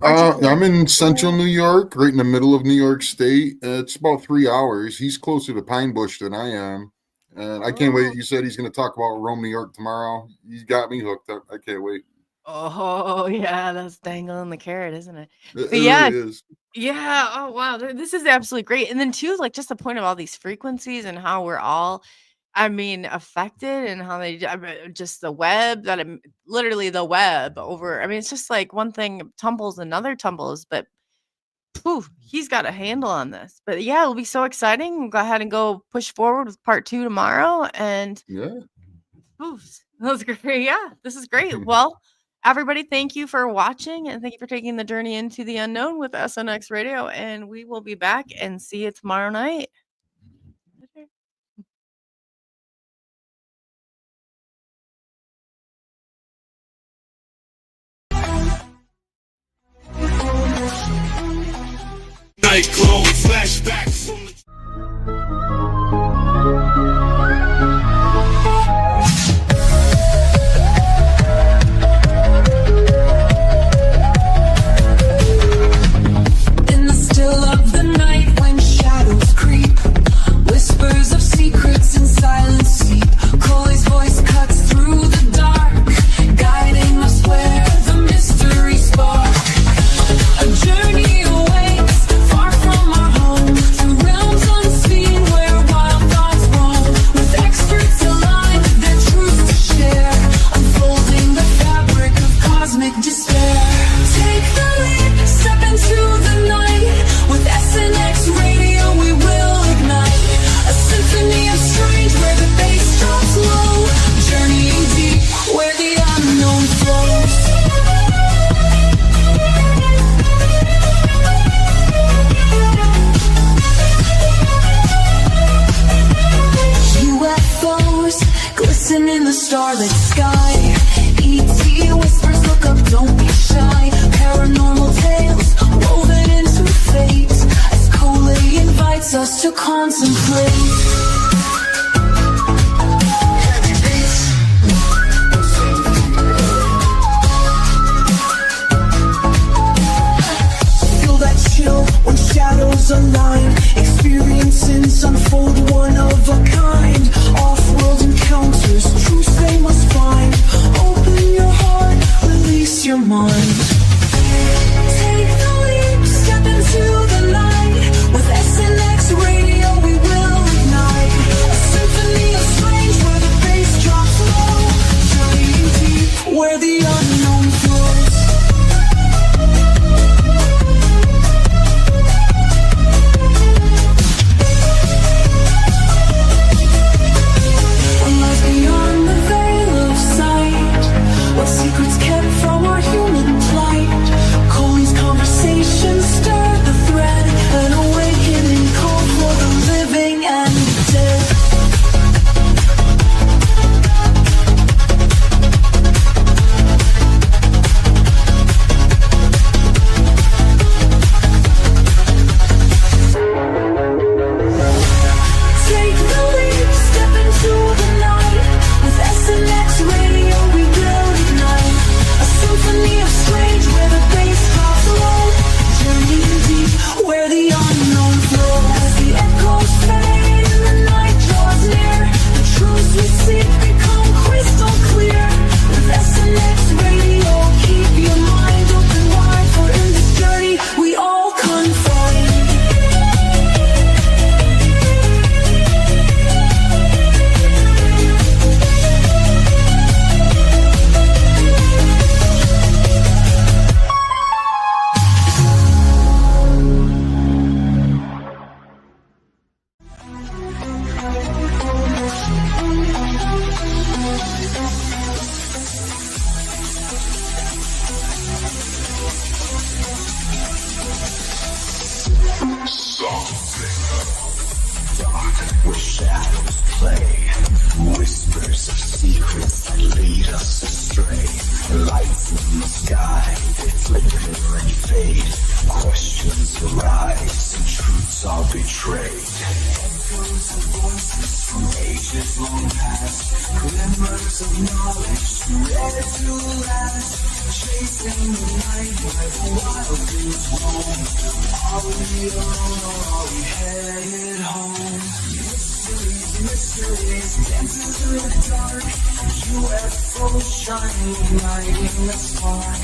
I'm in central New York, right in the middle of New York State. It's about 3 hours. He's closer to Pine Bush than I am. And I can't wait. You said he's going to talk about Rome, New York tomorrow. He's got me hooked up. I can't wait. Oh, yeah. That's dangling the carrot, isn't it? It really is. Yeah. Oh, wow. This is absolutely great. And then, too, like just the point of all these frequencies and how we're all, affected and how they just the web literally the web over. It's just like one thing tumbles, another tumbles, but poof, he's got a handle on this. But yeah, it'll be so exciting. We'll go ahead and go push forward with part 2 tomorrow. And yeah, poof, That's great. Yeah, this is great. Well, everybody, thank you for watching and thank you for taking the journey into the unknown with SNX Radio. And we will be back and see you tomorrow night. Night glow and flashbacks from the In the still of the night when shadows creep, whispers of secrets in silent sleep. Coley's voice cuts through the dark, guiding us where the mystery spark. A journey awaits far from our home, through realms unseen where wild thoughts roam. With experts aligned, their truth to share, unfolding the fabric of cosmic despair. Take the leap, step into the night. With SNX Radio we will ignite a symphony of strange where the bass drops low, journeying deep where the unknown flows. UFOs glisten in the starlit sky. ET whispers, look up, don't be shy. Paranormal tales woven into fate, as Coley invites us to contemplate. Feel that chill when shadows align. Experiences unfold one of a kind. Off-world encounters, truths they must find. Open your heart, release your mind. Take the leap, step into the night. With SNX Radio we will ignite a symphony of strange where the bass drops low, journeying deep where the unknown flows. What lies beyond the veil of sight? What secrets kept from our human plight? Coley's conversations stir the thread, an awakening call for the living and the dead. Take the leap, step into the night. With SNX Radio we will ignite a symphony of strange where the bass drops low, journeying deep where the unknown flows. As the echoes fade and the night draws near, the truths we seek become crystal clear. With SNX Radio, keep your mind open wide, for in this journey we all confide. Where shadows play, whispers of secrets that lead us astray. Lights in the sky, they flicker and fade. Questions arise and truths are betrayed. Echoes of voices from ages long past, glimmers of knowledge ready to last. Chasing the night where the wild things roam. Are we alone or are we headed home? Mysteries dancing through the dark. UFOs shining, igniting the spark.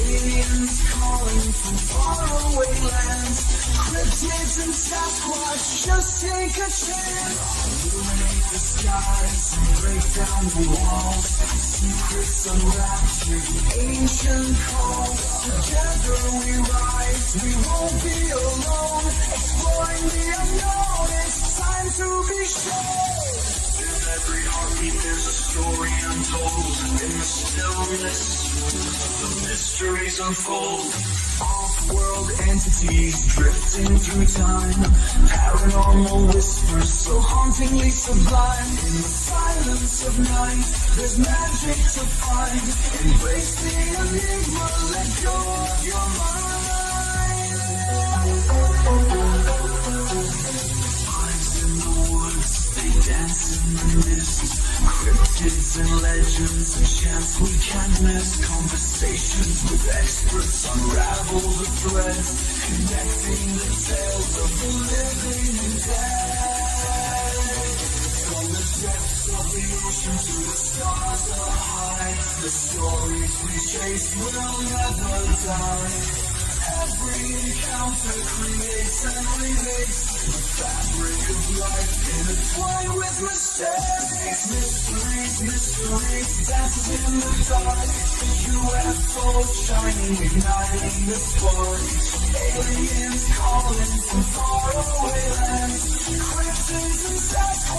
Aliens calling from faraway lands. Cryptids and Sasquatch, just take a chance. Illuminate the skies and break down the walls. Secrets unwrapped through ancient calls. Together we rise, we won't be alone. Exploring the unknown, it's time to be shown. In every heartbeat there's story untold. In the stillness, the mysteries unfold. Off-world entities drifting through time. Paranormal whispers so hauntingly sublime. In the silence of night, there's magic to find. Embrace the enigma, let go of your mind. Eyes in the woods, they dance in the mist. Cryptids and legends, a chance we can't miss. Conversations with experts unravel the threads, connecting the tales of the living and dead. From the depths of the ocean to the stars up high, the stories we chase will never die. Every encounter creates and relates the fabric of life intertwined with mistakes. Mysteries, dances in the dark. UFOs shining, igniting the spark. Aliens calling from faraway lands. Cryptids and Sasquatch.